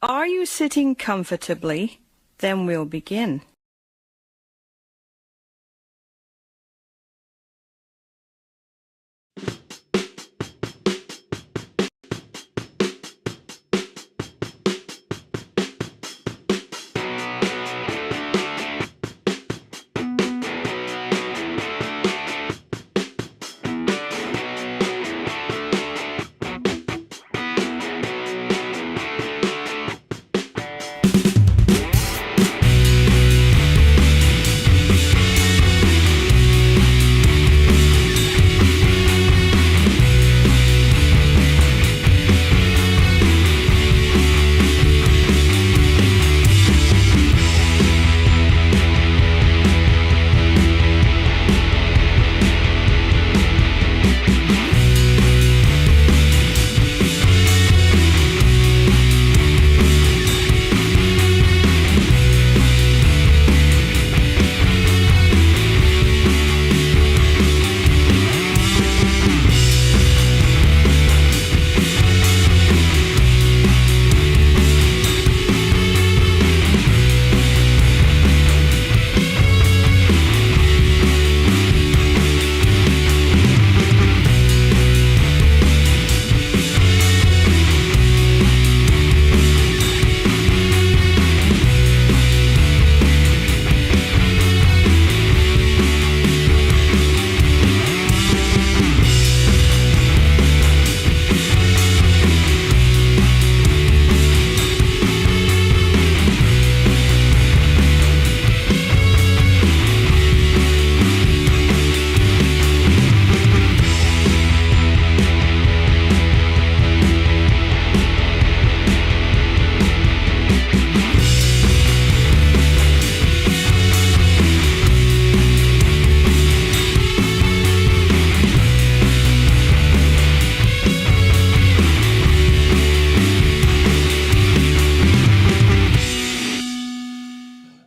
Are you sitting comfortably? Then we'll begin.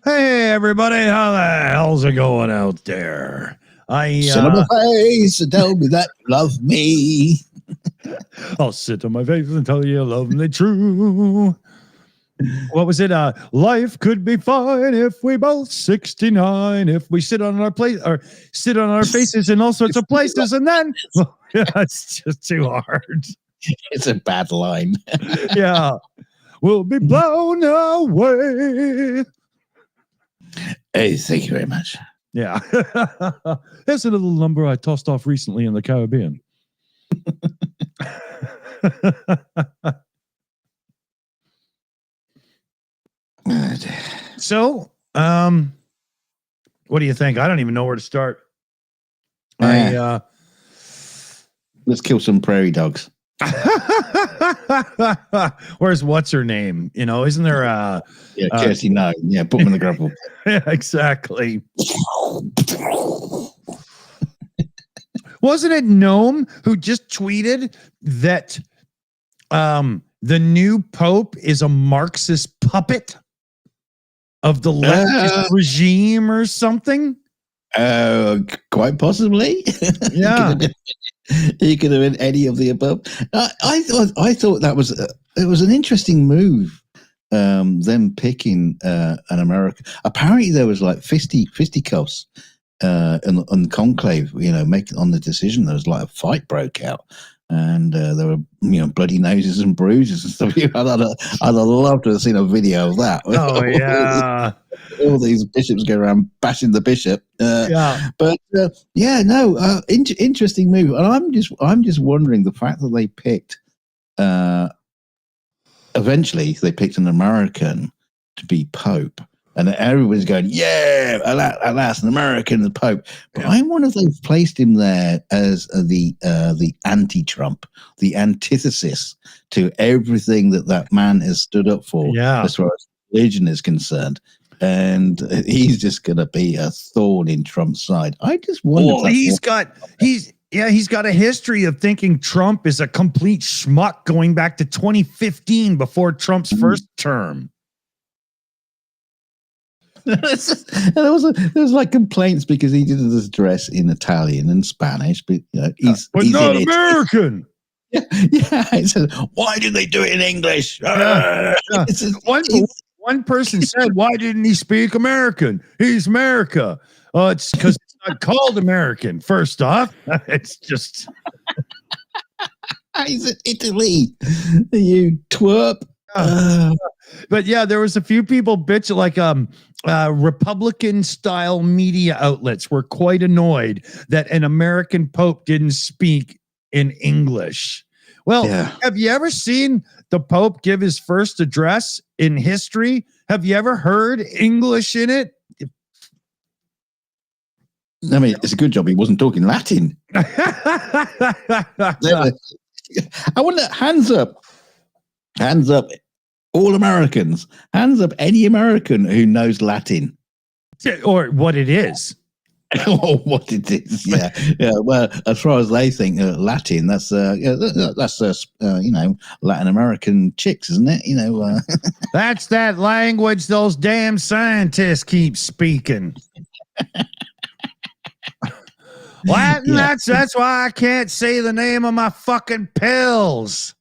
Everybody, how the hell's it going out there? Sit on my face and tell me that you love me. I'll sit on my face and tell you love me true. What was it? Life could be fine if we both 69. If we sit on our place or sit on our faces in all sorts of places, and then yeah, it's just too hard. It's a bad line. Yeah, we'll be blown away. Hey, thank you very much. Yeah. There's a little number I tossed off recently in the Caribbean. So, what do you think? I don't even know where to start. Let's kill some prairie dogs. Where's what's her name? You know, isn't there Kirsty no. Yeah, put them in the gravel. Yeah, exactly. Wasn't it Gnome who just tweeted that the new Pope is a Marxist puppet of the leftist regime or something? Quite possibly. Yeah. He could have been any of the above. I thought that was it was an interesting move. Them picking an American. Apparently, there was like fisticuffs on the conclave. You know, making on the decision. There was like a fight broke out, and there were bloody noses and bruises and stuff. I'd love to have seen a video of that. Oh yeah. All these bishops go around bashing the bishop. But interesting move. And I'm just wondering the fact that they picked. Eventually, they picked an American to be Pope, and everybody's going, "Yeah, alas, an American, the Pope." But I wonder if they've placed him there as the anti-Trump, the antithesis to everything that man has stood up for, as far as religion is concerned. And he's just going to be a thorn in Trump's side. I just wonder. Well, he's got a history of thinking Trump is a complete schmuck going back to 2015 before Trump's first term. There was like complaints because he did this address in Italian and Spanish, but he's not American. It says, why did they do it in English? Yeah. One person said, why didn't he speak American? He's America. It's because it's not called American. First off, it's just. He's in Italy. You twerp. But yeah, there was a few people like Republican style media outlets were quite annoyed that an American Pope didn't speak in English. Well, Have you ever seen the Pope give his first address in history? Have you ever heard English in it? I mean, it's a good job he wasn't talking Latin. I wonder, hands up, all Americans, hands up any American who knows Latin. Or what it is. Or what it is, yeah. Well, as far as they think, Latin, that's Latin American chicks, isn't it? That's that language those damn scientists keep speaking. Latin. Yeah. That's why I can't say the name of my fucking pills.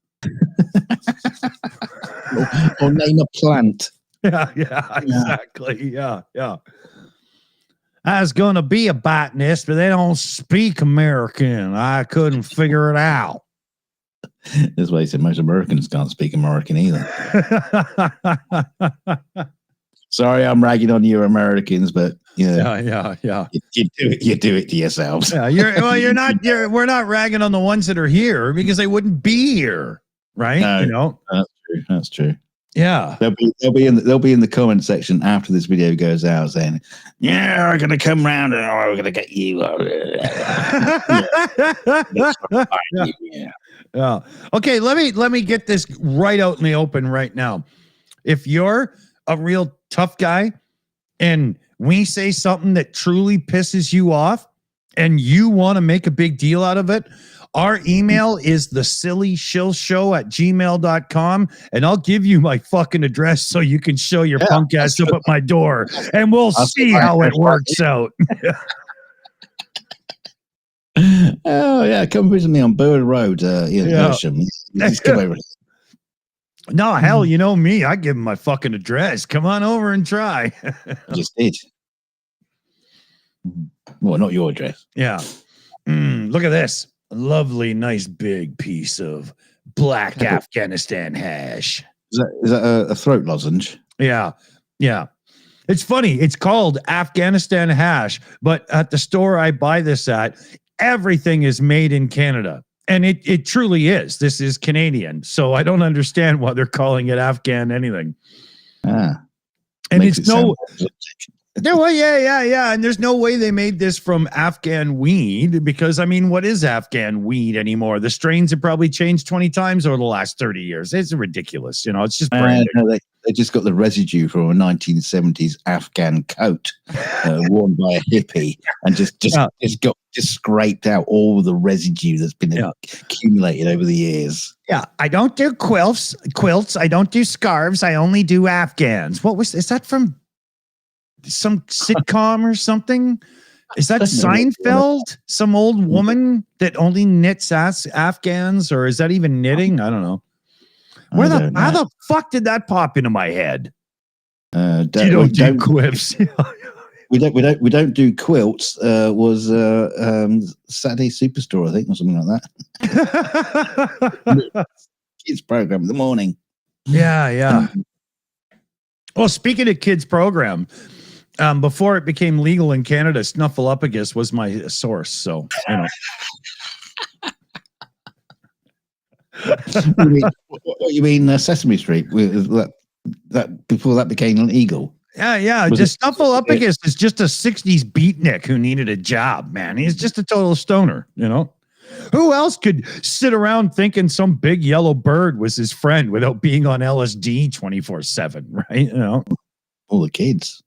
or name a plant. Yeah, exactly. Yeah. I was going to be a botanist, but they don't speak American. I couldn't figure it out. That's why he said most Americans can't speak American either. Sorry, I'm ragging on you Americans, but yeah. You do it to yourselves. Yeah, we're not ragging on the ones that are here because they wouldn't be here, right? No, That's true. Yeah, they'll be in the comment section after this video goes out saying, "Yeah, we're gonna come round and we're gonna get you." Yeah. Okay, let me get this right out in the open right now. If you're a real tough guy and we say something that truly pisses you off and you want to make a big deal out of it, our email is thesillyshow@gmail.com, and I'll give you my fucking address so you can show your punk ass up at my door, and we'll see how it works out. Oh, yeah, come visit me on Bird Road. Just come over. No, hell, you know me. I give him my fucking address. Come on over and try. Just did. Well, not your address. Yeah. Look at this. A lovely, nice, big piece of black Afghanistan hash. Is that a throat lozenge? Yeah. It's funny. It's called Afghanistan hash, but at the store I buy this at, everything is made in Canada. And it truly is. This is Canadian. So I don't understand why they're calling it Afghan anything. And it's no... Yeah. And there's no way they made this from Afghan weed because, I mean, what is Afghan weed anymore? The strains have probably changed 20 times over the last 30 years. It's ridiculous. It's just branding. They just got the residue from a 1970s Afghan coat worn by a hippie and just scraped out all the residue that's been accumulated over the years. Yeah, I don't do quilts. I don't do scarves. I only do Afghans. Is that from some sitcom or something? Is that Seinfeld? Some old woman that only knits Afghans, or is that even knitting? I don't know. How the fuck did that pop into my head? You don't do quips. we don't do quilts. Was Saturday Superstore, I think, or something like that. Kids program in the morning. Yeah. Well, speaking of kids program, before it became legal in Canada, Snuffleopagus was my source. So, What you mean Sesame Street? That before that became illegal. Yeah. Just Snuffleopagus is just a 60s beatnik who needed a job, man. He's just a total stoner, Who else could sit around thinking some big yellow bird was his friend without being on LSD 24/7, right? All the kids.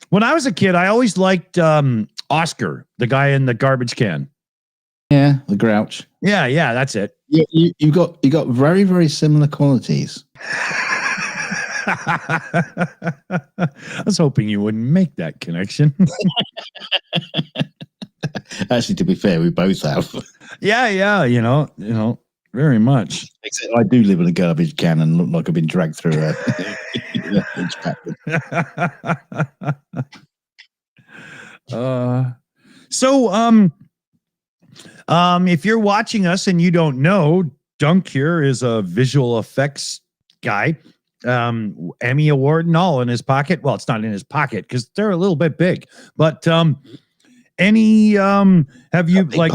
When I was a kid, I always liked Oscar, the guy in the garbage can. Yeah, the Grouch. Yeah, that's it. You got very, very similar qualities. I was hoping you wouldn't make that connection. Actually, to be fair, we both have. Yeah, you know, very much. Except I do live in a garbage can and look like I've been dragged through a if you're watching us and you don't know, Dunk here is a visual effects guy. Emmy Award and all in his pocket. Well, it's not in his pocket because they're a little bit big. But have you like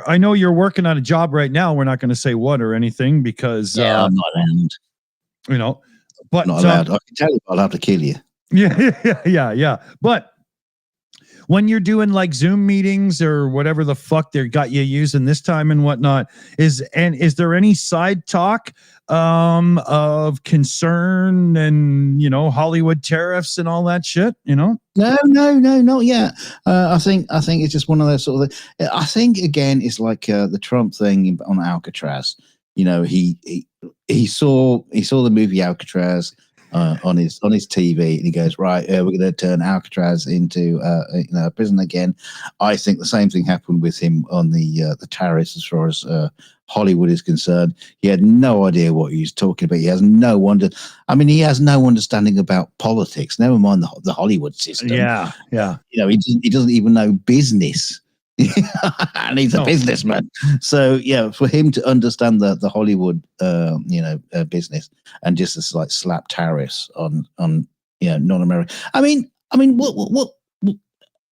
I know you're working on a job right now. We're not going to say what or anything because I'm not allowed. You know, but not allowed. I can tell you, I'll have to kill you. Yeah. But when you're doing like Zoom meetings or whatever the fuck they got you using this time and whatnot, is there any side talk of concern and, you know, Hollywood tariffs and all that shit, you know? No, not yet. I think it's just one of those sort of. I think again, it's like the Trump thing on Alcatraz. You know, he saw the movie Alcatraz on his TV, and he goes, right, we're going to turn Alcatraz into a prison again. I think the same thing happened with him on the Tariffs as far as Hollywood is concerned. He had no idea what he was talking about. He has no understanding about politics. Never mind the Hollywood system. Yeah. You know, he doesn't even know business. And he's a businessman. So yeah, for him to understand the Hollywood business and just to like slap tariffs on non-American. I mean what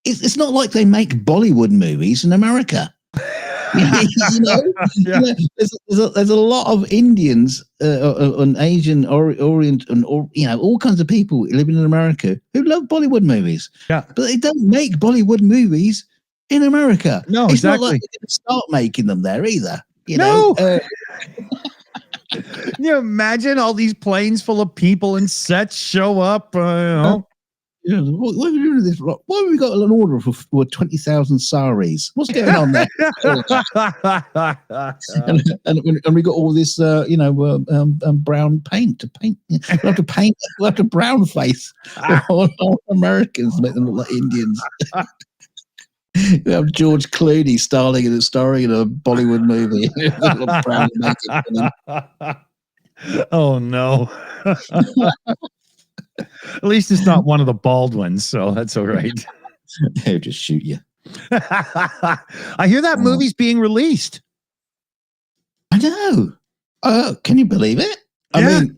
it's not like they make Bollywood movies in America. There's a lot of Indians and Asian Orient and all kinds of people living in America who love Bollywood movies. Yeah, but they don't make Bollywood movies in America. No, it's exactly. Not like they're going to start making them there either. Can you imagine all these planes full of people and sets show up? What are we doing this? Why have we got an order for 20,000 saris? What's going on there? and we got all this, brown paint to paint. We have to brown face all Americans to make them look like Indians. We have George Clooney starring in a Bollywood movie. Oh no. At least it's not one of the bald ones, so that's all right. They'll just shoot you. I hear that movie's being released. I know. Can you believe it? I mean,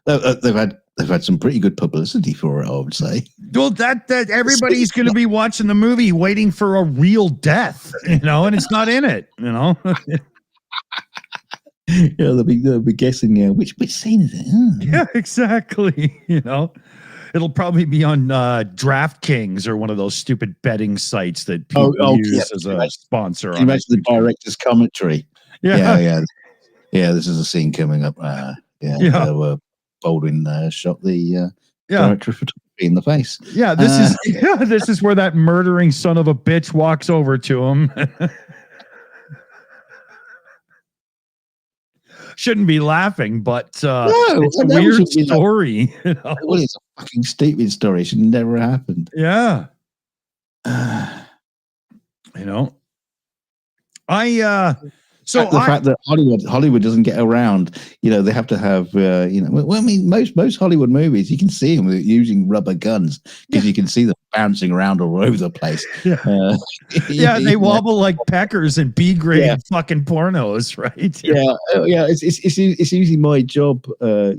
they've had some pretty good publicity for it, I would say. Well, that everybody's going to be watching the movie waiting for a real death, and it's not in it, they'll be guessing which scene is it? Yeah, exactly. It'll probably be on DraftKings or one of those stupid betting sites that people use as a sponsor. Can you imagine the director's commentary? Yeah. This is a scene coming up. Baldwin shot the director of photography in the face. Yeah, this is where that murdering son of a bitch walks over to him. Shouldn't be laughing, but it's a weird story. Well, it's a fucking stupid story. It should never have happened. Yeah. So the fact that Hollywood doesn't get around, they have to have, most Hollywood movies, you can see them using rubber guns because you can see them bouncing around all over the place. They wobble like peckers in B-grade fucking pornos, right? It's usually my job, to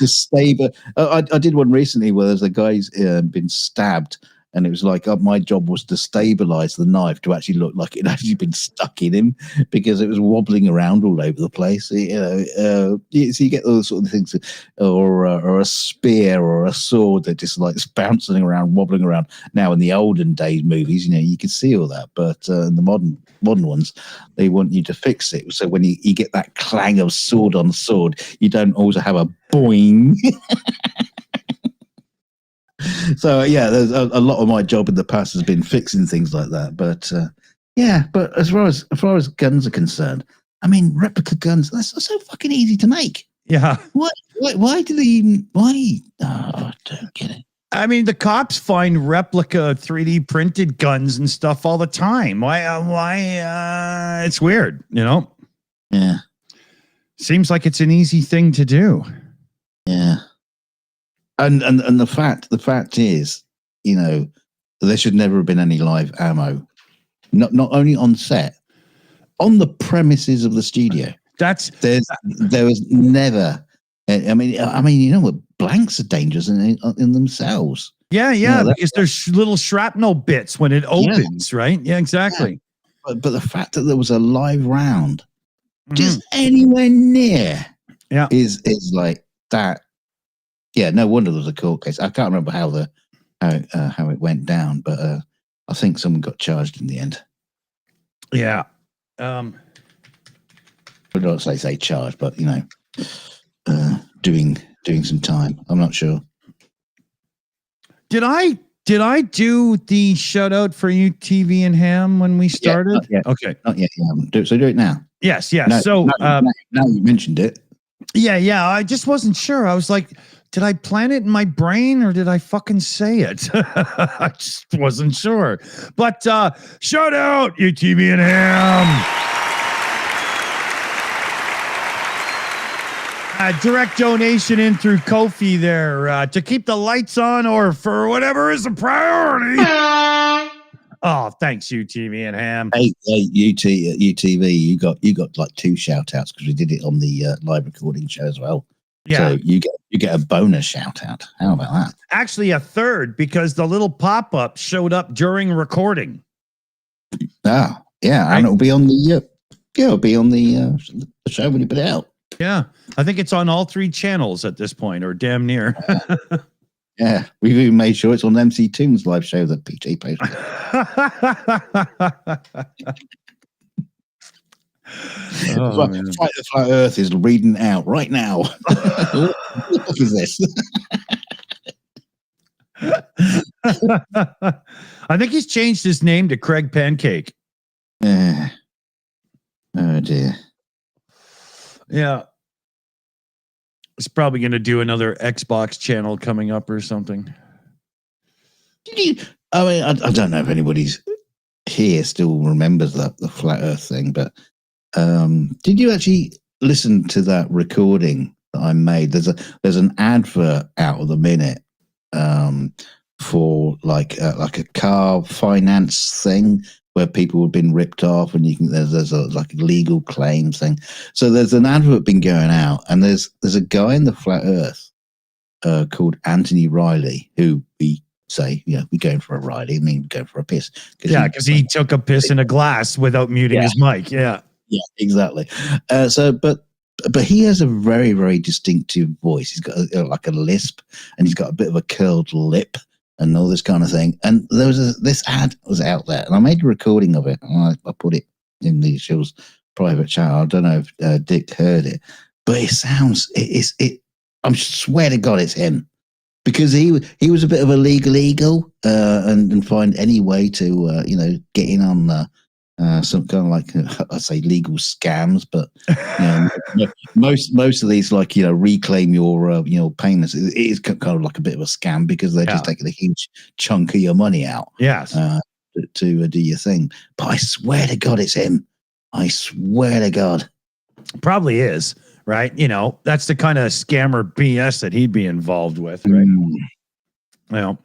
stab. I did one recently where there's a guy's been stabbed. And it was like my job was to stabilize the knife to actually look like it had actually been stuck in him because it was wobbling around all over the place. So you get those sort of things, or a spear or a sword that just like bouncing around, wobbling around. Now in the olden days movies, you could see all that, but in the modern ones, they want you to fix it. So when you get that clang of sword on sword, you don't also have a boing. So there's a lot of my job in the past has been fixing things like that. But but as far as guns are concerned, I mean, replica guns, that's so fucking easy to make. Yeah. What Why do they even? Why? Oh, I don't get it. I mean, the cops find replica 3D printed guns and stuff all the time. Why? It's weird, you know? Yeah. Seems like it's an easy thing to do. Yeah. And the fact is, you know, there should never have been any live ammo. Not only on set, on the premises of the studio. There was never. I mean, you know what? Blanks are dangerous in themselves. Yeah, you know, because there's little shrapnel bits when it opens, right? Yeah, exactly. Yeah. But the fact that there was a live round just anywhere near, is like that. Yeah, no wonder there was a court case. I can't remember how it went down, but I think someone got charged in the end. Yeah. I don't say charged, but you know, doing some time. I'm not sure. Did I do the shout out for you, TV and Ham, when we started? Yeah, okay. Not yet. Yeah. So do it now. Yes. No, now you mentioned it. Yeah. I just wasn't sure. I was like, did I plan it in my brain or did I fucking say it? I just wasn't sure. But shout out you, TV and Ham. Direct donation in through Ko-fi there to keep the lights on or for whatever is a priority. Oh, thanks, UTV and Ham. Hey, UTV, you got like 2 shout outs because we did it on the live recording show as well. Yeah. So you get a bonus shout out. How about that? Actually, a third because the little pop up showed up during recording. Oh, yeah, right? And it'll be on the show when you put it out. Yeah, I think it's on all 3 channels at this point, or damn near. Yeah, we've even made sure it's on MC Toon's live show that PT posted. Flat Earth is reading out right now. What the fuck is this? I think he's changed his name to Craig Pancake. Oh dear. Yeah. It's probably going to do another Xbox channel coming up or something. I don't know if anybody's here still remembers the Flat Earth thing, but did you actually listen to that recording that I made? There's an advert out at the minute for like a car finance thing where people have been ripped off, and there's a like a legal claim thing. So there's an advert been going out, and there's a guy in the Flat Earth called Anthony Riley, who we say, we're going for a Riley. I mean, going for a piss. Because he took a piss in a glass without muting his mic. Yeah, exactly. But he has a very, very distinctive voice. He's got like a lisp, and he's got a bit of a curled lip, and all this kind of thing. And there was this ad was out there, and I made a recording of it. And I put it in the Shills private channel. I don't know if Dick heard it, but it sounds, I swear to God, it's him. Because he was a bit of a legal eagle and find any way to, get in on some kind of like, I say legal scams, but most of these, like, reclaim your payments. It is kind of like a bit of a scam because they're just taking a huge chunk of your money out. Yes. To do your thing. But I swear to God, it's him. I swear to God. Probably is, right? That's the kind of scammer BS that he'd be involved with, right? Well,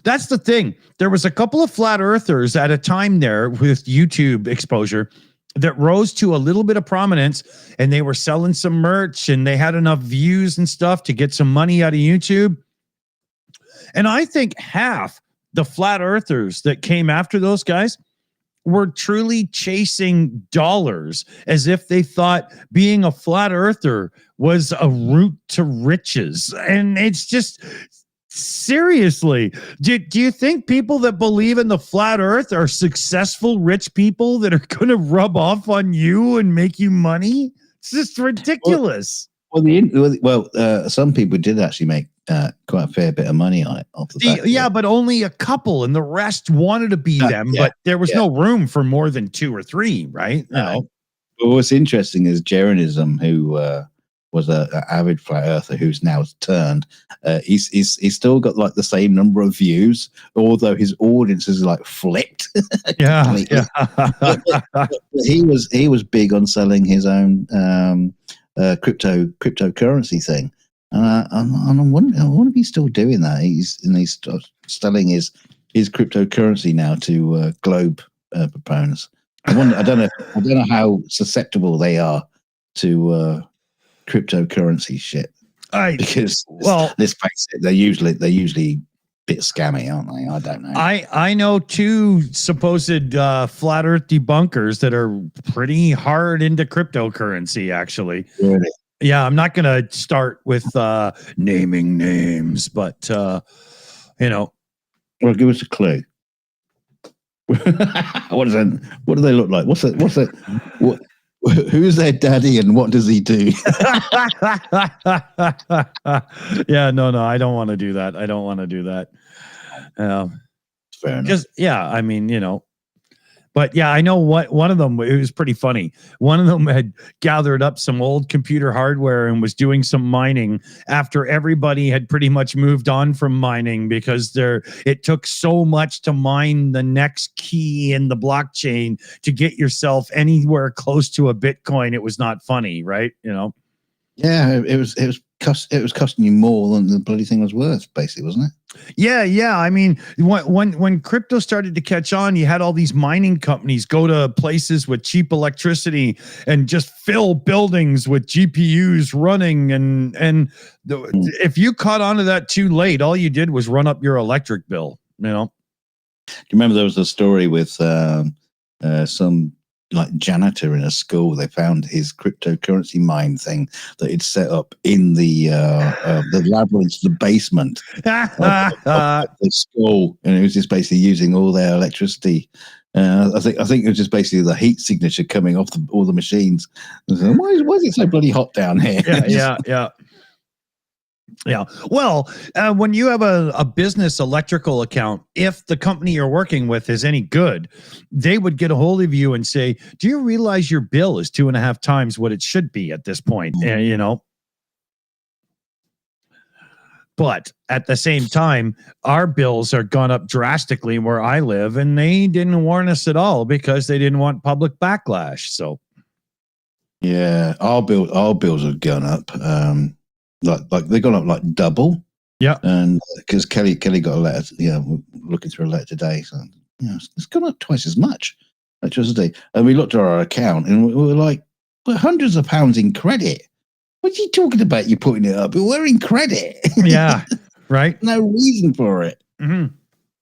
that's the thing. There was a couple of flat earthers at a time there with YouTube exposure that rose to a little bit of prominence, and they were selling some merch and they had enough views and stuff to get some money out of YouTube. And I think half the flat earthers that came after those guys were truly chasing dollars, as if they thought being a flat earther was a route to riches. And it's just, seriously, do you think people that believe in the flat earth are successful rich people that are going to rub off on you and make you money? It's just ridiculous. Some people did actually make quite a fair bit of money on it. But only a couple, and the rest wanted to be them. But there was no room for more than 2 or 3, right? Well, what's interesting is Jeranism, who was a avid flat earther who's now turned. He's still got like the same number of views, although his audience is like flipped. Yeah, yeah. But he was big on selling his own cryptocurrency thing, and I wonder if he's still doing that. He's selling his cryptocurrency now to globe proponents. I don't know how susceptible they are to cryptocurrency shit. Because let's face it, they're usually a bit scammy, aren't they? I don't know. I know two supposed flat Earth debunkers that are pretty hard into cryptocurrency. Actually, Really? Yeah, I'm not going to start with naming names, but Well, give us a clue. What do they look like? Who's their daddy and what does he do? Yeah, no, I don't want to do that. Fair enough. Because I mean, but yeah, I know what one of them. It was pretty funny. One of them had gathered up some old computer hardware and was doing some mining after everybody had pretty much moved on from mining because it took so much to mine the next key in the blockchain to get yourself anywhere close to a Bitcoin. It was not funny, right? Yeah, it was costing you more than the bloody thing was worth, basically, wasn't it? Yeah. I mean, when crypto started to catch on, you had all these mining companies go to places with cheap electricity and just fill buildings with GPUs running. If you caught on to that too late, all you did was run up your electric bill. Do you remember there was a story with some like janitor in a school? They found his cryptocurrency mine thing that he'd set up in the labyrinth, the basement of the school, and it was just basically using all their electricity. I think it was just basically the heat signature coming off all the machines. Why is it so bloody hot down here? Yeah. Well, when you have a business electrical account, if the company you're working with is any good, they would get a hold of you and say, do you realize your bill is 2.5 times what it should be at this point? But at the same time, our bills are gone up drastically where I live, and they didn't warn us at all because they didn't want public backlash. So, yeah, our bills have gone up. Like they've gone up like double. Yeah. And because Kelly got a letter, we're looking through a letter today. So, it's gone up twice as much electricity. And we looked at our account and we were like, we're hundreds of pounds in credit. What are you talking about? You putting it up? We're in credit. Yeah. Right. No reason for it. Mm-hmm.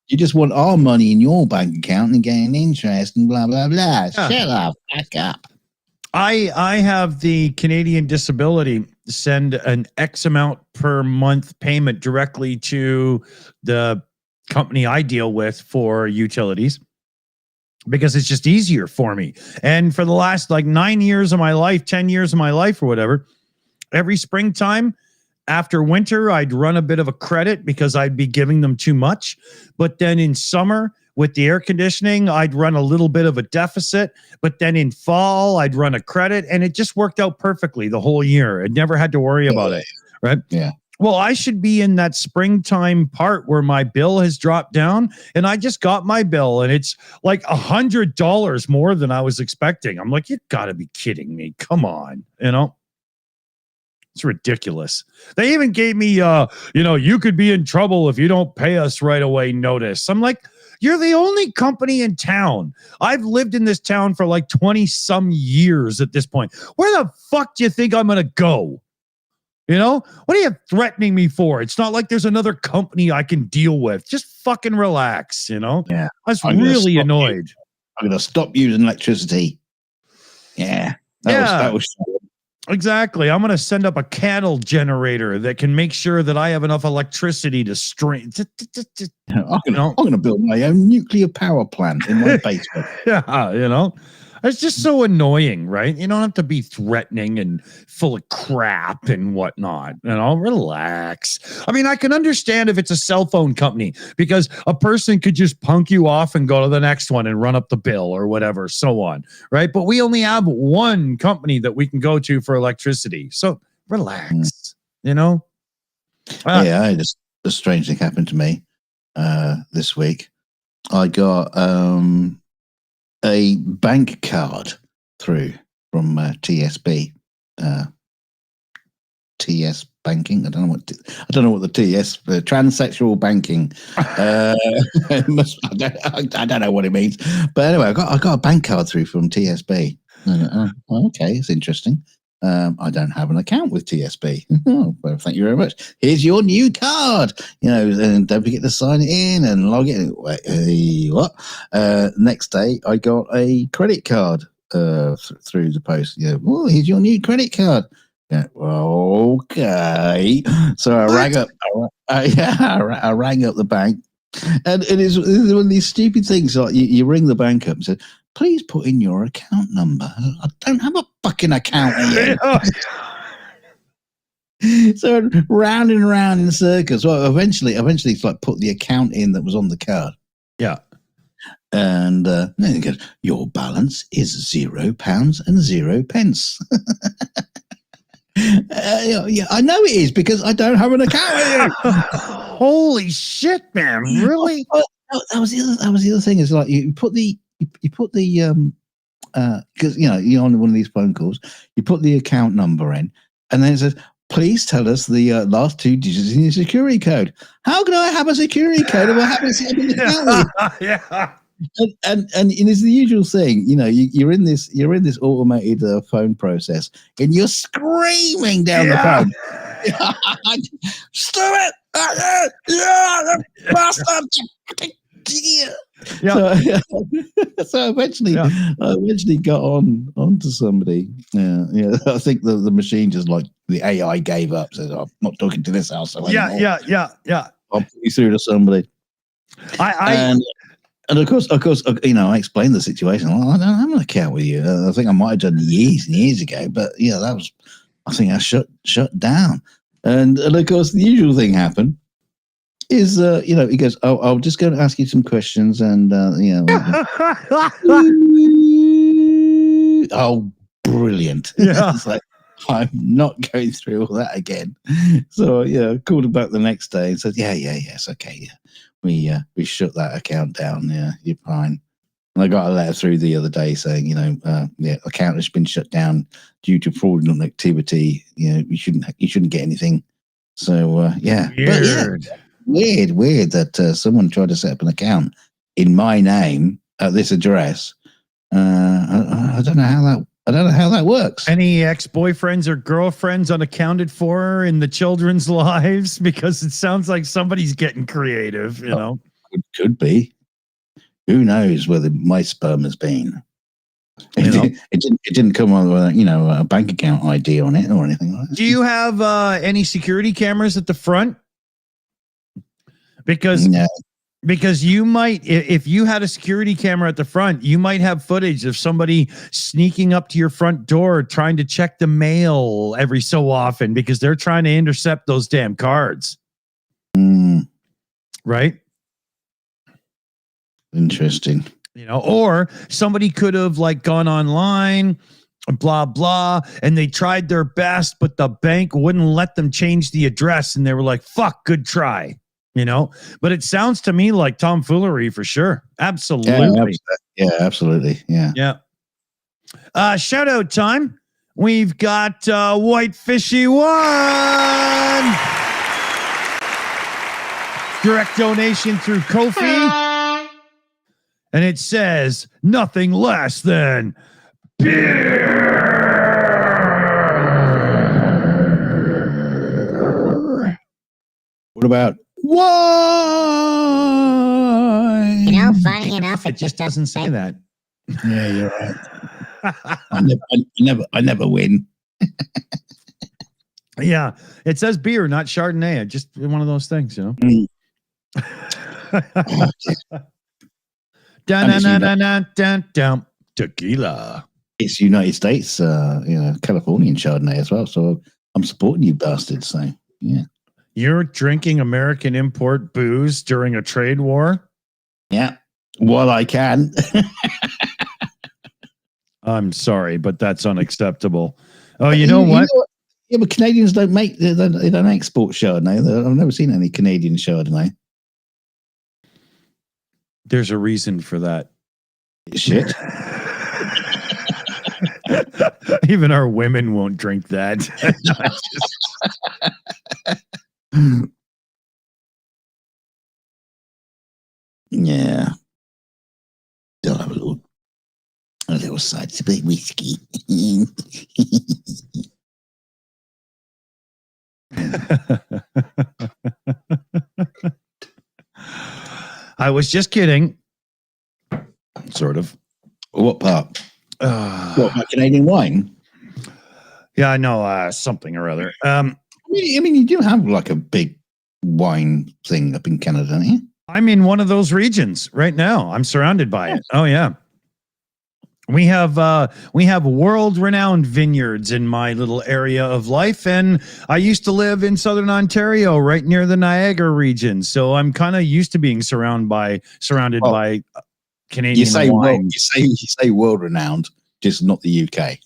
You just want our money in your bank account and getting interest and blah, blah, blah. Shut up. Back up. I have the Canadian Disability send an X amount per month payment directly to the company I deal with for utilities because it's just easier for me. And for the last 9 years of my life, 10 years of my life or whatever, every springtime after winter, I'd run a bit of a credit because I'd be giving them too much. But then in summer, with the air conditioning, I'd run a little bit of a deficit, but then in fall, I'd run a credit, and it just worked out perfectly the whole year. I never had to worry about it, right? Yeah. Well, I should be in that springtime part where my bill has dropped down, and I just got my bill, and it's like $100 more than I was expecting. I'm like, you gotta be kidding me. Come on, It's ridiculous. They even gave me, you could be in trouble if you don't pay us right away notice. I'm like, you're the only company in town. I've lived in this town for 20 some years at this point. Where the fuck do you think I'm going to go? What are you threatening me for? It's not like there's another company I can deal with. Just fucking relax, Yeah. I was really annoyed. I'm going to stop using electricity. Yeah. That was Exactly. I'm going to send up a cattle generator that can make sure that I have enough electricity to strain. I'm going to build my own nuclear power plant in my basement. Yeah, it's just so annoying, right? You don't have to be threatening and full of crap and whatnot. Relax. I mean, I can understand if it's a cell phone company because a person could just punk you off and go to the next one and run up the bill or whatever, so on, right? But we only have one company that we can go to for electricity. So relax. You know. Yeah, just a strange thing happened to me this week. I got a bank card through from TSB. TS Banking. I don't know what the TS transsexual banking. I don't know what it means, but anyway, I got a bank card through from TSB. Okay, it's interesting. I don't have an account with TSB. Oh, well, thank you very much. Here's your new card. And don't forget to sign it in and log in. Wait, what? Next day, I got a credit card through the post. Well, here's your new credit card. Yeah, okay. So I rang up. I rang up the bank, and it is one of these stupid things. Like you ring the bank up and say, "Please put in your account number." I don't have a fucking account yet. So round and round in circles. Well, eventually, it's like put the account in that was on the card. Yeah. And then it goes, your balance is £0.00. Yeah, I know it is because I don't have an account with you. Holy shit, man! Really? That was the other thing. Is like you put the because you're on one of these phone calls. You put the account number in, and then it says, "Please tell us the last 2 digits in your security code." How can I have a security code if I haven't set up an account? Yeah. And it's the usual thing, you're in this automated phone process, and you're screaming down the phone, "Stop it! Bastard!" Yeah. So eventually, I got onto somebody. Yeah. I think the machine just like the AI gave up. Said, "I'm not talking to this house anymore." Yeah. I'll put you through to somebody. And of course, I explained the situation. Well, I don't have an account with you. I think I might have done years and years ago, but that was, I think I shut down. And of course, the usual thing happened is, he goes, "Oh, I'll just go and ask you some questions," and oh, brilliant! Yeah, it's like, I'm not going through all that again. So I called him back the next day and said, "Yeah, it's okay. Yeah. We shut that account down. Yeah, you're fine." And I got a letter through the other day saying, account has been shut down due to fraudulent activity. You shouldn't get anything. So weird that someone tried to set up an account in my name at this address. I don't know how that works. Any ex-boyfriends or girlfriends unaccounted for in the children's lives? Because it sounds like somebody's getting creative, know. It could be. Who knows where my sperm has been? It didn't come on with a bank account ID on it or anything like that. Do you have any security cameras at the front? Because you might, if you had a security camera at the front, you might have footage of somebody sneaking up to your front door trying to check the mail every so often because they're trying to intercept those damn cards. Right? Interesting. Or somebody could have gone online, blah, blah, and they tried their best, but the bank wouldn't let them change the address. And they were like, "Fuck, good try." But it sounds to me like tomfoolery for sure. Absolutely. Yeah, absolutely. Yeah. Shout out time. We've got White Fishy 1. Direct donation through Ko-fi. And it says nothing less than beer. What about wine? Funny enough, It just doesn't say that. Yeah, you're right. I never win. Yeah, it says beer, not Chardonnay. Just one of those things, Tequila. It's United States, Californian Chardonnay as well. So I'm supporting you bastards. So yeah. You're drinking American import booze during a trade war? Yeah. While I can. I'm sorry, but that's unacceptable. Oh, you know what? Yeah, but Canadians don't make they don't export Chardonnay. I've never seen any Canadian Chardonnay. There's a reason for that. Shit. Even our women won't drink that. Yeah. They'll have a little side sip of whiskey. I was just kidding. Sort of. What part? What, my Canadian wine? Yeah, I know, something or other. I mean, you do have like a big wine thing up in Canada, don't you? I'm in one of those regions right now. I'm surrounded by it. Oh yeah. We have world-renowned vineyards in my little area of life, and I used to live in southern Ontario, right near the Niagara region. So I'm kind of used to being surrounded by Canadian wine. You say world-renowned, just not the UK.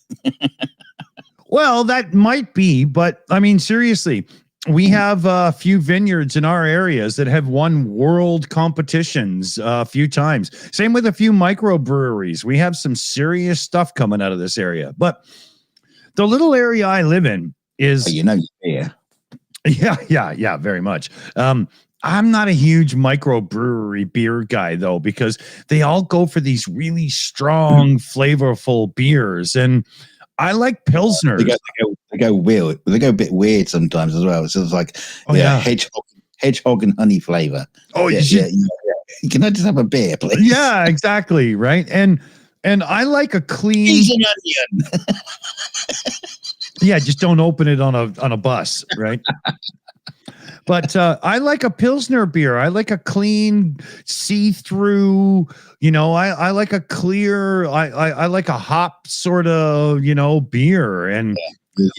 Well, that might be, but I mean, seriously, we have a few vineyards in our areas that have won world competitions a few times. Same with a few microbreweries. We have some serious stuff coming out of this area. But the little area I live in is... beer. Yeah, very much. I'm not a huge microbrewery beer guy, though, because they all go for these really strong, flavorful beers. And I like Pilsners. They go weird. They go a bit weird sometimes as well. So it's like hedgehog and honey flavor. Oh, yeah. Can I just have a beer, please? Yeah, exactly. Right. And I like a clean cheese and onion. Yeah, just don't open it on a bus, right? But I like a Pilsner beer. I like a clean, see-through, I like a clear, I like a hop sort of, beer. And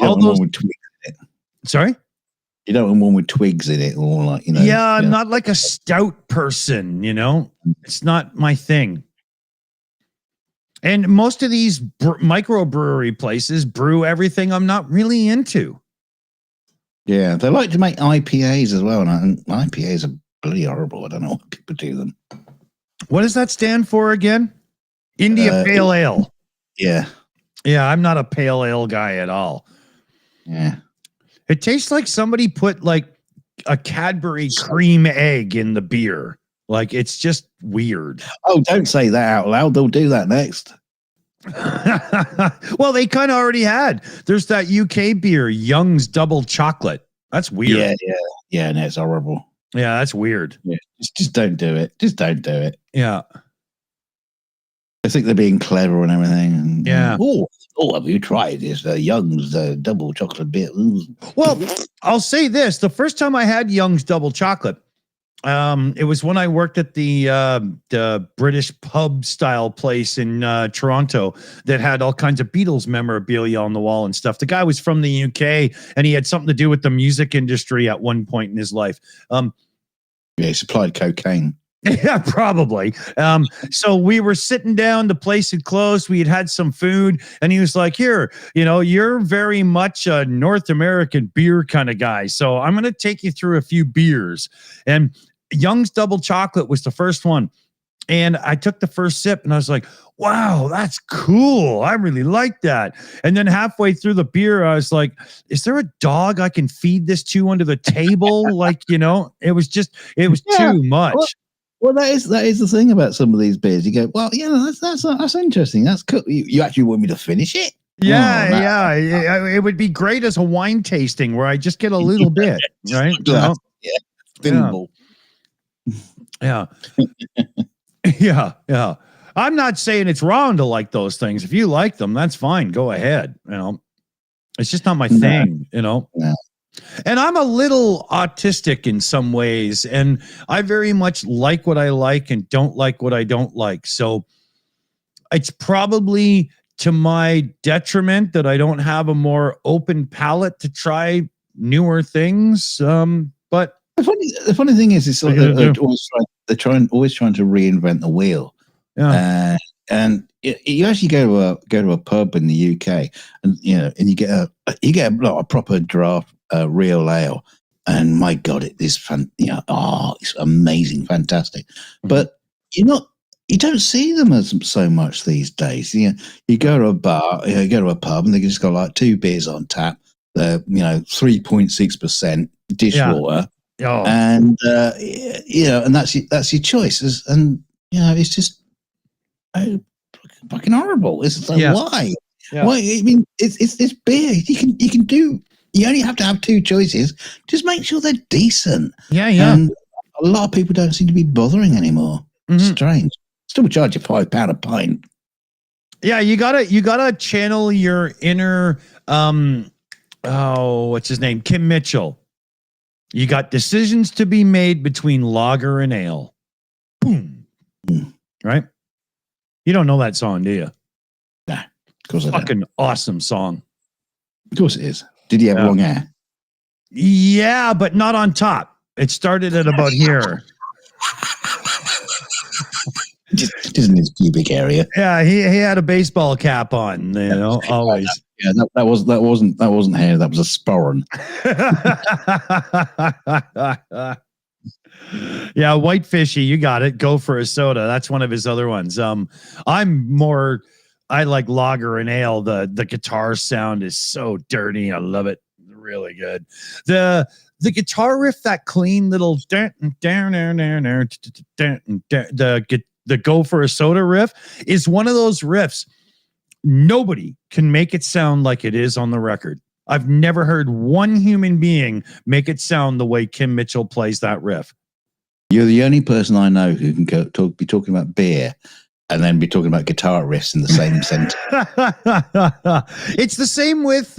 all those with twigs in it. Sorry? You don't want one with twigs in it or like, Yeah, I'm not like a stout person, It's not my thing. And most of these microbrewery places brew everything I'm not really into. Yeah, they like to make IPAs as well, and IPAs are bloody horrible. I don't know why people do them. What does that stand for again? India Pale Ale. Yeah. Yeah, I'm not a pale ale guy at all. Yeah. It tastes like somebody put like a Cadbury cream egg in the beer. Like, it's just weird. Oh, don't say that out loud. They'll do that next. Well, they kind of already had. There's that UK beer, Young's Double Chocolate. That's weird. Yeah. No, it's horrible. Yeah, that's weird. Yeah, just don't do it. Just don't do it. Yeah. I think they're being clever and everything. And, yeah. Have you tried this Young's Double Chocolate beer? Ooh. Well, I'll say this: the first time I had Young's Double Chocolate, it was when I worked at the British pub style place in Toronto that had all kinds of Beatles memorabilia on the wall and stuff. The guy was from the UK, and he had something to do with the music industry at one point in his life. Yeah, he supplied cocaine. Yeah, probably. So we were sitting down, the place had closed, we had some food, and he was like, here, you're very much a North American beer kind of guy, so I'm going to take you through a few beers. And Young's Double Chocolate was the first one. And I took the first sip and I was like, wow, that's cool. I really like that. And then halfway through the beer, I was like, is there a dog I can feed this to under the table? Like, it was too much. Well, that is the thing about some of these beers. You go, well, that's interesting. That's cool. You actually want me to finish it? Yeah. It would be great as a wine tasting where I just get a little bit, right? Yeah. Thinnable. Yeah. Yeah. I'm not saying it's wrong to like those things. If you like them, that's fine. Go ahead. It's just not my thing, No. And I'm a little autistic in some ways, and I very much like what I like and don't like what I don't like. So it's probably to my detriment that I don't have a more open palate to try newer things. But the funny thing is, it's like they're always trying to reinvent the wheel. Yeah. and you actually go to a pub in the UK, and and you get a proper draft real ale, and my God, it is fun. It's amazing, fantastic. Mm-hmm. But you don't see them as so much these days. You go to a bar, you go to a pub, and they just got like 2 beers on tap. They're 3.6% dishwater, and and that's your choices, and it's just fucking horrible. It's like, why? Yeah. Why? I mean, it's this beer. You can do. You only have to have 2 choices. Just make sure they're decent. Yeah. And a lot of people don't seem to be bothering anymore. Mm-hmm. Strange. Still charge you £5 a pint. Yeah, you gotta channel your inner what's his name? Kim Mitchell. You got decisions to be made between lager and ale. Boom. Right? You don't know that song, do you? Nah, of course I don't. Fucking awesome song. Of course it is. Did he have long hair? Yeah, but not on top. It started at about here. Just in his pubic area. Yeah, he had a baseball cap on, always. Yeah, that wasn't hair. That was a sporran. Yeah, White Fishy, you got it. Go for a soda. That's one of his other ones. I like lager and ale. The guitar sound is so dirty. I love it. Really good. The guitar riff, that clean little the go for a soda riff is one of those riffs. Nobody can make it sound like it is on the record. I've never heard one human being make it sound the way Kim Mitchell plays that riff. You're the only person I know who can be talking about beer and then be talking about guitar riffs in the same sentence. It's the same with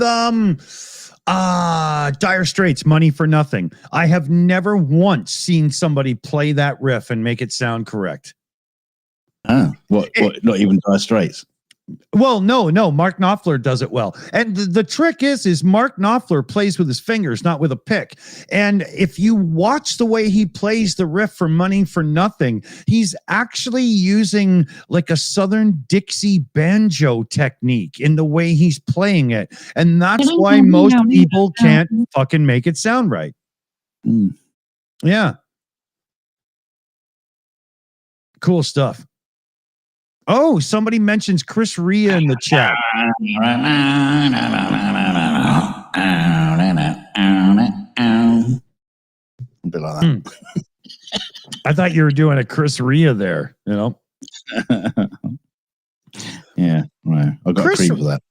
Dire Straits, Money for Nothing. I have never once seen somebody play that riff and make it sound correct. What? Not even Dire Straits? Well, no. Mark Knopfler does it well. And the trick is Mark Knopfler plays with his fingers, not with a pick. And if you watch the way he plays the riff for Money for Nothing, he's actually using like a Southern Dixie banjo technique in the way he's playing it. And that's why most people can't fucking make it sound right. Mm. Yeah. Cool stuff. Oh, somebody mentions Chris Ria in the chat. A bit like that. I thought you were doing a Chris Ria there, Yeah, right. I got creep for that.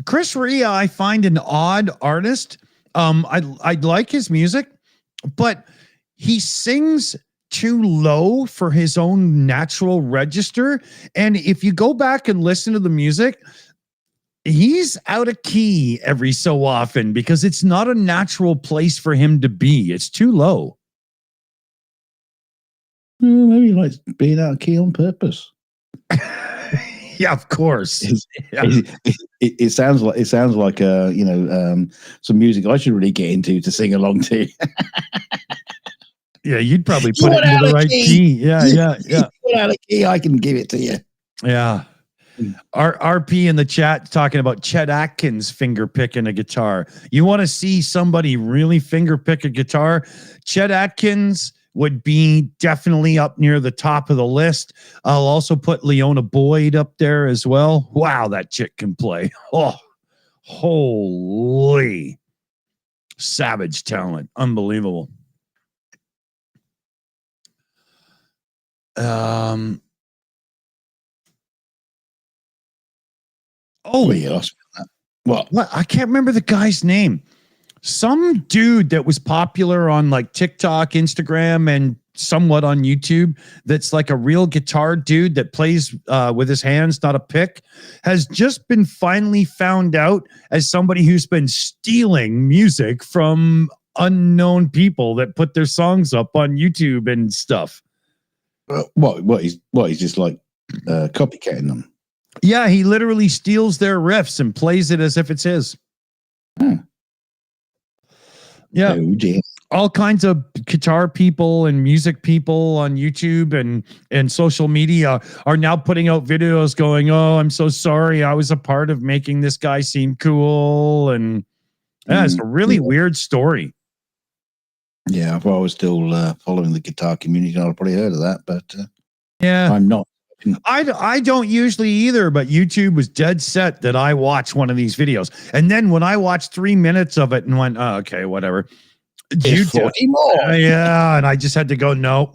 Chris Ria, I find an odd artist. I like his music, but he sings too low for his own natural register. And if you go back and listen to the music, he's out of key every so often because it's not a natural place for him to be. It's too low. Maybe he likes being out of key on purpose. Yeah, of course. It sounds like some music I should really get into to sing along to. Yeah, you'd probably put it into the right key. Yeah. Put out a key, I can give it to you. Yeah. RP in the chat talking about Chet Atkins finger picking a guitar. You want to see somebody really finger pick a guitar? Chet Atkins would be definitely up near the top of the list. I'll also put Leona Boyd up there as well. Wow, that chick can play. Oh, holy savage talent. Unbelievable. Oh, what? I can't remember the guy's name. Some dude that was popular on like TikTok, Instagram, and somewhat on YouTube. That's like a real guitar dude that plays with his hands, not a pick. Has just been finally found out as somebody who's been stealing music from unknown people that put their songs up on YouTube and stuff. He's just like copycatting them. Yeah, he literally steals their riffs and plays it as if it's his. Huh. Yeah. Oh, dear. all kinds of guitar people and music people on YouTube and social media are now putting out videos going, oh, I'm so sorry. I was a part of making this guy seem cool. And it's a really weird story. Yeah, if I was still following the guitar community, I'd probably heard of that, but yeah, I'm not. I don't usually either, but YouTube was dead set that I watch one of these videos. And then when I watched 3 minutes of it and went, oh, okay, whatever. There's 40 more. Yeah, and I just had to go, no.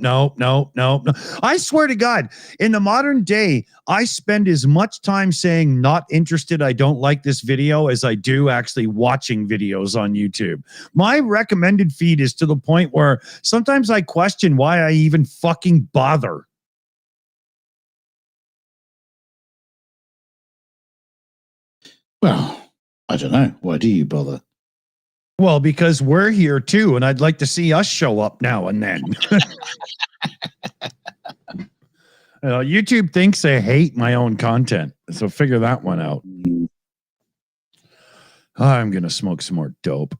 I swear to God, in the modern day, I spend as much time saying not interested, I don't like this video, as I do actually watching videos on YouTube. My recommended feed is to the point where sometimes I question why I even fucking bother. Well, I don't know. Why do you bother? Well, because we're here too, and I'd like to see us show up now and then. YouTube thinks I hate my own content, so figure that one out. I'm going to smoke some more dope.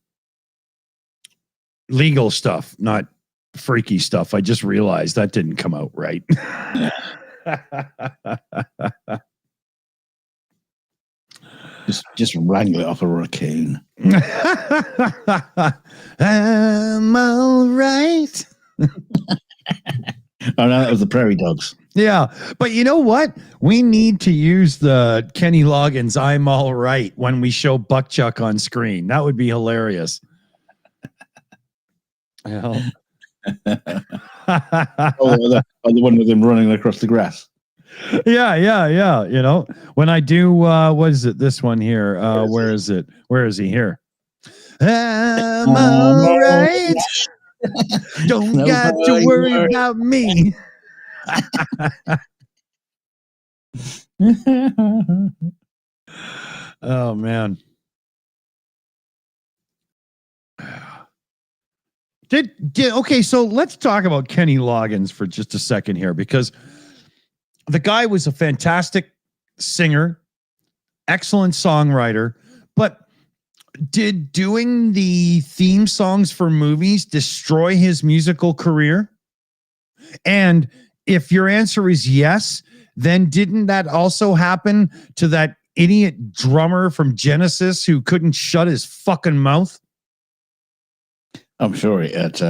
Legal stuff, not freaky stuff. I just realized that didn't come out right. Just wrangle it off a raccoon. I'm all right. Oh, no, that was the prairie dogs. Yeah, but you know what? We need to use the Kenny Loggins "I'm all right" when we show Buckchuck on screen. That would be hilarious. Well. the one with him running across the grass. Yeah. You know, when I do, what is it? This one here. Where is it? Where is he here? I'm all right. Don't got to worry about me. Oh man. Okay, so let's talk about Kenny Loggins for just a second here, because the guy was a fantastic singer, excellent songwriter, but did doing the theme songs for movies destroy his musical career? And if your answer is yes, then didn't that also happen to that idiot drummer from Genesis who couldn't shut his fucking mouth? I'm sure it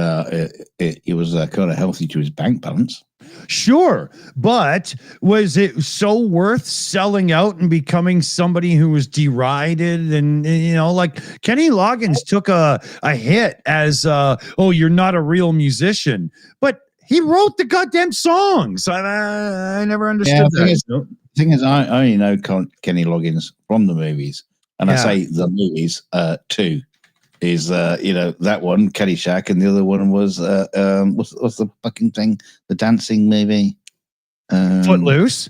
was kind of healthy to his bank balance. Sure, but was it so worth selling out and becoming somebody who was derided? And, you know, like Kenny Loggins took a hit as, oh, you're not a real musician, but he wrote the goddamn songs. I never understood that. The thing is, I only know Kenny Loggins from the movies, and I say the movies too. Is you know, that one, Caddyshack, and the other one was what's the fucking thing? The dancing movie, Footloose.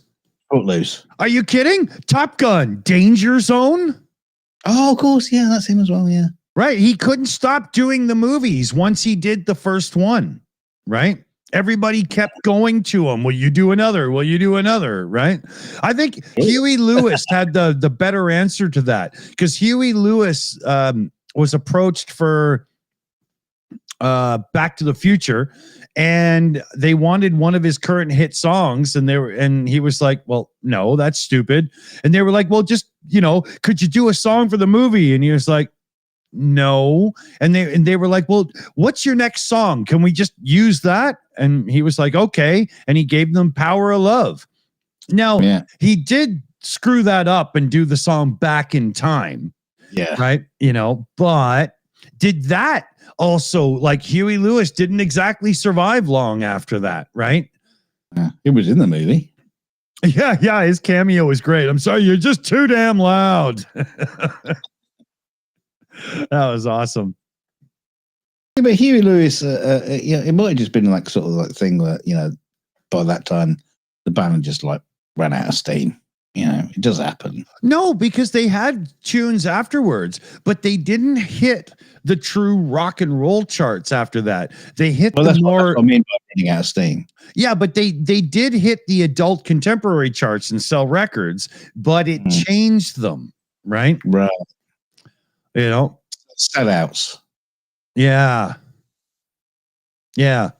Footloose. Are you kidding? Top Gun, Danger Zone. Oh, of course, yeah, that's him as well. Yeah, right. He couldn't stop doing the movies once he did the first one. Right. Everybody kept going to him. Will you do another? Will you do another? Right. I think Huey Lewis had the better answer to that, because Huey Lewis was approached for Back to the Future, and they wanted one of his current hit songs, and he was like, well, no, that's stupid. And they were like, well, just, you know, could you do a song for the movie? And he was like, no. And they were like, well, what's your next song? Can we just use that? And he was like, okay. And he gave them Power of Love. Now, he did screw that up and do the song Back in Time. Yeah. Right. You know, but did that also, like Huey Lewis didn't exactly survive long after that. Right. It was in the movie. Yeah. His cameo was great. I'm sorry. You're just too damn loud. That was awesome. Yeah, but Huey Lewis, you know, it might have just been like sort of like thing that, you know, by that time the band had just like ran out of steam. You know, it does happen. No, because they had tunes afterwards, but they didn't hit the true rock and roll charts after that. They hit the more. I mean, by running out of steam. Yeah, but they did hit the adult contemporary charts and sell records, but it changed them, right? Right. You know, sellouts. Yeah. Yeah.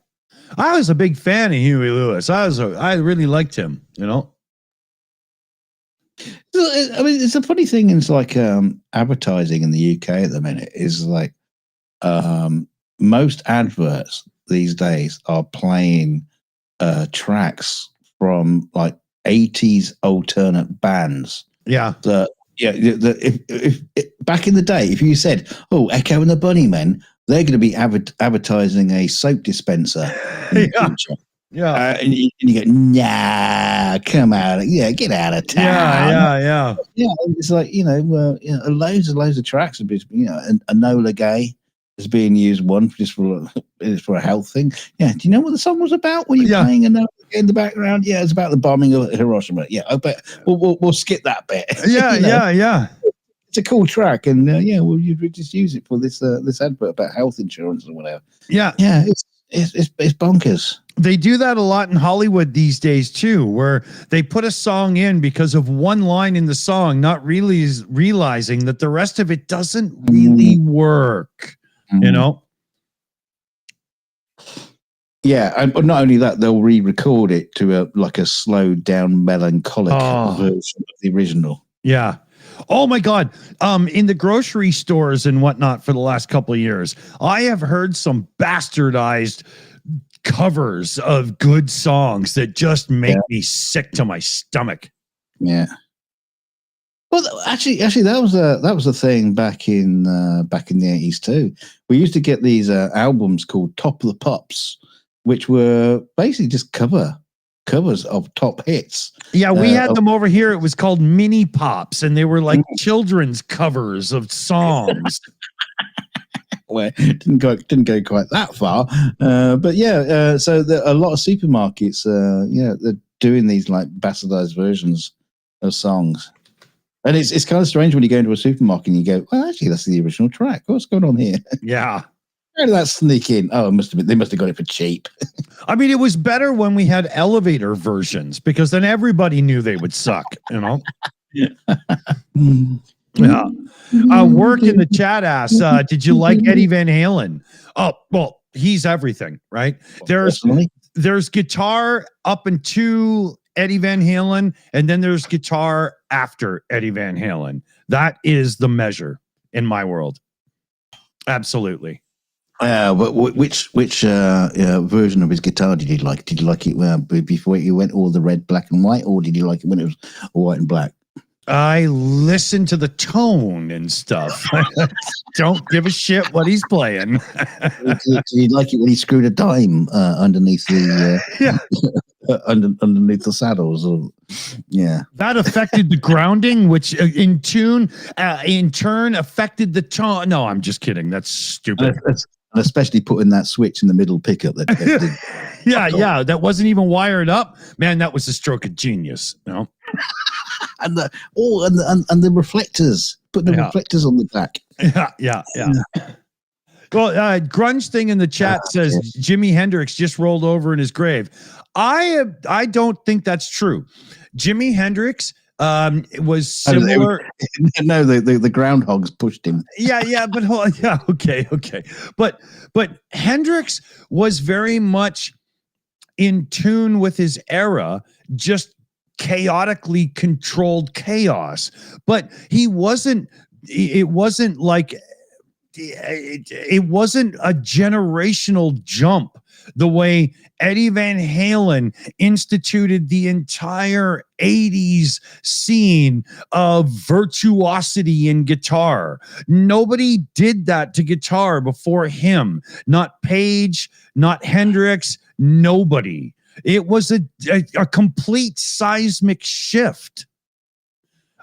I was a big fan of Huey Lewis. I really liked him, you know. I mean, it's a funny thing. It's like advertising in the UK at the minute is like most adverts these days are playing tracks from like 80s alternate bands. Yeah. If back in the day, if you said, "Oh, Echo and the Bunnymen," they're going to be advertising a soap dispenser in the future. Yeah. And you go, nah, come out, get out of town. Yeah. It's like loads of tracks have been, Enola Gay is being used just for a health thing. Yeah, do you know what the song was about? Were you playing Enola Gay in the background? Yeah, it's about the bombing of Hiroshima. Yeah, I bet we'll skip that bit. Yeah. It's a cool track, and we'll just use it for this advert about health insurance or whatever. Yeah. It's bonkers. They do that a lot in Hollywood these days too, where they put a song in because of one line in the song, not really realizing that the rest of it doesn't really work. You know? Yeah, but not only that, they'll re-record it to a slowed down, melancholic version of the original. Yeah. Oh my God. In the grocery stores and whatnot for the last couple of years, I have heard some bastardized covers of good songs that just make me sick to my stomach. Yeah. Well, actually, that was a thing back in the 80s too. We used to get these albums called Top of the Pops, which were basically just covers of top hits. Yeah, we had them over here. It was called Mini Pops, and they were like children's covers of songs. Well, didn't go quite that far, but so a lot of supermarkets, they're doing these like bastardized versions of songs, and it's kind of strange when you go into a supermarket and you go, well, actually, that's the original track. What's going on here? Yeah. How did that sneak in? Oh, they must have got it for cheap. I mean, it was better when we had elevator versions because then everybody knew they would suck, you know? Yeah. Work in the chat asks, did you like Eddie Van Halen? Oh, well, he's everything, right? There's guitar up into Eddie Van Halen, and then there's guitar after Eddie Van Halen. That is the measure in my world. Absolutely. But which version of his guitar did you like? Did you like it before you went all the red, black, and white, or did you like it when it was white and black? I listen to the tone and stuff. Don't give a shit what he's playing. Did you like it when he screwed a dime underneath the underneath the saddles? That affected the grounding, which in turn affected the tone. No, I'm just kidding. That's stupid. And especially putting that switch in the middle pickup. That wasn't even wired up. Man, that was a stroke of genius. You know? and the reflectors. Put the reflectors on the back. Yeah. Well, Grunge thing in the chat says Jimi Hendrix just rolled over in his grave. I don't think that's true. Jimi Hendrix was similar. No, the groundhogs pushed him. Okay. But Hendrix was very much in tune with his era, just chaotically controlled chaos. But it wasn't a generational jump the way Eddie Van Halen instituted the entire 80s scene of virtuosity in guitar. Nobody did that to guitar before him. Not Page, not Hendrix, nobody. It was a complete seismic shift.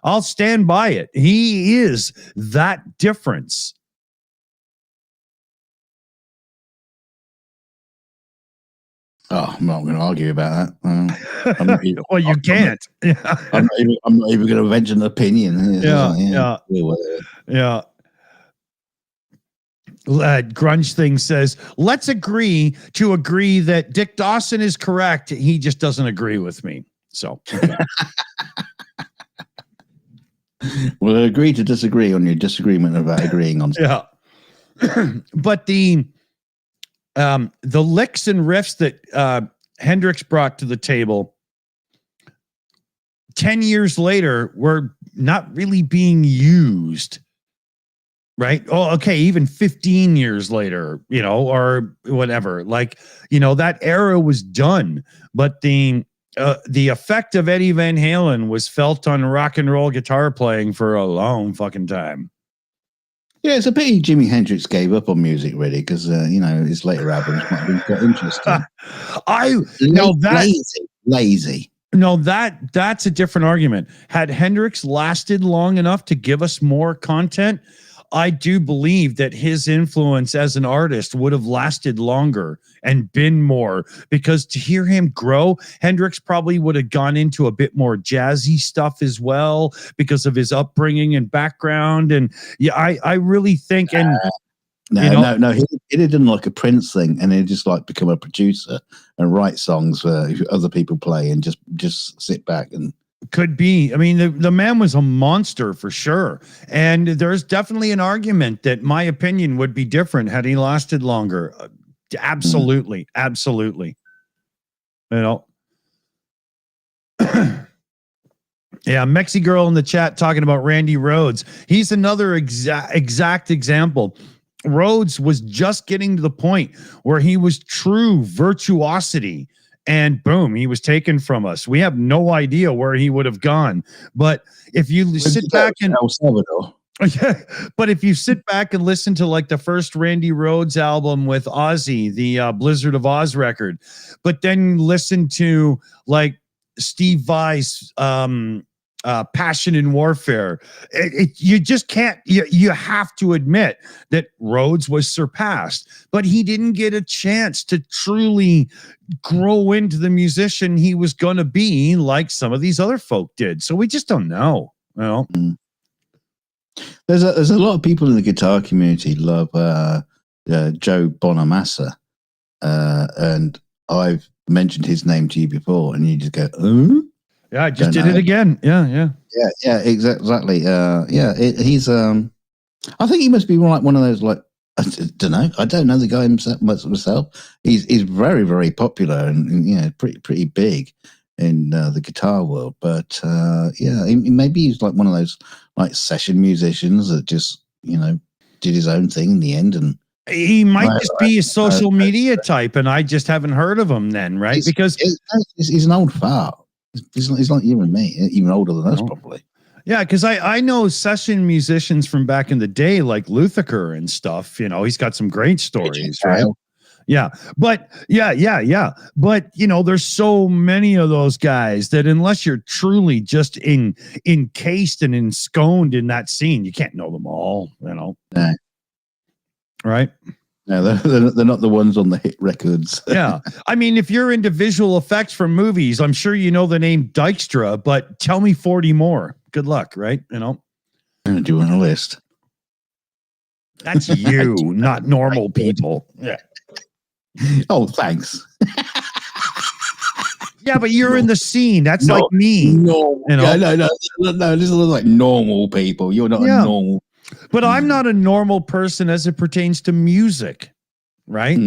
I'll stand by it. He is that difference. Oh, I'm not going to argue about that. Well, you can't. I'm not even going to venture an opinion. Yeah. Grunge thing says, let's agree that Dick Dawson is correct. He just doesn't agree with me. So, okay. We'll agree to disagree on your disagreement about agreeing on stuff. Yeah. But the the licks and riffs that Hendrix brought to the table 10 years later were not really being used. Right. Oh, okay. Even 15 years later, or whatever, that era was done. But the effect of Eddie Van Halen was felt on rock and roll guitar playing for a long fucking time. Yeah, it's a pity Jimi Hendrix gave up on music, really, because his later albums might have been quite interesting. Lazy. No, that's a different argument. Had Hendrix lasted long enough to give us more content, I do believe that his influence as an artist would have lasted longer and been more, because to hear him grow, Hendrix probably would have gone into a bit more jazzy stuff as well because of his upbringing and background. And yeah, I really think, and No. He didn't like a Prince thing, and he'd just like become a producer and write songs for other people play, and just sit back and. Could be. I mean, the man was a monster for sure. And there's definitely an argument that my opinion would be different had he lasted longer. Absolutely. Absolutely. Yeah, Mexi Girl in the chat talking about Randy Rhodes. He's another exact example. Rhodes was just getting to the point where he was true virtuosity. And boom, he was taken from us. We have no idea where he would have gone. But if you sit back and El Salvador. Yeah, but if you sit back and listen to like the first Randy Rhodes album with Ozzy, the Blizzard of Oz record, but then listen to like Steve Vai's Passion in Warfare, you just can't. You have to admit that Rhodes was surpassed, but he didn't get a chance to truly grow into the musician he was going to be, like some of these other folk did. So we just don't know. There's a lot of people in the guitar community love Joe Bonamassa, and I've mentioned his name to you before, and you just go, "Oh." Yeah, I just did it again. Yeah, exactly. He's. I think he must be like one of those. Like, I don't know. I don't know the guy myself. He's very, very popular and pretty big in the guitar world. But maybe he's like one of those like session musicians that just did his own thing in the end. And he might just be a social media type, and I just haven't heard of him then, right? Because he's an old fart. He's like you and me, even older than us, probably. Yeah, because I know session musicians from back in the day, like Luthiker and stuff. He's got some great stories, right? Yeah, but but there's so many of those guys that unless you're truly just encased and ensconced in that scene, you can't know them all. No. Right? No, they're not the ones on the hit records. Yeah. I mean, if you're into visual effects from movies, I'm sure you know the name Dykstra, but tell me 40 more. Good luck, right? I'm going to do on a list. That's you, not normal people. Yeah. Oh, thanks. Yeah, but you're in the scene. That's like me. No. No. This is like normal people. You're not a normal. But I'm not a normal person as it pertains to music, right?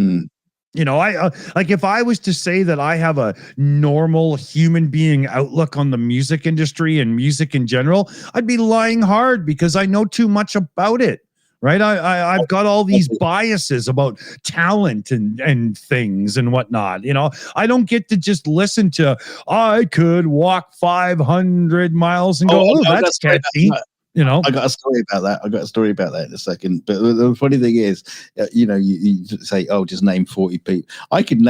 I like if I was to say that I have a normal human being outlook on the music industry and music in general, I'd be lying hard because I know too much about it, right? I've got all these biases about talent and things and whatnot. I don't get to just listen to I could walk 500 miles and go, oh that's catchy. I got a story about that in a second. But the funny thing is, you say, "Oh, just name 40 people." I could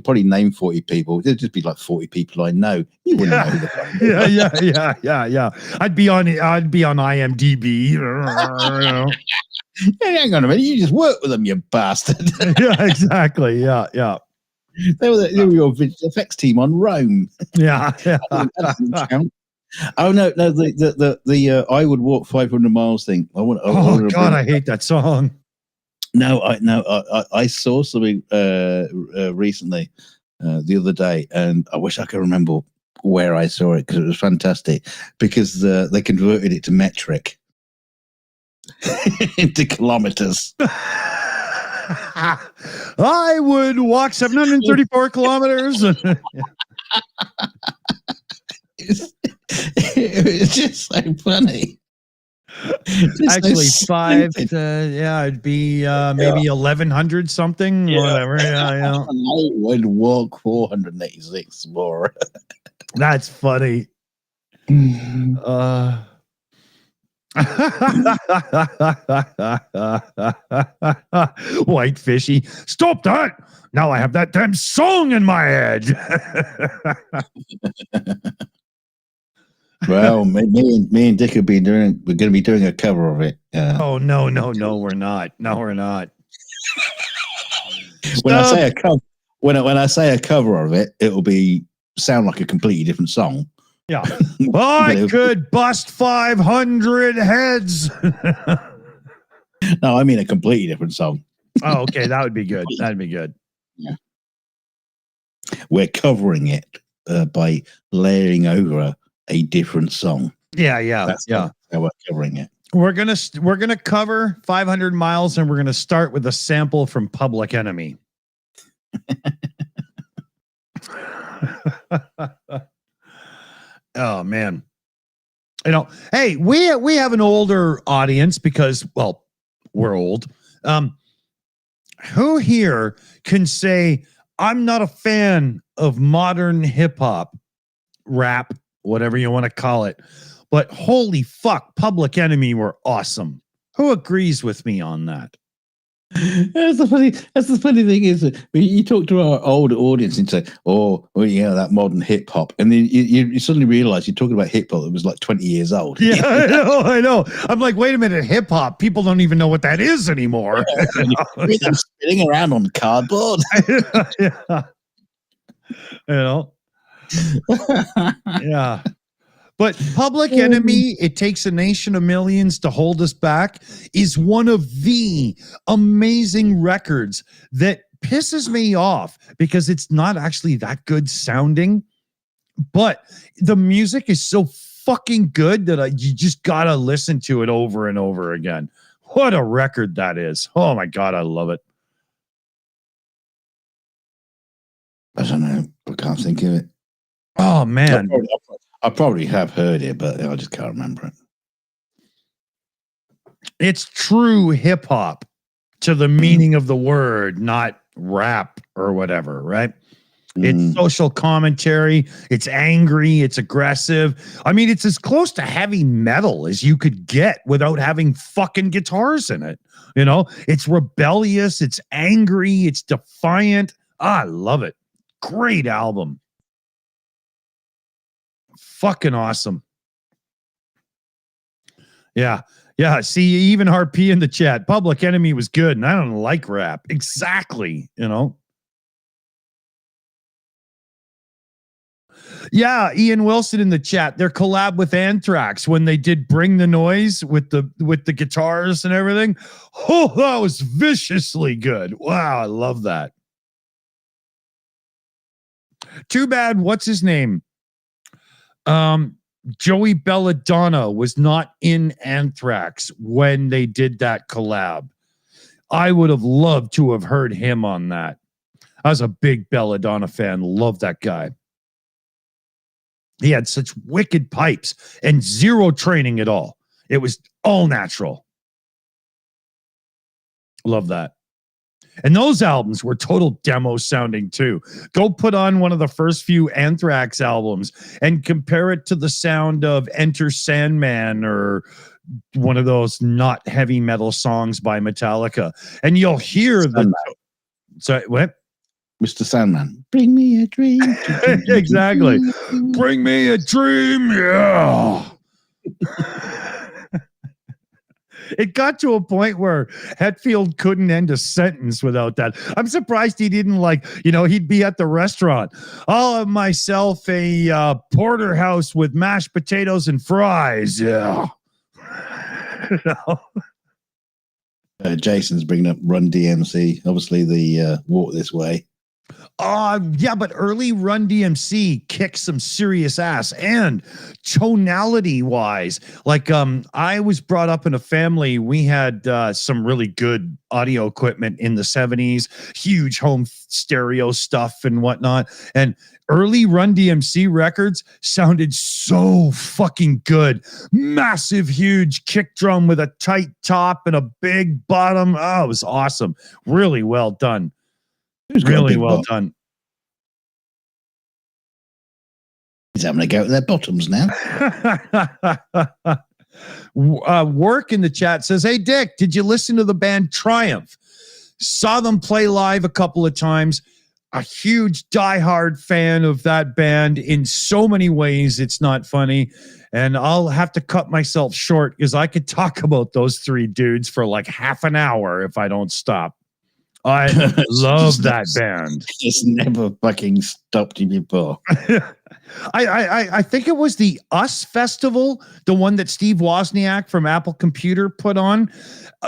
probably name 40 people. There'd just be like 40 people I know. You wouldn't know who the fuck. Yeah. I'd be on IMDb. Hang on a minute, you just work with them, you bastard. Yeah, exactly. Yeah. They were your effects team on Rome. Yeah. Oh no! The I would walk 500 miles thing. I hate that song. No, I saw something recently the other day, and I wish I could remember where I saw it because it was fantastic. Because they converted it to metric into kilometers. I would walk 734 kilometers. It's just so funny. Actually, it'd be maybe 1100 something, whatever. Yeah. I would walk 486 more. That's funny. White Fishy, stop that! Now I have that damn song in my head. Well, me and Dick we're going to be doing a cover of it. Oh no, we're not. No, we're not. When I say a cover, when I say a cover of it, it'll be sound like a completely different song. Yeah. I could bust 500 heads. No, I mean a completely different song. Oh, okay. That would be good. That'd be good. Yeah. We're covering it by layering over a different song. Yeah. That's how we're covering it. We're gonna cover 500 miles, and we're gonna start with a sample from Public Enemy. Oh man, hey, we have an older audience because, well, we're old. Who here can say I'm not a fan of modern hip hop, rap, whatever you want to call it, but holy fuck, Public Enemy were awesome? Who agrees with me on that? That's the funny thing is that you talk to our older audience and say, oh, well, yeah, that modern hip hop, and then you suddenly realize you're talking about hip hop that was like 20 years old. Yeah, I know. I'm like, wait a minute, hip hop. People don't even know what that is anymore. Spinning around on cardboard. Yeah. But Public Enemy, It Takes a Nation of Millions to Hold Us Back, is one of the amazing records that pisses me off because it's not actually that good sounding, but the music is so fucking good that you just gotta listen to it over and over again. What a record that is. Oh my God, I love it. I don't know. I can't think of it. Oh man. I probably have heard it, but I just can't remember it. It's true hip hop to the meaning of the word, not rap or whatever, right? It's social commentary. It's angry. It's aggressive. I mean, it's as close to heavy metal as you could get without having fucking guitars in it. It's rebellious. It's angry. It's defiant. I love it. Great album. Fucking awesome. Yeah. See, even RP in the chat. Public Enemy was good, and I don't like rap. Exactly. Yeah, Ian Wilson in the chat. Their collab with Anthrax when they did Bring the Noise with the guitars and everything. Oh, that was viciously good. Wow, I love that. Too bad. What's his name? Joey Belladonna was not in Anthrax when they did that collab. I would have loved to have heard him on that. I was a big Belladonna fan. Love that guy. He had such wicked pipes and zero training at all. It was all natural. Love that. And those albums were total demo sounding too. Go put on one of the first few Anthrax albums and compare it to the sound of Enter Sandman or one of those not heavy metal songs by Metallica. And you'll hear Sorry, what? Mr. Sandman. Bring me a dream. Exactly. Bring me a dream. Yeah. It got to a point where Hetfield couldn't end a sentence without that. I'm surprised he didn't he'd be at the restaurant. I'll have myself a porterhouse with mashed potatoes and fries. Yeah. Jason's bringing up Run DMC. Obviously the Walk This Way. Yeah, but early Run DMC kicked some serious ass, and tonality wise, like I was brought up in a family. We had some really good audio equipment in the 70s, huge home stereo stuff and whatnot. And early Run DMC records sounded so fucking good. Massive, huge kick drum with a tight top and a big bottom. Oh, it was awesome. Really well done. Really well done. He's having a go at their bottoms now. Work in the chat says, "Hey Dick, did you listen to the band Triumph? Saw them play live a couple of times. A huge diehard fan of that band in so many ways. It's not funny. And I'll have to cut myself short because I could talk about those three dudes for like half an hour if I don't stop. I love that band. It's never fucking stopped you before." I think it was the US Festival, the one that Steve Wozniak from Apple Computer put on.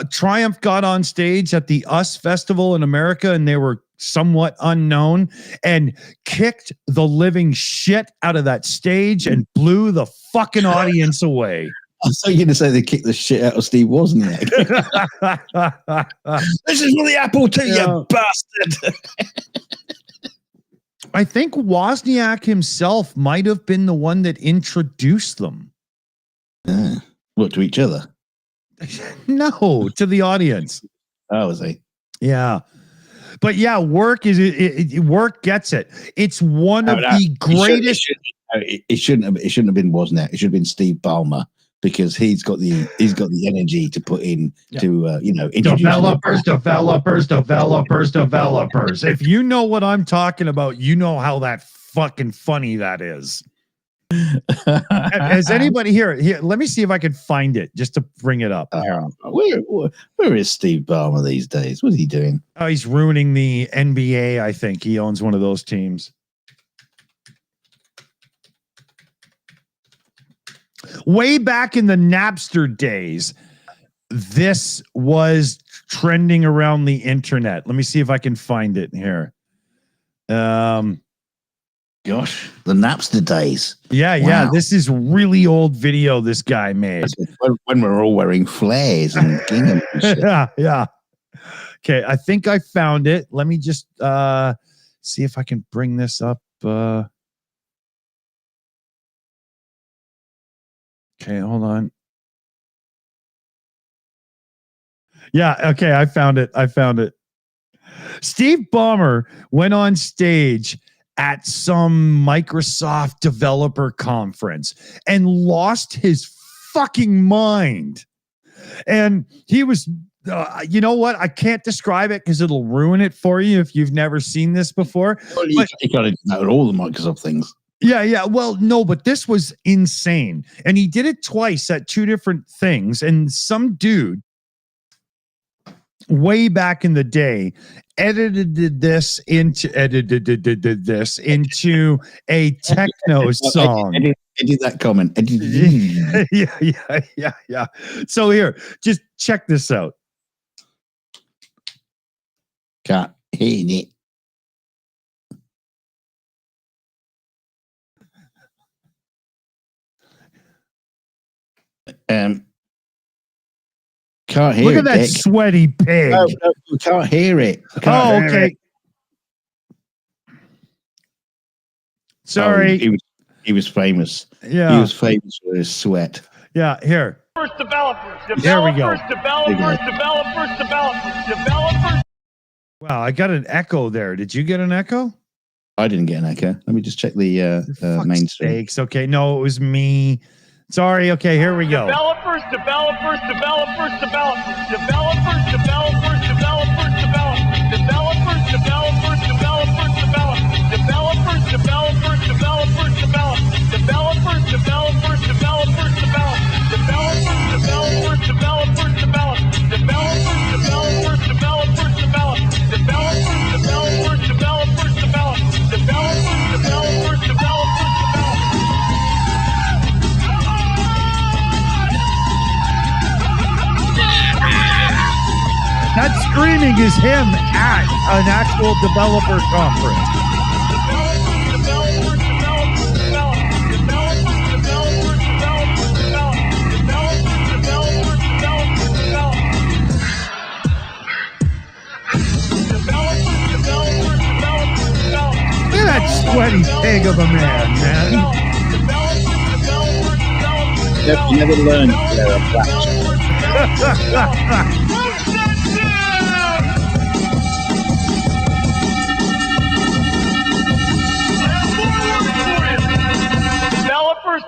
Triumph got on stage at the US Festival in America, and they were somewhat unknown and kicked the living shit out of that stage and blew the fucking audience away. I thought you were going to say they kicked the shit out of Steve Wozniak. This is for the Apple II, you bastard. I think Wozniak himself might have been the one that introduced them. What, to each other? No, to the audience. Oh, was he? Yeah. But yeah, Work gets it. It's one of the greatest. It shouldn't have been Wozniak. It should have been Steve Ballmer, because he's got the energy to put in to developers. If you know what I'm talking about, you know how that fucking funny that is. Has anybody here? Let me see if I can find it just to bring it up. Where is Steve Ballmer these days? What's he doing? Oh, he's ruining the NBA. I think he owns one of those teams. Way back in the Napster days, this was trending around the internet. Let me see if I can find it here. Gosh, the Napster days. Yeah, wow. Yeah. This is really old video this guy made. When we're all wearing flares and gingham and shit. Yeah. Okay, I think I found it. Let me just see if I can bring this up. Okay, hold on. Yeah, okay, I found it. Steve Ballmer went on stage at some Microsoft developer conference and lost his fucking mind. And he was, you know what? I can't describe it because it'll ruin it for you if you've never seen this before. Well, you got to know all the Microsoft things. Yeah. Well, no, but this was insane. And he did it twice at two different things. And some dude way back in the day edited this into a techno song. Edit that comment. Yeah. So here, just check this out. Can't hear it. Can't hear it. Look at that Dick. Sweaty pig. No, we can't hear it. Okay. Sorry. He was famous. Yeah. He was famous for his sweat. Yeah, here. First developers. There we go. Developers. Wow, I got an echo there. Did you get an echo? I didn't get an echo. Let me just check the main stream. Okay, no, it was me. Sorry. Okay, here we go. Developers. streaming is him at an actual developer conference. Look at that sweaty pig of a man. You never learned they're a black.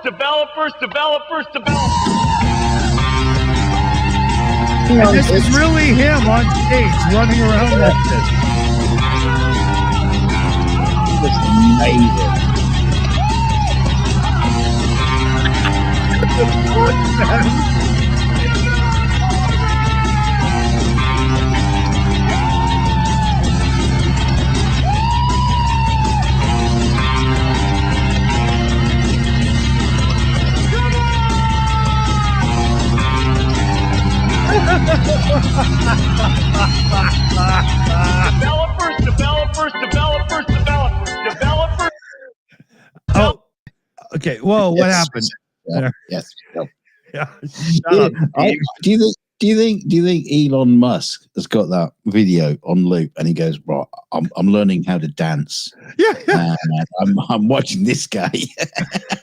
Developers. And this is really him on stage running around like this. It's amazing. Developers. Oh, okay. Whoa, what happened? Yes. Yeah. Shut up. Do you think Elon Musk has got that video on loop and he goes, right, I'm learning how to dance. Yeah. I'm watching this guy.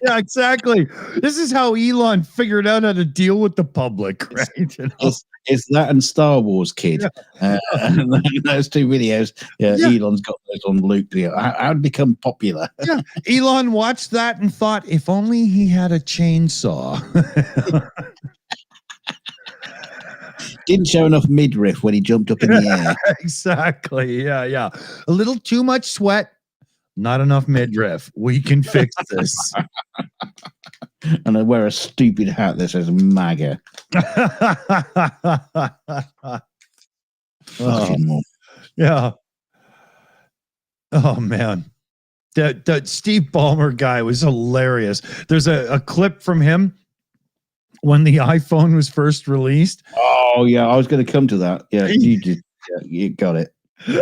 Yeah, exactly. This is how Elon figured out how to deal with the public, right? You know? It's that and Star Wars Kid. Those two videos. Yeah, Elon's got those on loop. How to become popular. Yeah. Elon watched that and thought, if only he had a chainsaw. Didn't show enough midriff when he jumped up in the air. Exactly. Yeah. A little too much sweat, not enough midriff. We can fix this. And I wear a stupid hat that says MAGA. Yeah. Oh man. That Steve Ballmer guy was hilarious. There's a clip from him when the iPhone was first released. Oh yeah, I was going to come to that. Yeah, you got it.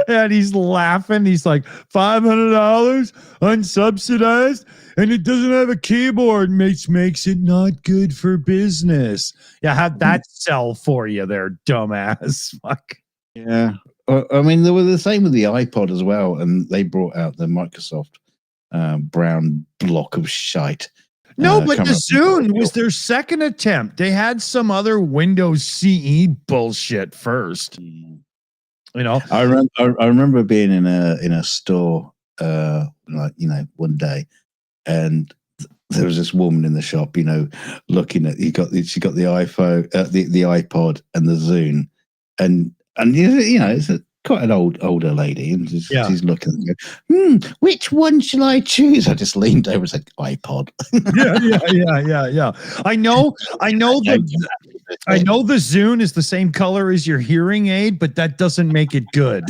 And he's laughing. He's like, $500 unsubsidized, and it doesn't have a keyboard, makes it not good for business. Yeah, how'd that sell for you there, dumbass? Fuck. Yeah. I mean, they were the same with the iPod as well, and they brought out the Microsoft brown block of shite. No, but the Zune was their second attempt. They had some other Windows CE bullshit first. You know, I remember being in a store, one day, and there was this woman in the shop, looking at she got the iPhone, the iPod, and the Zune, and it's quite an older lady, and she's looking and going, which one shall I choose? I just leaned over and said, iPod. Yeah. I know the Zune is the same color as your hearing aid, but that doesn't make it good.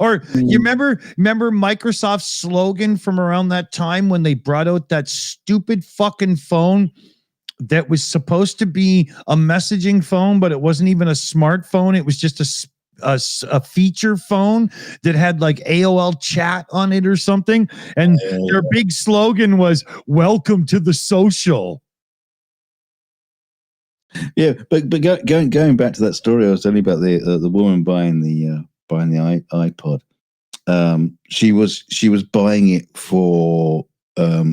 Or you remember Microsoft's slogan from around that time when they brought out that stupid fucking phone that was supposed to be a messaging phone, but it wasn't even a smartphone. It was just a feature phone that had like AOL chat on it or something. And their big slogan was, "Welcome to the social." Yeah, but going back to that story I was telling you about the woman buying the iPod. She was buying it for a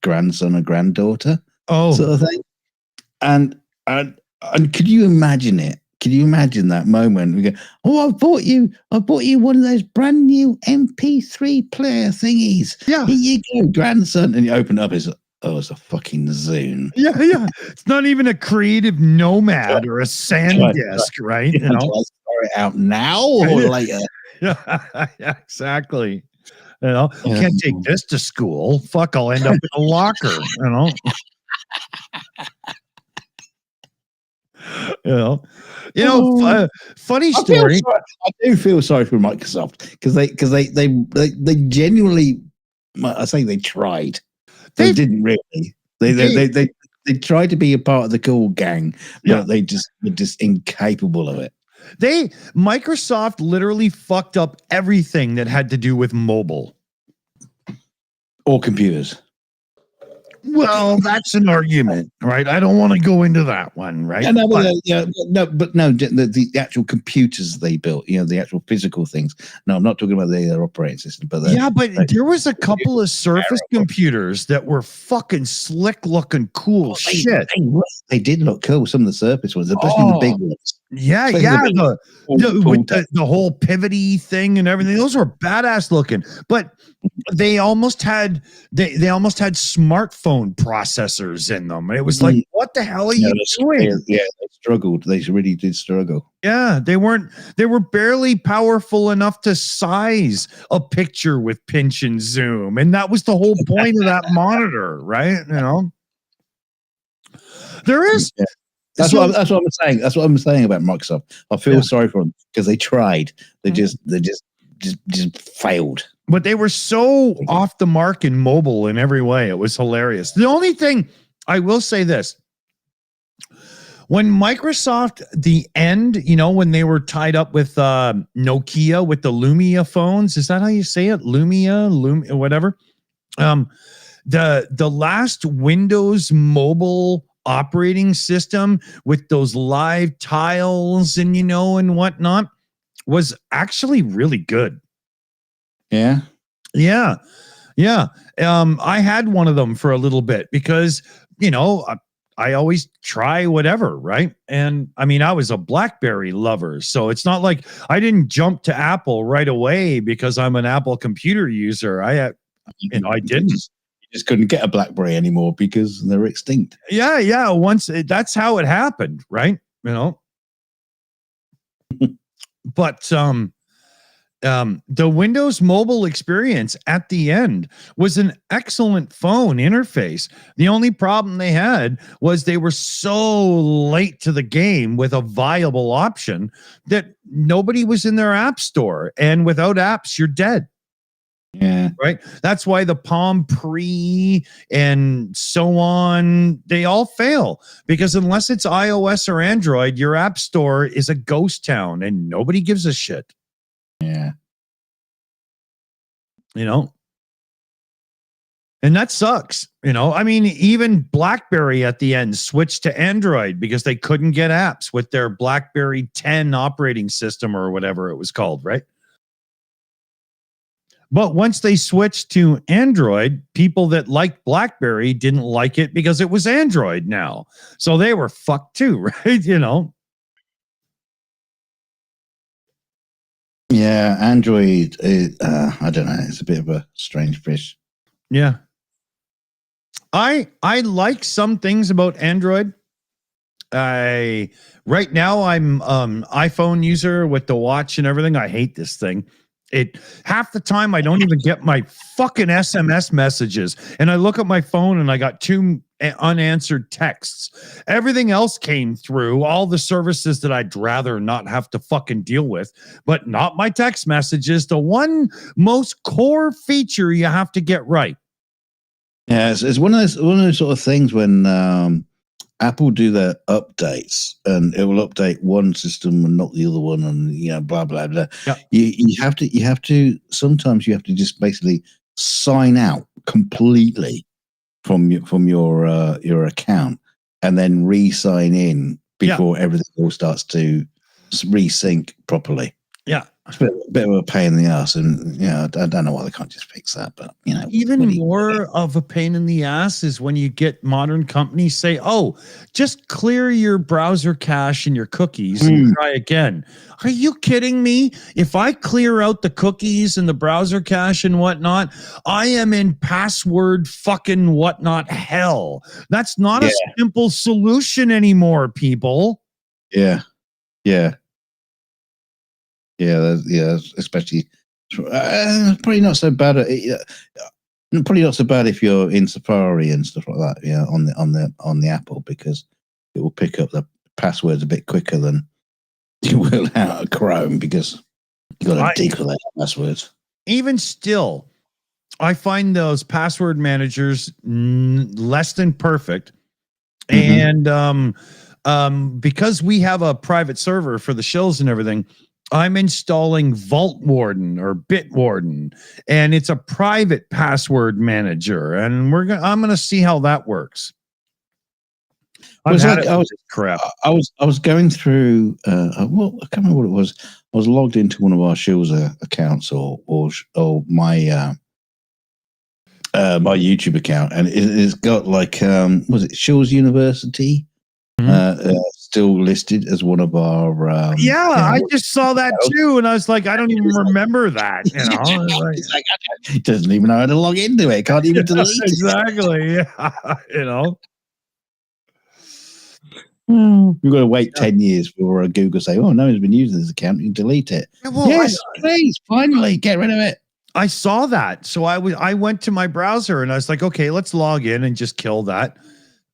grandson or granddaughter, sort of thing. And could you imagine it? Can you imagine that moment? We go, I bought you one of those brand new MP3 player thingies. Yeah, here you go, grandson. And you open it up, it's a fucking Zune. Yeah. It's not even a creative nomad or a SanDisk, right? Do I throw it out now or later? Yeah, exactly. Can't take this to school. Fuck, I'll end up in a locker. Funny story. I do feel sorry for Microsoft because they genuinely, I say they tried. They didn't really. They They tried to be a part of the cool gang, but Yeah. they were just incapable of it. Microsoft literally fucked up everything that had to do with mobile. Or computers. Well, that's an argument, right? I don't want to go into that one, right? No, the actual computers they built, the actual physical things. No, I'm not talking about their operating system, but there was a couple of Surface computers that were fucking slick looking, cool shit. They did look cool. Some of the Surface ones, especially the big ones. Yeah, with the whole pivoty thing and everything. Those were badass looking, but they almost had smartphone processors in them. It was like, what the hell are you doing? Yeah, they struggled. They really did struggle. Yeah, they were barely powerful enough to size a picture with pinch and zoom, and that was the whole point of that monitor, right? There is. Yeah. That's what I'm saying. That's what I'm saying about Microsoft. I feel sorry for them because they tried. They just failed. But they were so off the mark in mobile in every way. It was hilarious. The only thing I will say this: when Microsoft, the end, when they were tied up with Nokia with the Lumia phones, is that how you say it? Lumia, whatever. The last Windows mobile operating system with those live tiles and and whatnot was actually really good. Yeah. I had one of them for a little bit because I always try whatever, right? And I mean, I was a BlackBerry lover, so it's not like I didn't jump to Apple right away because I'm an Apple computer user. I didn't. You just couldn't get a BlackBerry anymore because they're extinct. Yeah. Once that's how it happened, right? But the Windows mobile experience at the end was an excellent phone interface. The only problem they had was they were so late to the game with a viable option that nobody was in their app store. And without apps, you're dead. Yeah. Right. That's why the Palm Pre and so on, they all fail because unless it's iOS or Android, your app store is a ghost town and nobody gives a shit. Yeah. And that sucks. I mean, even BlackBerry at the end switched to Android because they couldn't get apps with their BlackBerry 10 operating system or whatever it was called, right? But once they switched to Android, people that liked BlackBerry didn't like it because it was Android now. So they were fucked too, right? Yeah, Android, I don't know. It's a bit of a strange fish. Yeah. I like some things about Android. Right now I'm iPhone user with the watch and everything. I hate this thing. Half the time I don't even get my fucking SMS messages, and I look at my phone and I got 2 unanswered texts. Everything else came through, all the services that I'd rather not have to fucking deal with, but not my text messages. The one most core feature you have to get right. Yeah, it's one of those sort of things when Apple do their updates, and it will update one system and not the other one, and blah blah blah. Yeah. You have to sometimes you have to just basically sign out completely from your account, and then re-sign in before everything all starts to resync properly. Yeah. It's a bit of a pain in the ass, and I don't know why they can't just fix that. But even more of a pain in the ass is when you get modern companies say, "Oh, just clear your browser cache and your cookies and try again." Are you kidding me? If I clear out the cookies and the browser cache and whatnot, I am in password fucking whatnot hell. That's not a simple solution anymore, people. Yeah. Especially probably not so bad. Probably not so bad if you're in Safari and stuff like that. Yeah, on the Apple, because it will pick up the passwords a bit quicker than you will out of Chrome, because you got to decode passwords. Even still, I find those password managers less than perfect. And because we have a private server for the Shills and everything, I'm installing Vault Warden or Bitwarden, and it's a private password manager, and I'm gonna see how that works. I was going through. Well, I can't remember what it was. I was logged into one of our Shills accounts or my my YouTube account, and it's got like was it Shills University still listed as one of our I just saw that too, and I was like, I don't even remember that. You know, he doesn't even know how to log into it. Can't even delete it. Exactly. Yeah, you know. We've got to wait 10 years for Google say, "Oh, no one's been using this account. You delete it." Yeah, well, yes, please, finally get rid of it. I saw that, so I went to my browser and I was like, okay, let's log in and just kill that.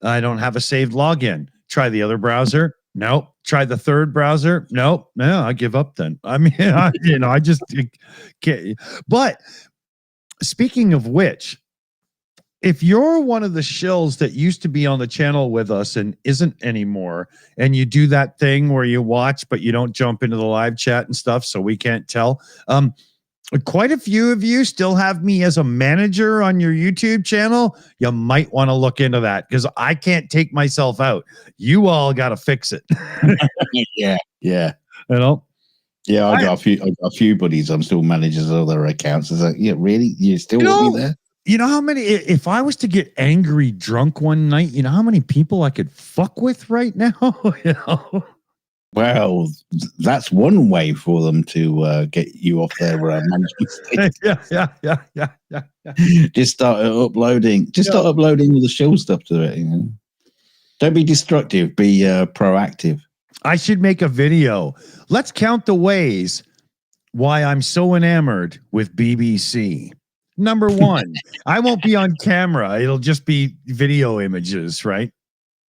I don't have a saved login. Try the other browser. Nope. Try the third browser. Nope. No, I give up then. I mean, I just can't. But speaking of which, if you're one of the Shills that used to be on the channel with us and isn't anymore, and you do that thing where you watch, but you don't jump into the live chat and stuff, so we can't tell. Quite a few of you still have me as a manager on your YouTube channel. You might want to look into that because I can't take myself out. You all got to fix it. Yeah. You know. Yeah, I got a few buddies. I'm still managers of other accounts. It's like, yeah, really? You still want me there? You know how many? If I was to get angry drunk one night, you know how many people I could fuck with right now. You know. Well, that's one way for them to get you off their management. Yeah. Just start uploading. Start uploading all the Shill stuff to it. You know, don't be destructive. Be proactive. I should make a video. Let's count the ways why I'm so enamored with BBC. Number 1, I won't be on camera. It'll just be video images, right?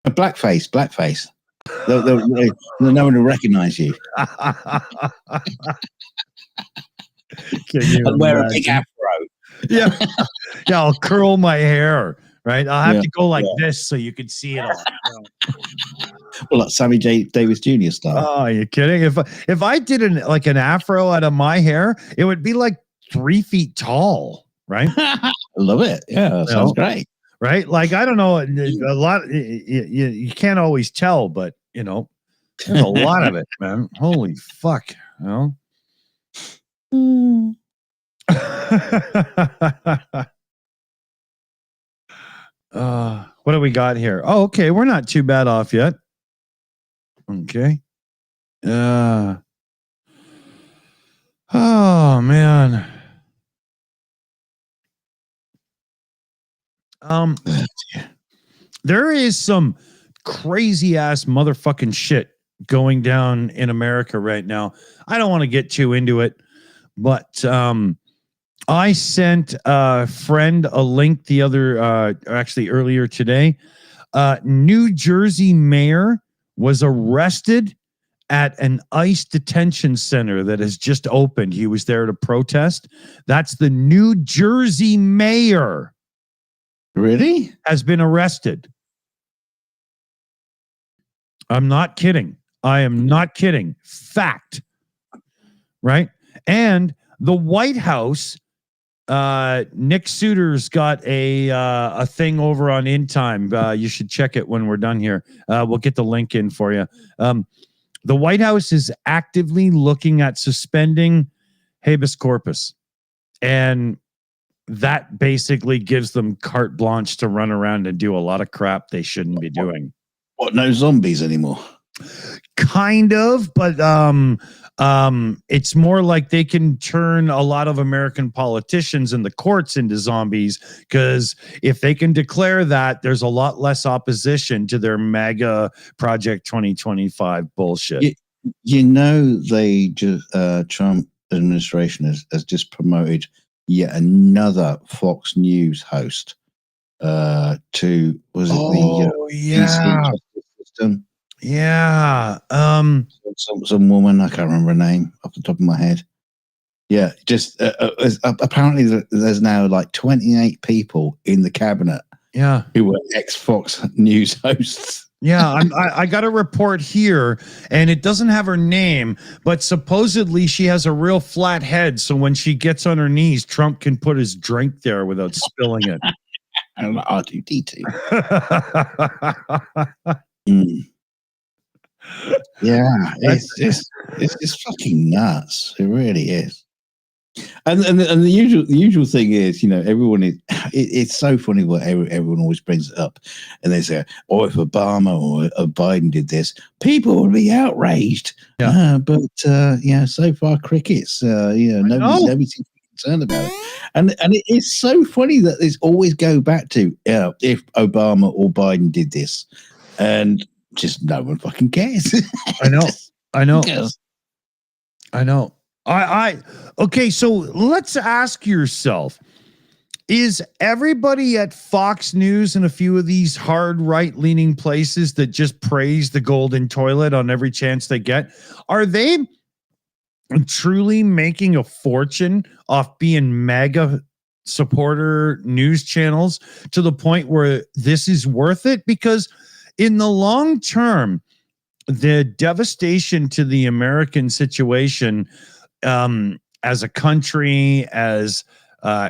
Blackface. They'll no one will recognize you. Can you wear a big afro? Yeah, I'll curl my hair. Right, I'll have to go like this so you can see it all. Well, like Sammy Davis Jr. style. Oh, are you kidding? If I did an afro out of my hair, it would be like 3 feet tall. Right? I love it. Yeah, sounds great. Right? Like, I don't know, a lot. You can't always tell, but you know, there's a lot of it, man. Holy fuck! You know. What do we got here? Oh, okay, we're not too bad off yet. Okay. Oh man. There is some crazy ass motherfucking shit going down in America right now. I don't want to get too into it, but I sent a friend a link the other actually earlier today. New Jersey mayor was arrested at an ICE detention center that has just opened. He was there to protest. That's the New Jersey mayor. Really? Has been arrested. I'm not kidding. I am not kidding. Fact. Right? And the White House, Nick Suter's got a thing over on In Time. You should check it when we're done here. We'll get the link in for you. The White House is actively looking at suspending habeas corpus. And that basically gives them carte blanche to run around and do a lot of crap they shouldn't be doing. What, no zombies anymore? Kind of, but it's more like they can turn a lot of American politicians in the courts into zombies, because if they can declare that, there's a lot less opposition to their MAGA Project 2025 bullshit. You know, they just Trump administration has just promoted yet another Fox News host to yeah. System? Yeah. Some woman, I can't remember her name off the top of my head. Yeah, just apparently there's now like 28 people in the cabinet Yeah. Who were ex-Fox News hosts. Yeah, I got a report here, and it doesn't have her name, but supposedly she has a real flat head, so when she gets on her knees, Trump can put his drink there without spilling it. I'm like R2D2. Yeah, it's fucking nuts. It really is. And the usual thing is, everyone is. It's so funny what everyone always brings it up, and they say, "Oh, if Obama or Biden did this, people would be outraged." Yeah. But so far crickets. Nobody's concerned about it, and it's so funny that this always go back to if Obama or Biden did this, and just no one fucking cares. I know. Okay, so let's ask yourself, is everybody at Fox News and a few of these hard right-leaning places that just praise the golden toilet on every chance they get, are they truly making a fortune off being mega supporter news channels to the point where this is worth it? Because in the long term, the devastation to the American situation as a country, as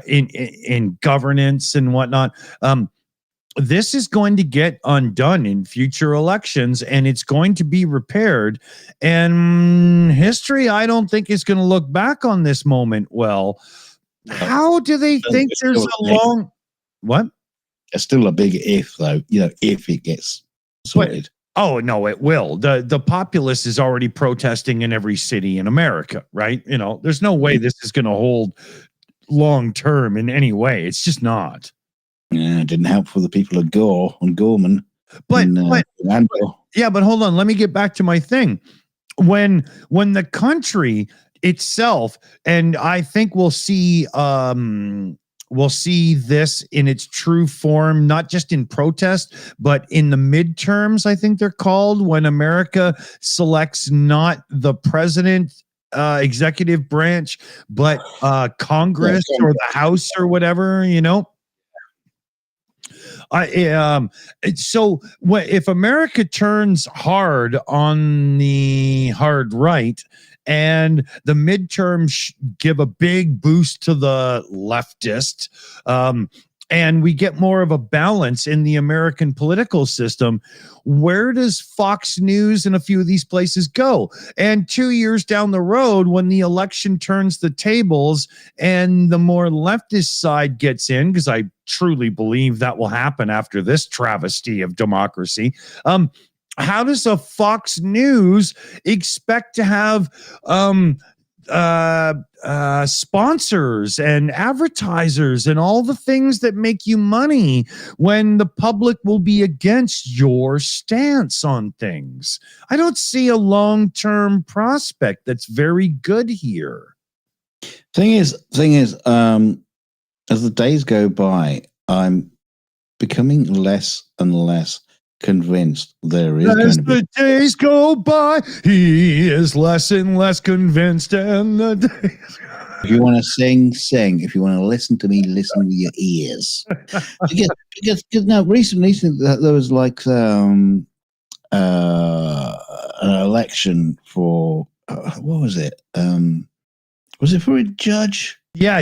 in governance and whatnot, this is going to get undone in future elections, and it's going to be repaired. And history, I don't think, is going to look back on this moment well. How do they think there's a long... What? It's still a big if, though. If it gets sorted. Oh, no, it will. The populace is already protesting in every city in America, right? There's no way this is going to hold long term in any way. It's just not. Yeah, it didn't help for the people of Gore and Gorman. But hold on. Let me get back to my thing. When the country itself, and I think we'll see this in its true form, not just in protest, but in the midterms, I think they're called, when America selects not the president, executive branch, but Congress or the House or whatever, So if America turns hard on the hard right, and the midterms give a big boost to the leftist, and we get more of a balance in the American political system, where does Fox News and a few of these places go? And 2 years down the road, when the election turns the tables and the more leftist side gets in, because I truly believe that will happen after this travesty of democracy, how does a Fox News expect to have sponsors and advertisers and all the things that make you money when the public will be against your stance on things? I don't see a long-term prospect that's very good here. Thing is, as the days go by, I'm becoming less and less convinced there is. As the days go by, he is less and less convinced, and the days. If you want to sing, sing. If you want to listen to me, listen with your ears. because now recently there was like an election for what was it? Was it for a judge? Yeah.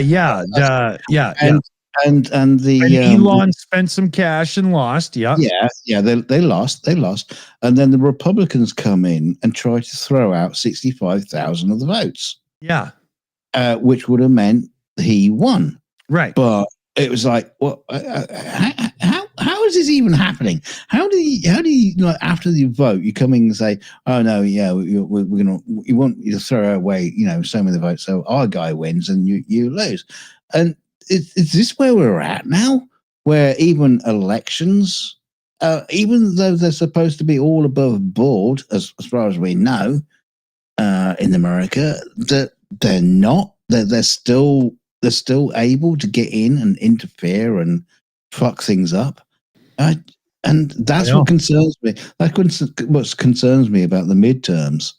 And Elon spent some cash and lost. Yeah. They lost, and then the Republicans come in and try to throw out 65,000 of the votes. Yeah, which would have meant he won. Right, but it was like, well, how is this even happening? How do you like after the vote you come in and say, oh no, yeah, we want you to throw away so many votes, so our guy wins and you lose. And is this where we're at now? Where even elections, even though they're supposed to be all above board, as far as we know, in America, that they're not. They're still able to get in and interfere and fuck things up. And that's what concerns me. What concerns me about the midterms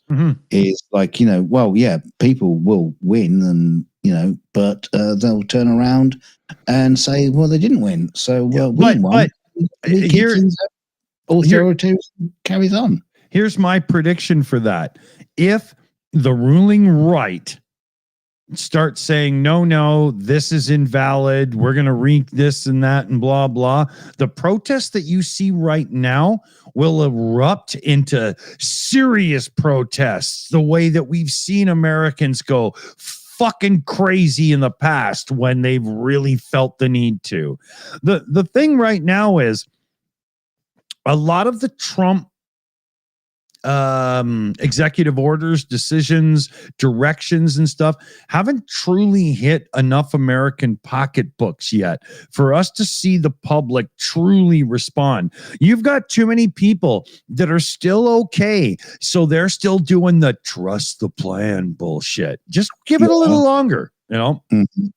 is like, well, yeah, people will win and but they'll turn around and say, well, they didn't win. So we won. But here, authoritarianism carries on. Here's my prediction for that. If the ruling right starts saying, no, this is invalid, we're going to read this and that and blah, blah, the protests that you see right now will erupt into serious protests the way that we've seen Americans go fucking crazy in the past when they've really felt the need to. The thing right now is a lot of the Trump executive orders, decisions, directions and stuff haven't truly hit enough American pocketbooks yet for us to see the public truly respond. You've got too many people that are still okay, so they're still doing the trust the plan bullshit. Just give it a little longer, Mm-hmm.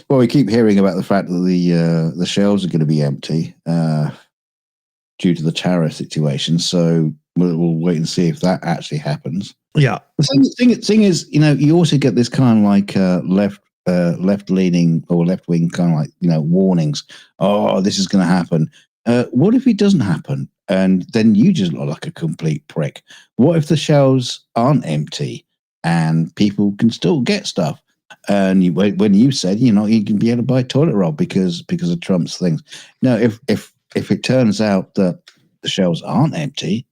Well, we keep hearing about the fact that the shelves are going to be empty due to the tariff situation. So we'll wait and see if that actually happens. Yeah. The thing is, you also get this kind of like left leaning or left wing kind of like warnings. Oh, this is going to happen. What if it doesn't happen? And then you just look like a complete prick. What if the shelves aren't empty and people can still get stuff? And when you said, you can be able to buy toilet roll because of Trump's things. No, if it turns out that the shelves aren't empty,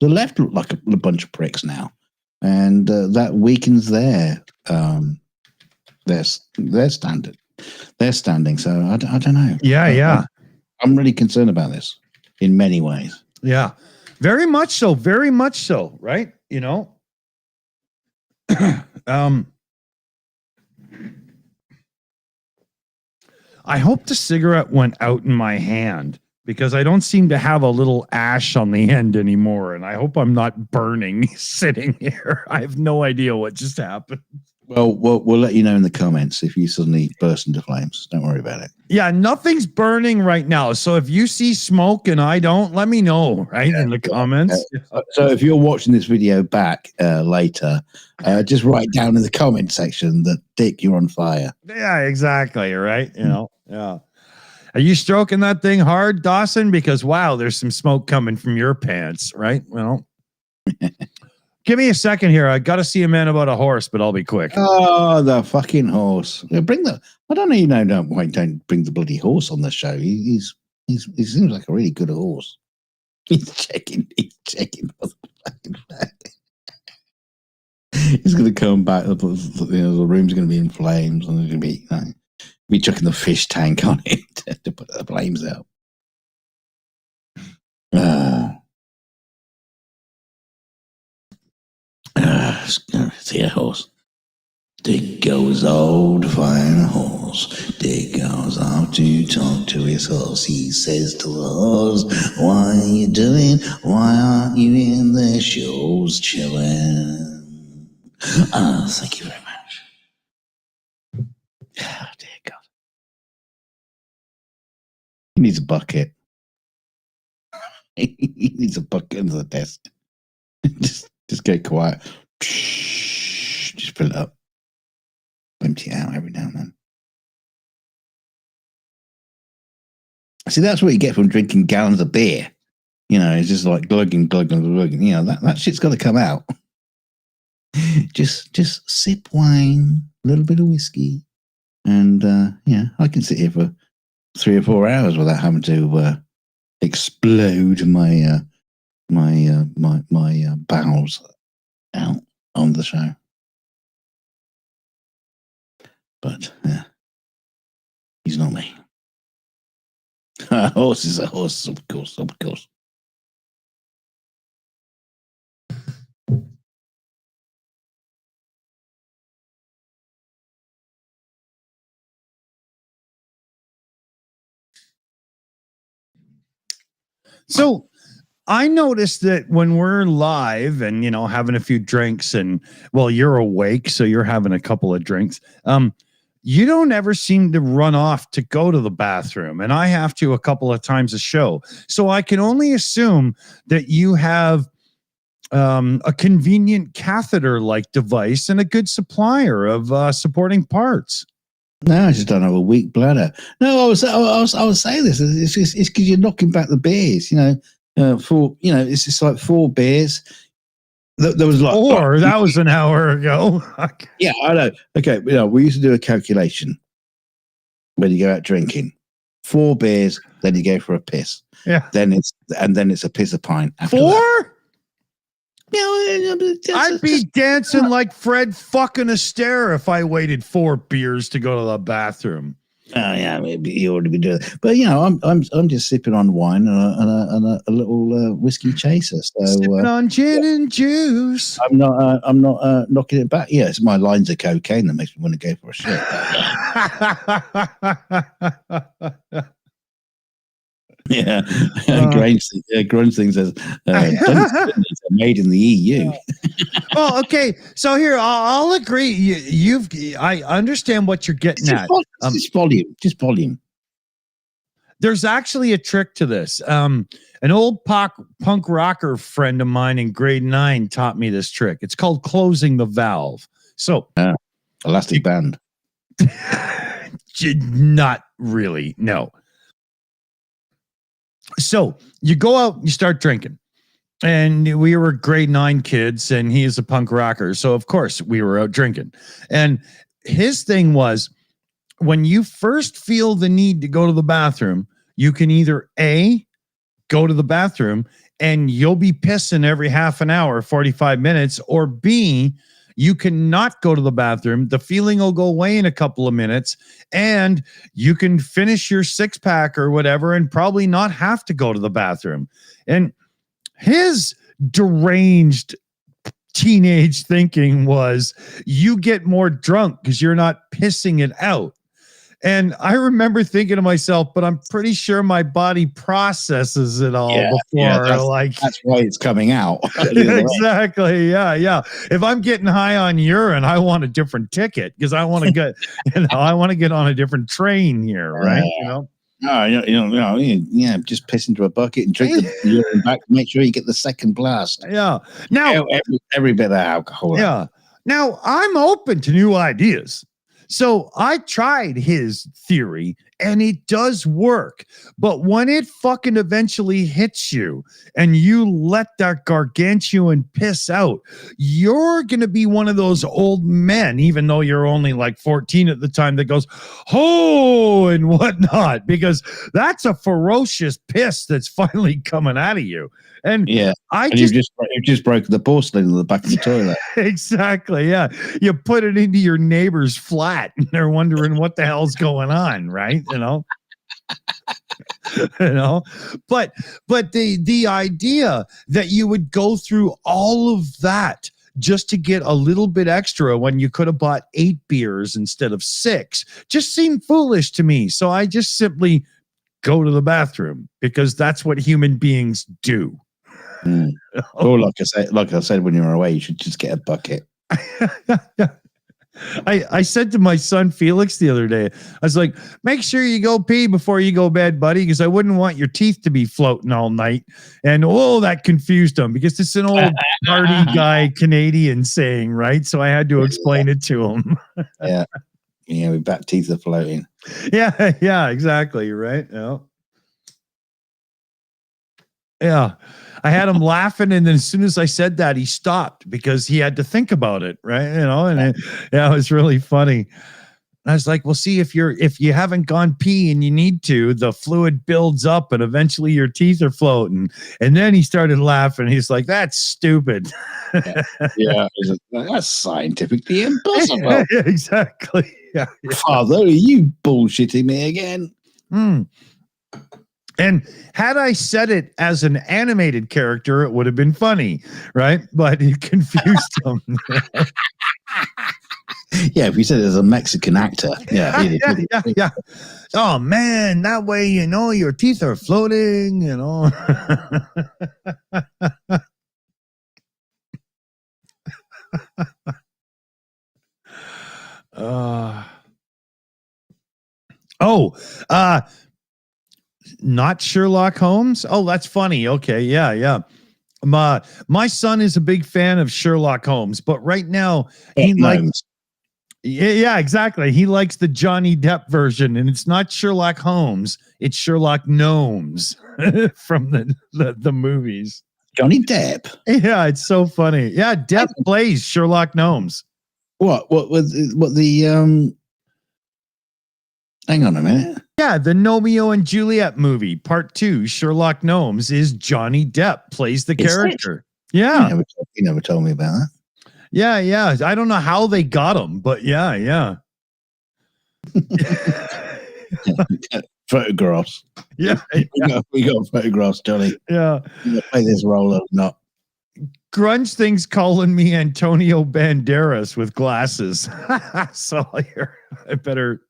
the left look like a bunch of pricks now, and that weakens their standard, their standing. So I don't know. Yeah. I'm really concerned about this in many ways. Yeah, very much so. Very much so. Right. I hope the cigarette went out in my hand because I don't seem to have a little ash on the end anymore. And I hope I'm not burning sitting here. I have no idea what just happened. Well, we'll let you know in the comments if you suddenly burst into flames. Don't worry about it. Yeah, nothing's burning right now. So if you see smoke and I don't, let me know, right, in the comments. So if you're watching this video back later, just write down in the comment section that, Dick, you're on fire. Yeah, exactly, right? Yeah. Are you stroking that thing hard, Dawson? Because, wow, there's some smoke coming from your pants, right? Well, give me a second here. I got to see a man about a horse, but I'll be quick. Oh, the fucking horse! I don't know. Don't bring the bloody horse on the show. He seems like a really good horse. He's checking for the fucking fact. He's going to come back. The room's going to be in flames, and there's going to be chucking the fish tank on it to put the flames out. See a horse. Dick goes old fine horse. Dick goes out to talk to his horse. He says to the horse, "What are you doing? Why aren't you in the shows chilling?" Thank you very much. Oh, dear God. He needs a bucket. He needs a bucket under the desk. Just get quiet. Just fill it up. Empty it out every now and then. See, that's what you get from drinking gallons of beer. It's just like glugging. That shit's got to come out. Just sip wine, a little bit of whiskey, and I can sit here for 3 or 4 hours without having to explode my bowels out on the show. But he's not me. A horse is a horse, of course. So I noticed that when we're live and, having a few drinks and, well, you're awake, so you're having a couple of drinks. You don't ever seem to run off to go to the bathroom, and I have to a couple of times a show. So I can only assume that you have a convenient catheter-like device, and a good supplier of supporting parts. No, I just don't have a weak bladder. No, I was saying this. It's because you're knocking back the beers. It's just like 4 beers. There was like that was an hour ago. Yeah, I know. Okay, we used to do a calculation when you go out drinking. 4 beers, then you go for a piss. Yeah, then it's a piss a pint. After 4? That. I'd be dancing like Fred fucking Astaire if I waited 4 beers to go to the bathroom. Oh yeah, maybe you ought to be doing it. But I'm just sipping on wine and a little whiskey chaser. So sipping on gin and juice. I'm not knocking it back. Yeah, it's my lines of cocaine that makes me want to go for a shit. Yeah, Grunge thing says made in the EU. Well, okay, so here I'll agree. I understand what you're getting at. Just volume. There's actually a trick to this. An old punk rocker friend of mine in grade 9 taught me this trick. It's called closing the valve. So, elastic band. Not really. No. So you go out, you start drinking, and we were grade 9 kids, and he is a punk rocker. So of course we were out drinking. And his thing was, when you first feel the need to go to the bathroom, you can either A, go to the bathroom and you'll be pissing every half an hour, 45 minutes, or B, you cannot go to the bathroom. The feeling will go away in a couple of minutes, and you can finish your 6-pack or whatever and probably not have to go to the bathroom. And his deranged teenage thinking was, you get more drunk because you're not pissing it out. And I remember thinking to myself, but I'm pretty sure my body processes it all before. That's why it's coming out. Exactly. Yeah. If I'm getting high on urine, I want a different ticket because I want to get, I want to get on a different train here, right? Just piss into a bucket and drink the urine back. Make sure you get the second blast. Yeah. Now every bit of alcohol. Yeah. Now I'm open to new ideas. So I tried his theory and it does work. But when it fucking eventually hits you and you let that gargantuan piss out, you're going to be one of those old men, even though you're only like 14 at the time, that goes, oh, and whatnot, because that's a ferocious piss that's finally coming out of you. And yeah, you've just broken the porcelain in the back of the toilet. Exactly. Yeah. You put it into your neighbor's flat and they're wondering what the hell's going on. Right. But the idea that you would go through all of that just to get a little bit extra when you could have bought 8 beers instead of 6 just seemed foolish to me. So I just simply go to the bathroom because that's what human beings do. Or like I said, when you were away, you should just get a bucket. I said to my son Felix the other day, I was like, make sure you go pee before you go to bed, buddy, because I wouldn't want your teeth to be floating all night. And that confused him because it's an old party guy Canadian saying, right? So I had to explain it to him. Yeah, with back teeth are floating. Yeah, exactly, right? Yeah. I had him laughing, and then as soon as I said that, he stopped because he had to think about it, right? And it was really funny. And I was like, well, see, if you haven't gone pee and you need to, the fluid builds up and eventually your teeth are floating. And then he started laughing. He's like, that's stupid. Yeah. That's scientifically impossible. Exactly. Yeah. Father, are you bullshitting me again? And had I said it as an animated character, it would have been funny, right? But it confused him. Yeah, if you said it as a Mexican actor. Yeah. Oh, man, that way, your teeth are floating, not Sherlock Holmes. Oh, that's funny. Okay. Yeah. My son is a big fan of Sherlock Holmes, but right now he likes. Yeah, exactly. He likes the Johnny Depp version, and it's not Sherlock Holmes; it's Sherlock Gnomes from the movies. Johnny Depp. Yeah, it's so funny. Yeah, Depp plays Sherlock Gnomes. What the hang on a minute. Yeah, the Romeo and Juliet movie, part 2, Sherlock Gnomes, is Johnny Depp plays the character. Yeah. You never told me about that. Yeah. I don't know how they got him, but yeah. Photographs. Yeah. We got photographs, Johnny. Yeah. You play this role or not? Grunge thing's calling me Antonio Banderas with glasses. So I better.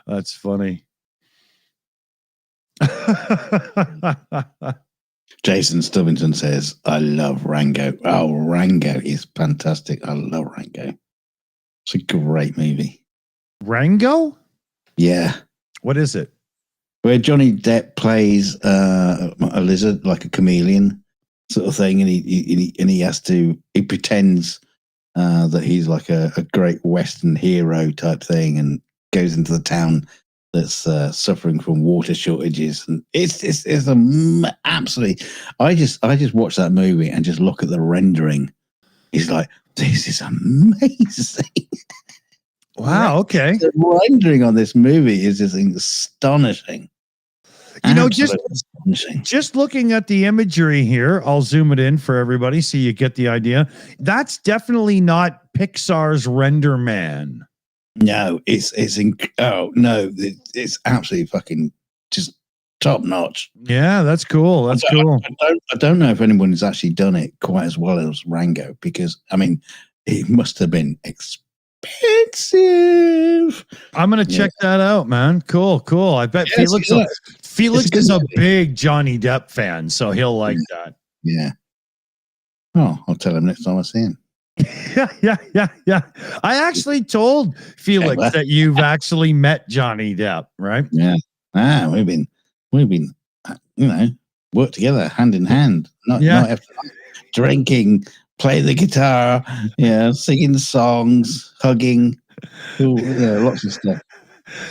That's funny. Jason Stubbington says, I love Rango. Oh, Rango is fantastic. I love Rango. It's a great movie. Rango? Yeah. What is it? Where Johnny Depp plays a lizard, like a chameleon sort of thing, and he pretends that he's like a great Western hero type thing, and goes into the town that's suffering from water shortages, and it's absolutely. I just watch that movie and just look at the rendering. It's like, this is amazing. Wow. Okay. The rendering on this movie is just astonishing. You know, astonishing. Just looking at the imagery here, I'll zoom it in for everybody so you get the idea. That's definitely not Pixar's Render Man. No, it's absolutely fucking just top notch. Yeah, that's cool. That's cool. I don't know if anyone has actually done it quite as well as Rango, because I mean, it must have been expensive. I'm gonna check that out, man. Cool. I bet Felix is a big Johnny Depp fan, so he'll like that. Yeah. Oh, I'll tell him next time I see him. Yeah. I actually told Felix that you've actually met Johnny Depp, right? Yeah. We've been, work together hand in hand. Not after drinking, play the guitar, singing the songs, hugging, lots of stuff.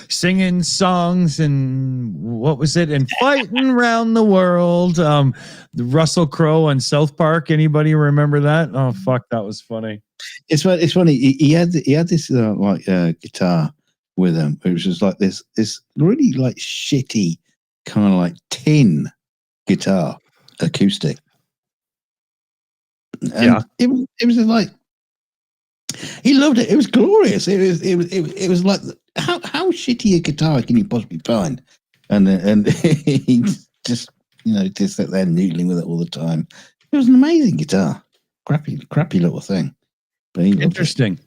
Singing songs and what was it? And fighting around the world. The Russell Crowe on South Park. Anybody remember that? Oh fuck, that was funny. It's funny. He had this guitar with him, which was like this really like shitty kind of like tin guitar, acoustic. And it was just like, he loved it. It was glorious. It was like, how shitty a guitar can you possibly find? And he just just sit there noodling with it all the time. It was an amazing guitar. Crappy little thing. But he loved interesting.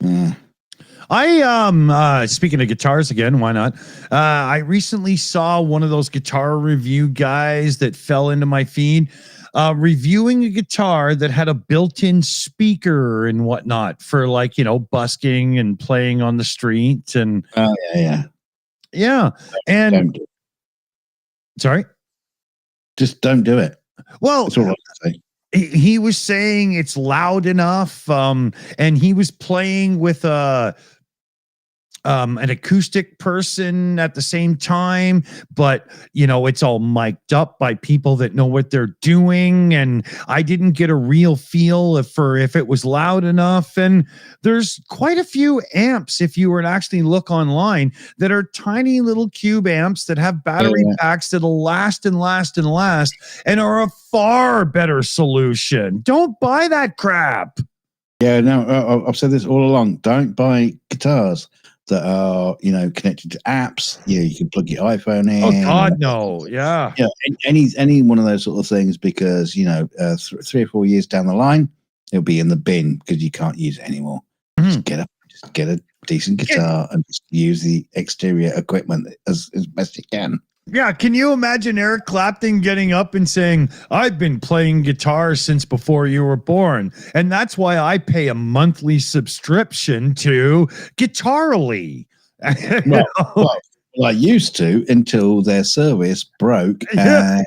It. Yeah. I speaking of guitars again, why not? I recently saw one of those guitar review guys that fell into my feed. Reviewing a guitar that had a built-in speaker and whatnot for busking and playing on the street and yeah. And sorry, just don't do it. Well, that's all I say. He was saying it's loud enough, and he was playing with an acoustic person at the same time, but it's all mic'd up by people that know what they're doing, and I didn't get a real feel if it was loud enough. And there's quite a few amps, if you were to actually look online, that are tiny little cube amps that have battery packs that'll last and last and last and are a far better solution. Don't buy that crap. Yeah, no, I've said this all along. Don't buy guitars that are connected to apps. You can plug your iPhone in. Oh God, no. Yeah. Any one of those sort of things, because 3 or 4 years down the line, it'll be in the bin because you can't use it anymore. Just get a decent guitar and just use the exterior equipment as best you can. Yeah, can you imagine Eric Clapton getting up and saying, I've been playing guitar since before you were born, and that's why I pay a monthly subscription to Guitarly. Well, I used to until their service broke. Yeah.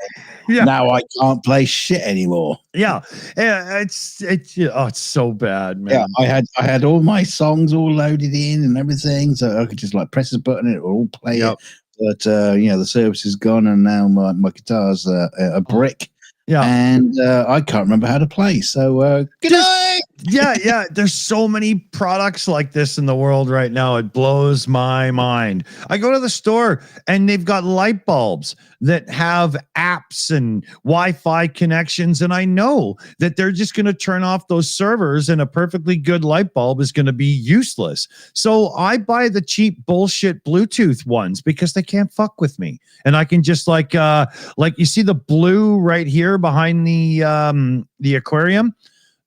Yeah. Now I can't play shit anymore. Yeah. It's so bad, man. Yeah, I had all my songs all loaded in and everything, so I could just like press a button and it will all play it. But the service is gone, and now my guitar's a brick. Yeah. And I can't remember how to play. So good night. Yeah. There's so many products like this in the world right now. It blows my mind. I go to the store and they've got light bulbs that have apps and Wi-Fi connections. And I know that they're just going to turn off those servers and a perfectly good light bulb is going to be useless. So I buy the cheap bullshit Bluetooth ones because they can't fuck with me. And I can just like you see the blue right here behind the aquarium.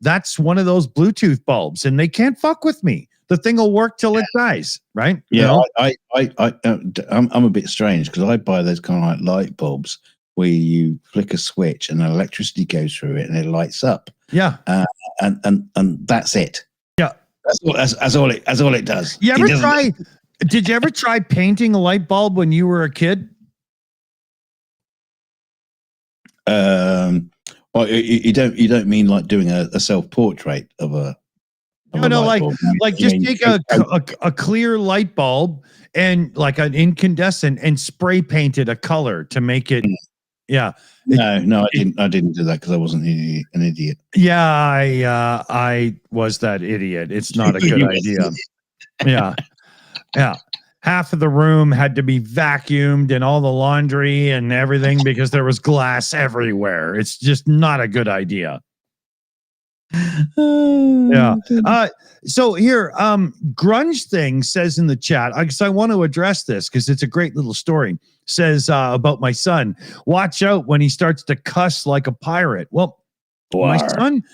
That's one of those Bluetooth bulbs, and they can't fuck with me. The thing will work till it dies, right? Yeah, I'm a bit strange because I buy those kind of like light bulbs where you flick a switch and electricity goes through it and it lights up. Yeah, and that's it. Yeah, that's all it does. Did you ever try painting a light bulb when you were a kid? Well, you don't mean like doing a self-portrait of a like just take a clear light bulb and like an incandescent and spray paint it a color to make it. Yeah. No, I didn't do that because I wasn't an idiot. Yeah, I was that idiot. It's not a good idea. Yeah. Half of the room had to be vacuumed and all the laundry and everything because there was glass everywhere. It's just not a good idea. Yeah. So here, Grunge Thing says in the chat, because I want to address this because it's a great little story, says about my son, watch out when he starts to cuss like a pirate. Well, my son,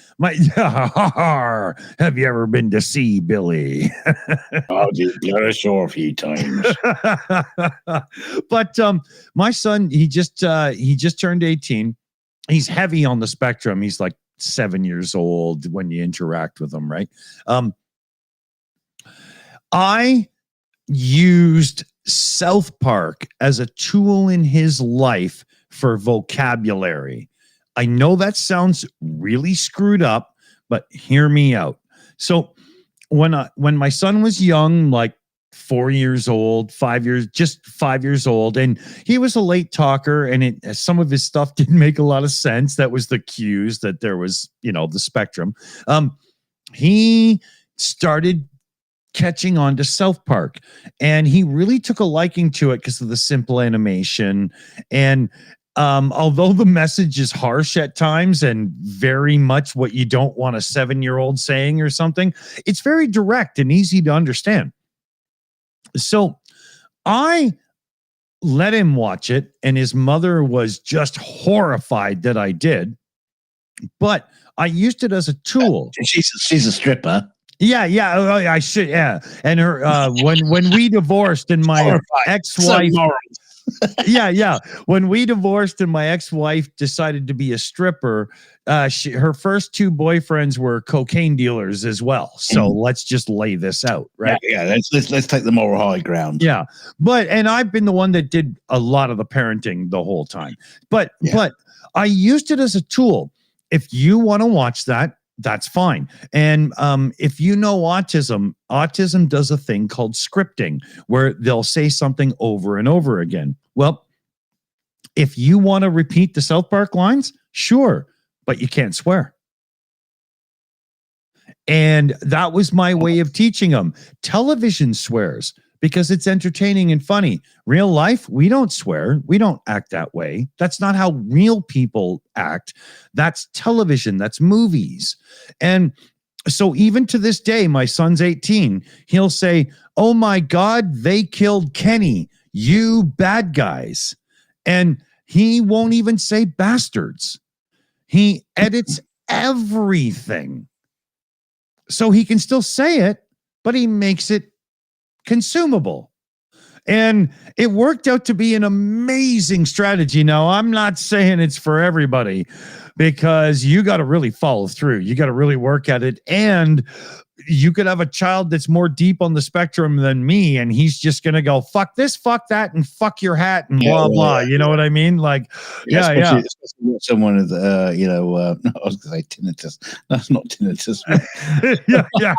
have you ever been to sea, Billy? I'll just get ashore a few times. But my son, he just turned 18. He's heavy on the spectrum. He's like 7 years old when you interact with him, right? I used South Park as a tool in his life for vocabulary. I know that sounds really screwed up, but hear me out. So when my son was young, like 4 years old, 5 years old, and he was a late talker, and some of his stuff didn't make a lot of sense. That was the cues that there was, the spectrum. He started catching on to South Park, and he really took a liking to it because of the simple animation. And although the message is harsh at times and very much what you don't want a 7-year-old saying or something, it's very direct and easy to understand. So I let him watch it, and his mother was just horrified that I did. But I used it as a tool. She's a stripper. Yeah, I should. Yeah, and her when we divorced, and my ex-wife. Yeah. When we divorced and my ex-wife decided to be a stripper, her first two boyfriends were cocaine dealers as well. So let's just lay this out, right? Yeah. Let's take the moral high ground. Yeah, and I've been the one that did a lot of the parenting the whole time. But I used it as a tool. If you want to watch that, that's fine. And if you know autism does a thing called scripting where they'll say something over and over again. Well, if you want to repeat the South Park lines, sure, but you can't swear. And that was my way of teaching them. Television swears because it's entertaining and funny. Real life, we don't swear. We don't act that way. That's not how real people act. That's television. That's movies. And so even to this day, my son's 18. He'll say, "Oh my God, they killed Kenny. You bad guys." And he won't even say bastards. He edits everything. So he can still say it, but he makes it consumable. And it worked out to be an amazing strategy. Now, I'm not saying it's for everybody because you got to really follow through. You got to really work at it. And you could have a child that's more deep on the spectrum than me, and he's just gonna go fuck this, fuck that, and fuck your hat, and blah blah. You know what I mean? Like, especially someone with I was gonna say tinnitus. That's not tinnitus. yeah.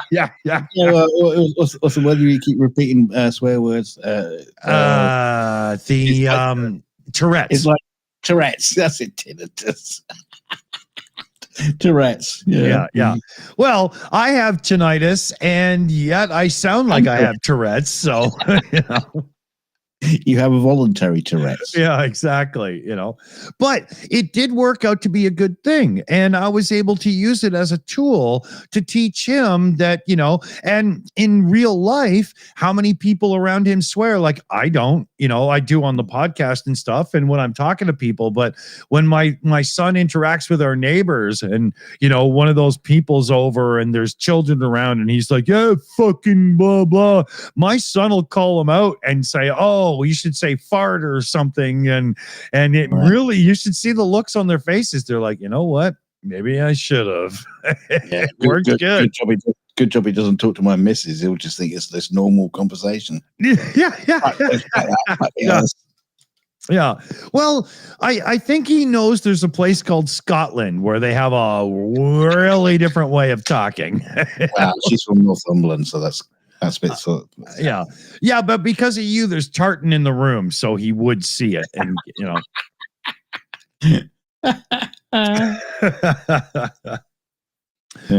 What's the word you keep repeating swear words? Tourette's. It's like Tourette's. That's it. Tinnitus. Tourette's. Yeah. Well, I have tinnitus, and yet I sound like I have Tourette's. So, you have a voluntary Tourette's. Yeah, exactly. But it did work out to be a good thing, and I was able to use it as a tool to teach him that, and in real life, how many people around him swear? Like, I don't. I do on the podcast and stuff, and when I'm talking to people. But when my son interacts with our neighbors, and one of those people's over, and there's children around, and he's like, yeah, fucking blah blah, my son will call him out and say, oh, you should say fart or something, and it really, you should see the looks on their faces. They're like, you know what, maybe I should have. Yeah, good job he doesn't talk to my missus. He'll just think it's this normal conversation. Yeah. Well, I think he knows there's a place called Scotland where they have a really different way of talking. Wow, she's from Northumberland, so that's a bit yeah, but because of you, there's tartan in the room, so he would see it, and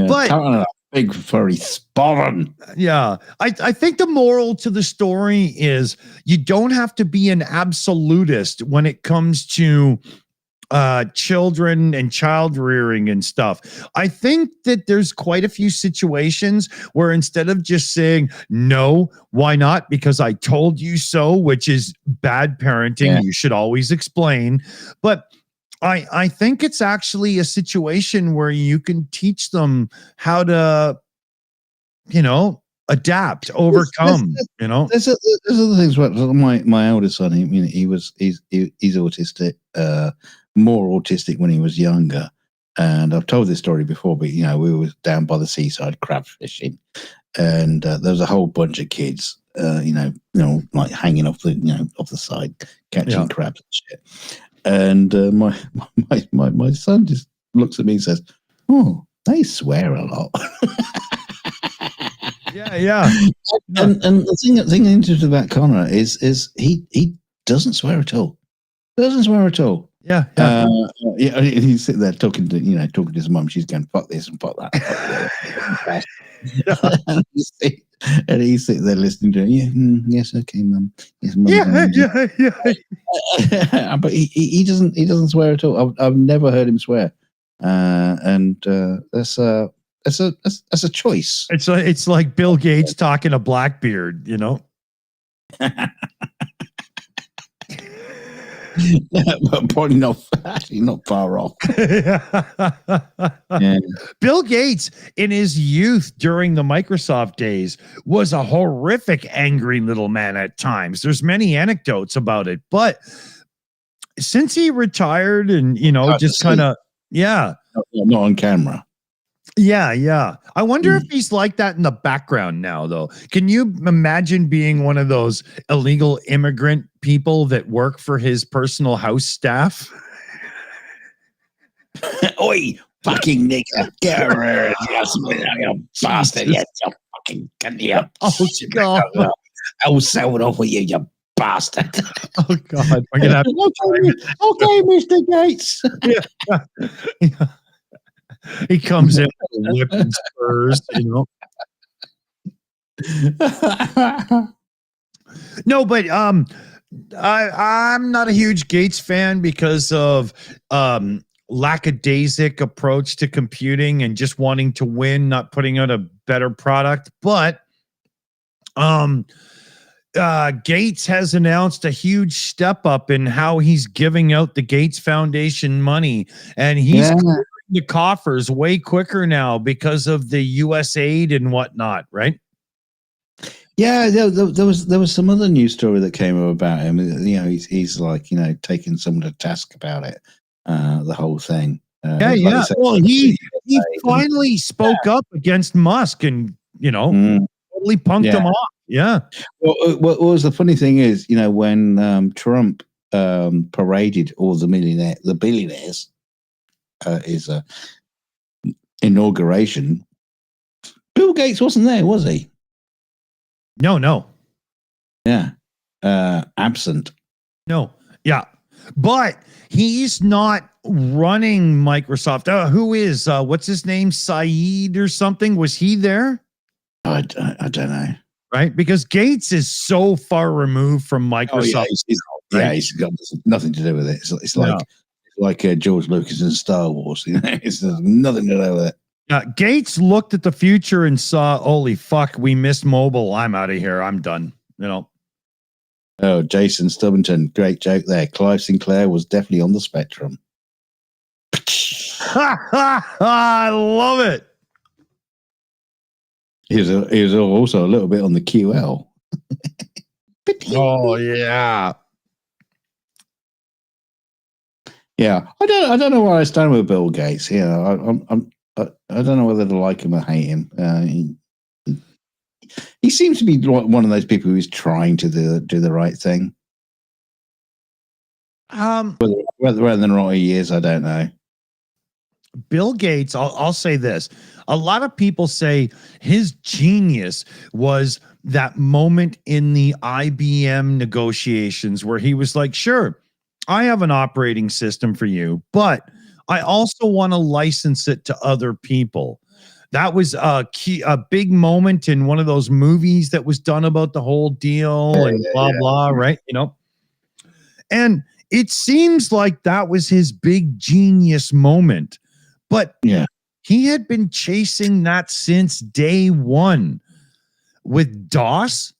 but big furry spawn. Yeah, I think the moral to the story is you don't have to be an absolutist when it comes to children and child rearing and stuff. I think that there's quite a few situations where instead of just saying no, why not, because I told you so, which is bad parenting, you should always explain. But I think it's actually a situation where you can teach them how to, adapt, overcome. There's other things. My eldest son, he's autistic. More autistic when he was younger, and I've told this story before, but we were down by the seaside crab fishing, and there was a whole bunch of kids like hanging off the side catching crabs and shit, and my son just looks at me and says, oh, they swear a lot. yeah. And the thing interesting about Connor is he doesn't swear at all. Yeah. He's sitting there talking to his mum. She's going, fuck this and fuck that. And he's sitting there listening to it. Yes, okay, mum. Yes, mum. Yeah. But he doesn't swear at all. I've never heard him swear. And that's a choice. It's like Bill Gates talking to Blackbeard, But probably not far off. Bill Gates, in his youth during the Microsoft days, was a horrific, angry little man at times. There's many anecdotes about it, but since he retired and just kind of not on camera. Yeah. I wonder if he's like that in the background now, though. Can you imagine being one of those illegal immigrant people that work for his personal house staff? Oi, fucking nigger. Get her, you bastard. Yes, you fucking cunt. Oh, God. I'll sell it off with you bastard. Oh, God. We're gonna have okay, Mr. Gates. Yeah. He comes in with a whip and spurs, No, but I'm not a huge Gates fan because of lackadaisic approach to computing and just wanting to win, not putting out a better product. But Gates has announced a huge step up in how he's giving out the Gates Foundation money, and he's the coffers way quicker now because of the US aid and whatnot, right? Yeah, there was some other news story that came up about him. He's like taking someone to task about it, the whole thing. Well, he finally spoke up against Musk and totally punked them off. Yeah. Well, what was the funny thing is, when Trump paraded all the billionaires, his inauguration, Bill Gates wasn't there, was he? No. Yeah. Absent. No. Yeah. But he's not running Microsoft. Who is, what's his name? Saeed or something? Was he there? I don't know. Right? Because Gates is so far removed from Microsoft. He's got nothing to do with it. It's like George Lucas in Star Wars. It's nothing to do with it. Gates looked at the future and saw, holy fuck, we missed mobile. I'm out of here. I'm done. Oh, Jason Stubbington, great joke there. Clive Sinclair was definitely on the spectrum. I love it. He was also a little bit on the QL. Oh yeah. Yeah, I don't know where I stand with Bill Gates. I don't know whether to like him or hate him. He seems to be one of those people who's trying to do the right thing. Whether or not he is, I don't know. Bill Gates, I'll say this. A lot of people say his genius was that moment in the IBM negotiations where he was like, sure, I have an operating system for you, but I also want to license it to other people. That was a big moment in one of those movies that was done about the whole deal and blah, right? And it seems like that was his big genius moment. But he had been chasing that since day one with DOS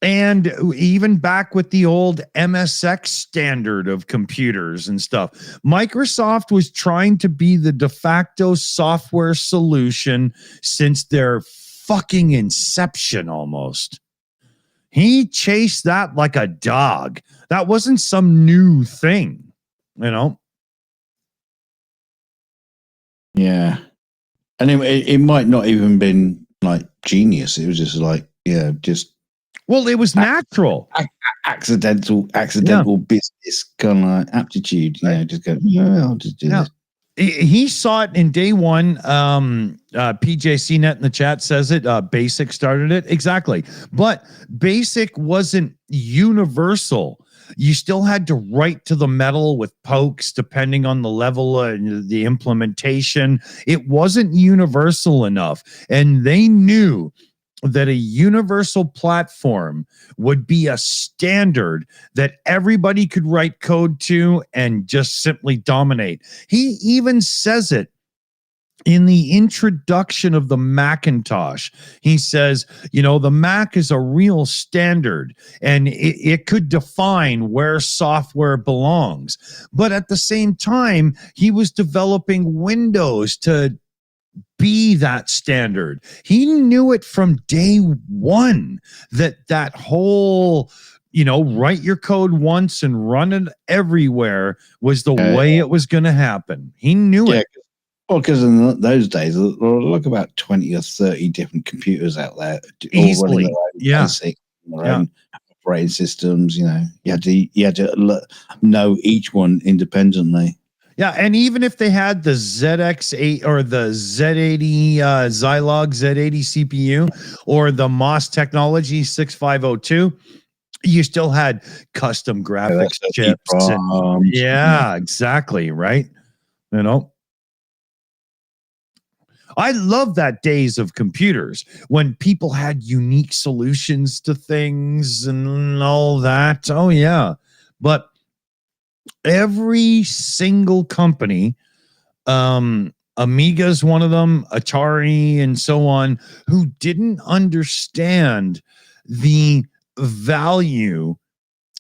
and even back with the old MSX standard of computers and stuff. Microsoft was trying to be the de facto software solution since their fucking inception almost. He chased that like a dog. That wasn't some new thing, Yeah. And it might not even been like genius. It was just like, well, it was natural. Accidental business kind of like aptitude. Just go, I'll just do this. He saw it in day one. PJCnet in the chat says it. Basic started it. Exactly. But Basic wasn't universal. You still had to write to the metal with pokes, depending on the level and the implementation. It wasn't universal enough. And they knew that a universal platform would be a standard that everybody could write code to and just simply dominate. He even says it in the introduction of the Macintosh. He says, the Mac is a real standard and it could define where software belongs. But at the same time, he was developing Windows to be that standard. He knew it from day one that whole, write your code once and run it everywhere was the way it was going to happen. He knew it. Well, because in those days, there were like about 20 or 30 different computers out there. Easily. Basic, their own operating systems. You had to know each one independently. Yeah, and even if they had the ZX8 or the Z80 Zilog Z80 CPU or the MOS Technology 6502, you still had custom graphics chips. Exactly, right? I love that days of computers when people had unique solutions to things and all that. Oh, yeah. But every single company, Amiga's one of them, Atari and so on, who didn't understand the value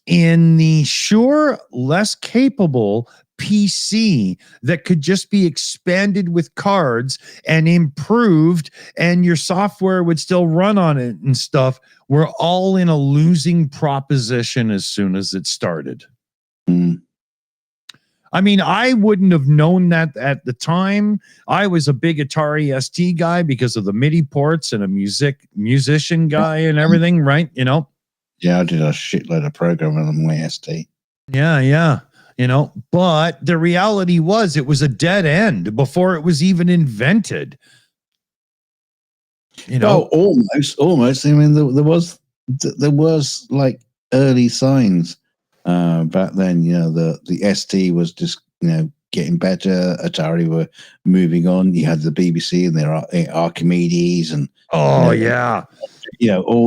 in the less capable PC that could just be expanded with cards and improved and your software would still run on it and stuff. We're all in a losing proposition as soon as it started. I mean, I wouldn't have known that at the time. I was a big Atari ST guy because of the MIDI ports and a musician guy and everything, right? You know? Yeah, I did a shitload of programming on my ST. Yeah. You know, but the reality was it was a dead end before it was even invented. You know, well, almost. I mean, there was like early signs back then. You know, the ST was just getting better. Atari were moving on. You had the BBC and their Archimedes and all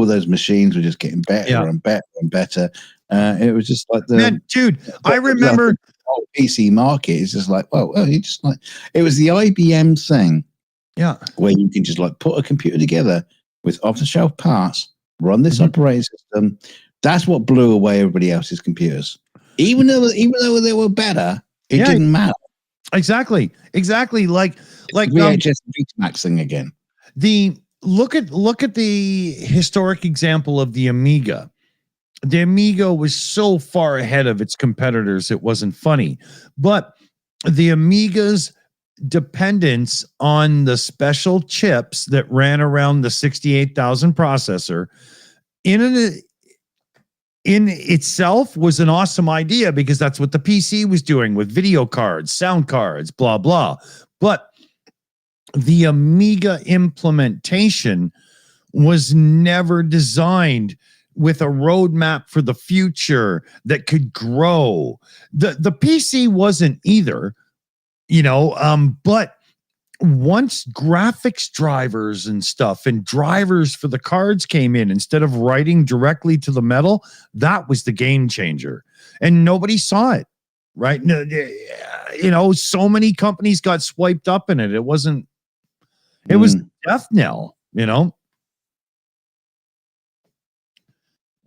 those machines were just getting better and better and better. It was just like dude. I remember the whole PC market is just like, you just like it was the IBM thing. Yeah, where you can just like put a computer together with off-the-shelf parts, run this operating system. That's what blew away everybody else's computers. Even though they were better, it didn't matter. Exactly. Like VHS Betamax thing again. Look at the historic example of the Amiga. The Amiga was so far ahead of its competitors, it wasn't funny. But the Amiga's dependence on the special chips that ran around the 68,000 processor in itself was an awesome idea because that's what the PC was doing with video cards, sound cards, blah, blah. But the Amiga implementation was never designed with a roadmap for the future that could grow. The PC wasn't either. But once graphics drivers and stuff and drivers for the cards came in, instead of writing directly to the metal, that was the game changer. And nobody saw it, right? So many companies got swiped up in it. It was death knell,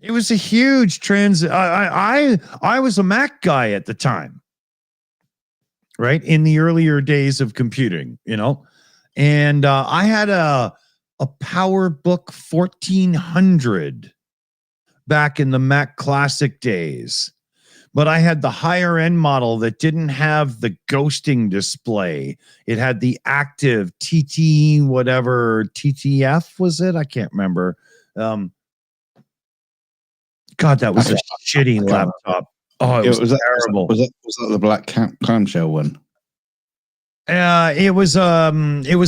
It was a huge I was a Mac guy at the time. Right in the earlier days of computing, and I had a PowerBook 1400 back in the Mac Classic days, but I had the higher end model that didn't have the ghosting display. It had the active TTF was it? I can't remember. God, that was a shitty laptop. Oh, it was terrible. Was that the black clamshell one? It was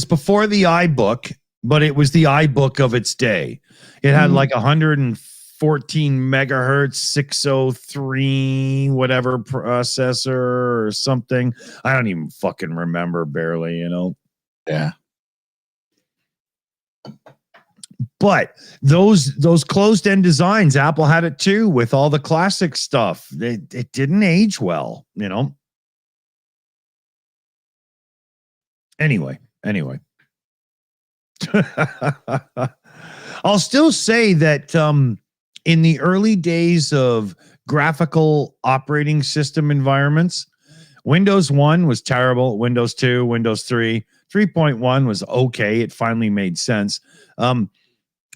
before the iBook, but it was the iBook of its day. It had like 114 megahertz, 603 whatever processor or something. I don't even fucking remember, barely, Yeah. But those closed-end designs, Apple had it too with all the classic stuff. It didn't age well, Anyway. I'll still say that in the early days of graphical operating system environments, Windows 1 was terrible. Windows 2, Windows 3, 3.1 was okay. It finally made sense.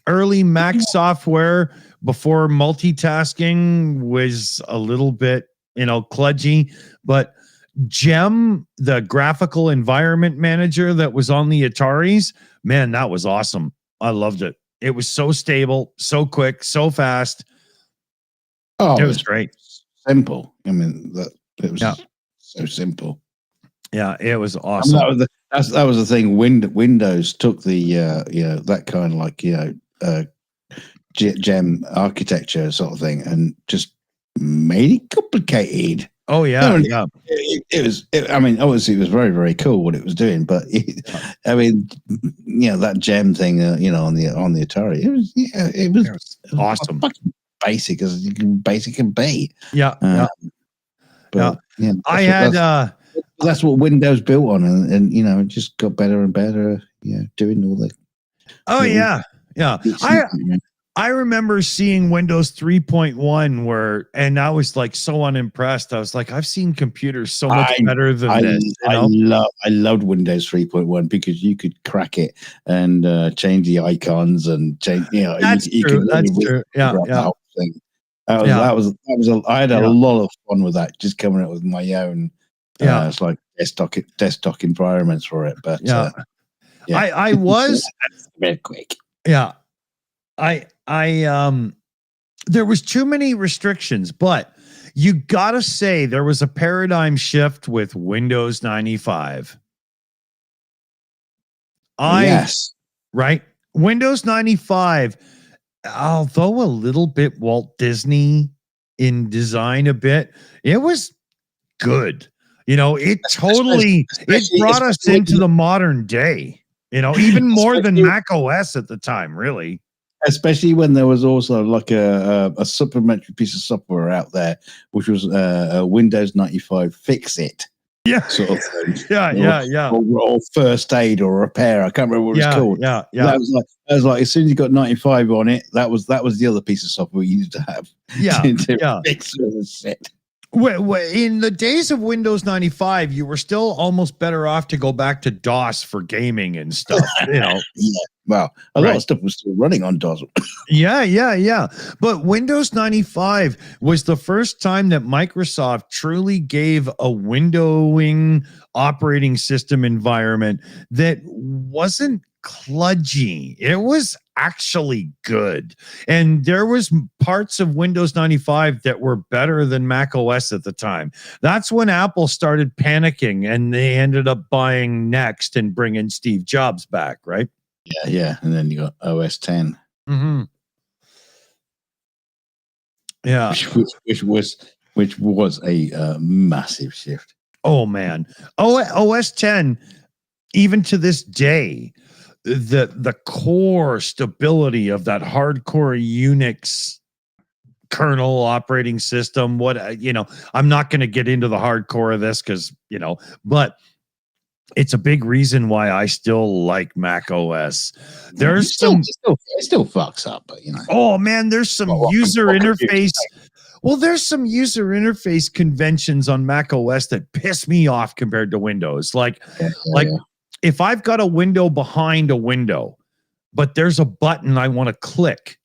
Early Mac software before multitasking was a little bit, kludgy, but GEM, the graphical environment manager that was on the Ataris, man, that was awesome. I loved it. It was so stable, so quick, so fast. Oh, it was great. Simple. I mean, it was so simple. Yeah, it was awesome. I mean, that was the thing. Windows took the that kind of like GEM architecture sort of thing and just made it complicated. Oh yeah, It was. I mean, obviously, it was very, very cool what it was doing. But that GEM thing, on the Atari, it was awesome, fucking basic as you can be. Yeah. That's what Windows built on, and it just got better and better. Doing all the. Oh yeah. I remember seeing Windows 3.1 and I was like so unimpressed. I was like, I've seen computers so much better than this. I loved Windows 3.1 because you could crack it and change the icons and change. That's true. That's true. Yeah. Thing. I had a lot of fun with that. Just coming up with my own Yeah. It's like desktop environments for it. But yeah. yeah. I was very quick. yeah. I there was too many restrictions, but you gotta say there was a paradigm shift with Windows 95. Yes. Right? Windows 95, although a little bit Walt Disney in design a bit, it was good. It totally it brought us into the modern day, even more than Mac OS at the time, really. Especially when there was also like a supplementary piece of software out there, which was Windows 95 Fix It. Yeah. Sort of thing. Yeah. Or first aid or repair. I can't remember what it's called. Yeah. That was like as soon as you got 95 on it, that was the other piece of software you needed to have. Yeah. to fix the set. In the days of Windows 95, you were still almost better off to go back to DOS for gaming and stuff. Yeah. Well, a lot of stuff was still running on DOS. Yeah. But Windows 95 was the first time that Microsoft truly gave a windowing operating system environment that wasn't kludgy. It was actually good. And there was parts of Windows 95 that were better than Mac OS at the time. That's when Apple started panicking and they ended up buying Next and bringing Steve Jobs back, right? Yeah. And then you got OS 10. Mm-hmm. Yeah. Which was a massive shift. Oh, man. OS 10, even to this day, the core stability of that hardcore Unix kernel operating system, I'm not going to get into the hardcore of this because, but it's a big reason why I still like Mac OS. There's it still fucks up, but Oh man, there's some user interface. Well, there's some user interface conventions on Mac OS that piss me off compared to Windows. If I've got a window behind a window, but there's a button I want to click.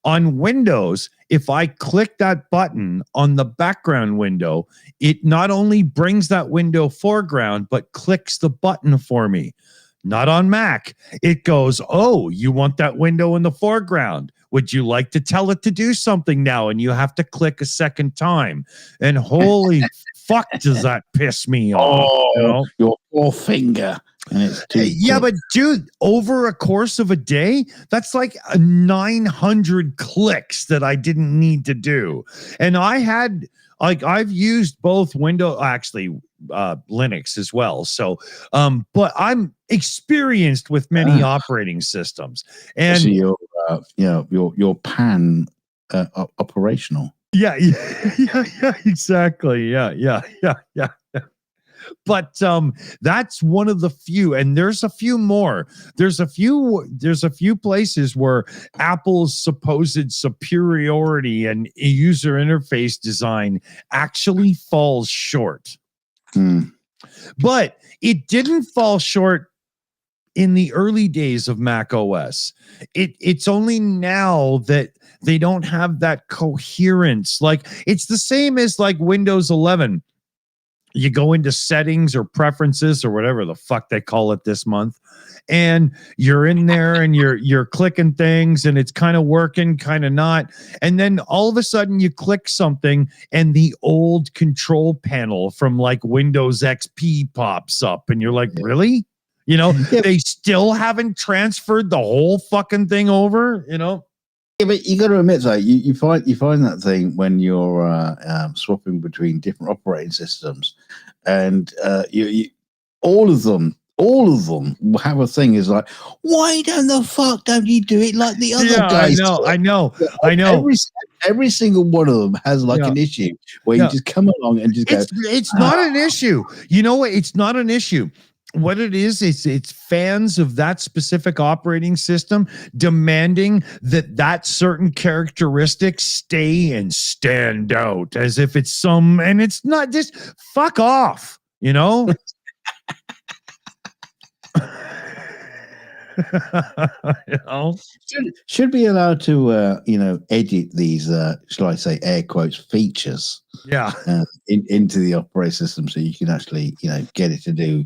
On Windows, if I click that button on the background window, it not only brings that window foreground, but clicks the button for me. Not on Mac. It goes, oh, you want that window in the foreground. Would you like to tell it to do something now? And you have to click a second time. And holy fuck, does that piss me off? Oh, your poor finger. But dude, over a course of a day, that's like 900 clicks that I didn't need to do. And I've used both Linux as well. So, but I'm experienced with many operating systems. And so your pan operational. Yeah, exactly. Yeah. But that's one of the few, and there's a few more. There's a few places where Apple's supposed superiority and user interface design actually falls short. But it didn't fall short in the early days of Mac OS. It's only now that they don't have that coherence. Like, it's the same as like Windows 11. You go into settings or preferences or whatever the fuck they call it this month, and you're in there and you're clicking things and it's kind of working, kind of not. And then all of a sudden you click something and the old control panel from like Windows XP pops up and you're like, really? They still haven't transferred the whole fucking thing over, Yeah, but you got to admit, though, you find that thing when you're swapping between different operating systems, and you all of them have a thing is like, why the fuck don't you do it like the other guys? I know. Every single one of them has like an issue where you just come along and just go. It's not an issue. You know what? It's not an issue. What it is, it's fans of that specific operating system demanding that certain characteristics stay and stand out as if it's and it's not. Just fuck off, You know? Should be allowed to, edit these, shall I say, air quotes, features Yeah. into the operating system so you can actually, get it to do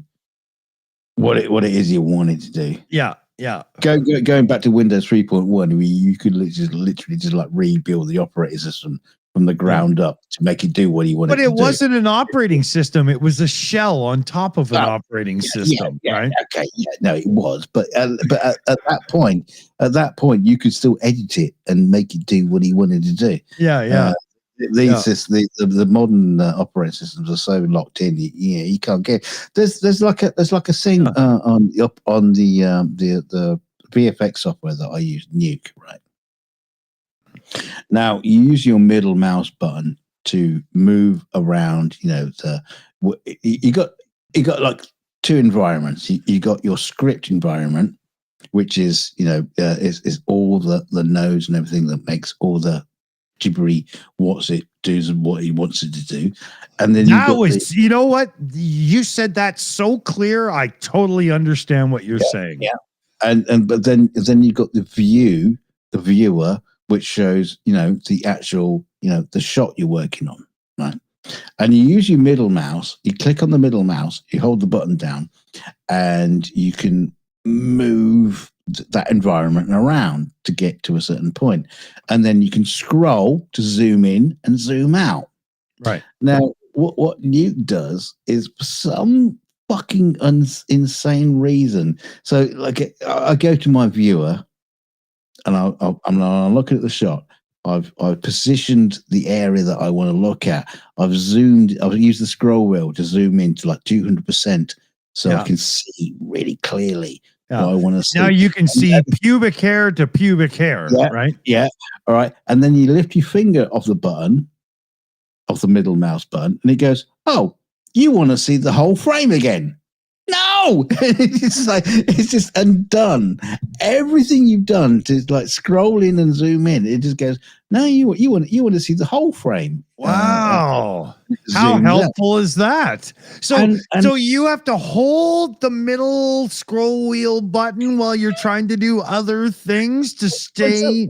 what it is you want it to do. Yeah. Yeah. Going back to Windows 3.1, where you could literally just like rebuild the operating system from the ground up to make it do what you wanted to do. But it wasn't an operating system. It was a shell on top of an operating system, right? Okay, yeah, no, it was. But at that point, you could still edit it and make it do what he wanted to do. Yeah. The modern operating systems are so locked in. You can't get. There's like a thing on the VFX software that I use, Nuke, right? Now you use your middle mouse button to move around. You got like two environments. You got your script environment, which is is all the nodes and everything that makes all the gibbery what it does and what he wants it to do. And then you know what? You said that so clear. I totally understand what you're saying. Yeah. But then you got the viewer, which shows, the actual, the shot you're working on, right? And you use your middle mouse, you click on the middle mouse, you hold the button down, and you can move that environment around to get to a certain point. And then you can scroll to zoom in and zoom out. Right. Now, what Nuke does is for some fucking insane reason. So, like, I go to my viewer, and I'm looking at the shot. I've positioned the area that I want to look at. I've used the scroll wheel to zoom in to like 200%, so I can see really clearly what I want to see. Now you can see pubic hair to pubic hair, right? Yeah. All right. And then you lift your finger off the button, off the middle mouse button, and it goes, "Oh, you want to see the whole frame again?" No, it's just undone. Everything you've done to like scroll in and zoom in, it just goes. No, you want to see the whole frame. Wow, how helpful is that? So you have to hold the middle scroll wheel button while you're trying to do other things to stay.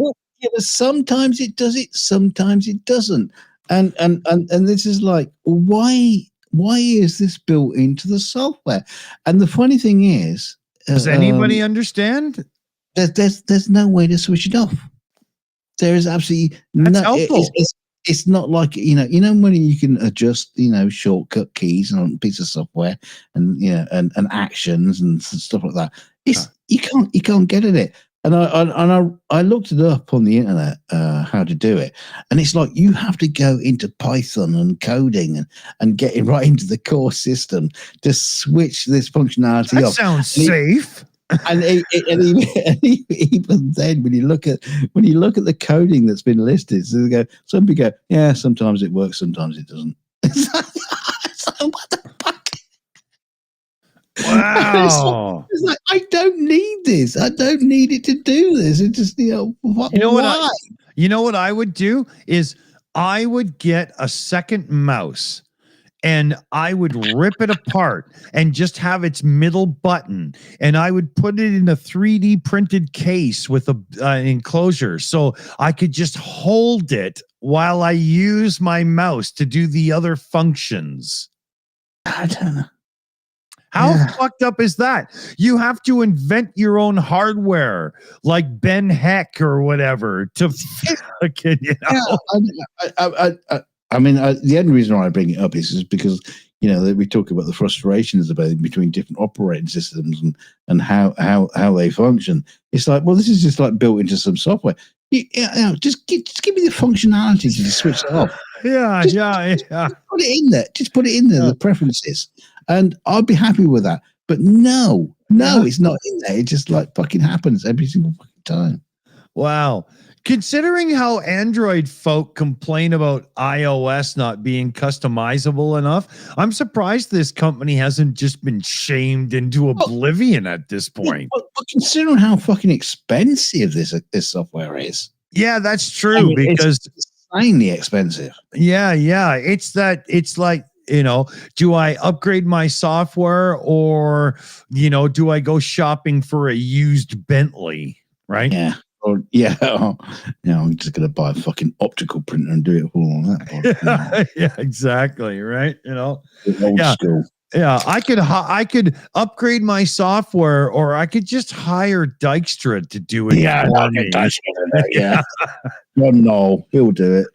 Sometimes it does it, sometimes it doesn't, and this is like why is this built into the software? And the funny thing is, does anybody understand? There's no way to switch it off. There is absolutely it's not like when you can adjust shortcut keys on a piece of software and and actions and stuff like that. You can't get at it. And I looked it up on the internet how to do it, and it's like you have to go into Python and coding and getting right into the core system to switch this functionality off. That sounds safe. And even then, when you look at the coding that's been listed, some people go, yeah, sometimes it works, sometimes it doesn't. So what the fuck? Wow. It's like, I don't need this. I don't need it to do this. It just, why? You know what I would do is I would get a second mouse and I would rip it apart and just have its middle button, and I would put it in a 3D printed case with an enclosure so I could just hold it while I use my mouse to do the other functions. I don't know. How fucked up is that? You have to invent your own hardware, like Ben Heck or whatever, to fucking, I mean, the only reason why I bring it up is because we talk about the frustrations between different operating systems and how they function. It's like, well, this is just like built into some software. Just give me the functionality to switch it off. Just put it in there. Just put it in there. The preferences. And I'll be happy with that. But no, it's not in there. It just like fucking happens every single fucking time. Wow. Considering how Android folk complain about iOS not being customizable enough, I'm surprised this company hasn't just been shamed into oblivion at this point. But considering how fucking expensive this software is. Yeah, that's true. Because it's insanely expensive. Yeah. It's like do I upgrade my software, or, do I go shopping for a used Bentley? Right. Yeah. Or I'm just gonna buy a fucking optical printer and do it all on that. Yeah, exactly. Right. Old Yeah. school. Yeah, I could upgrade my software, or I could just hire Dykstra to do it for me. Yeah. Well, no, he'll do it.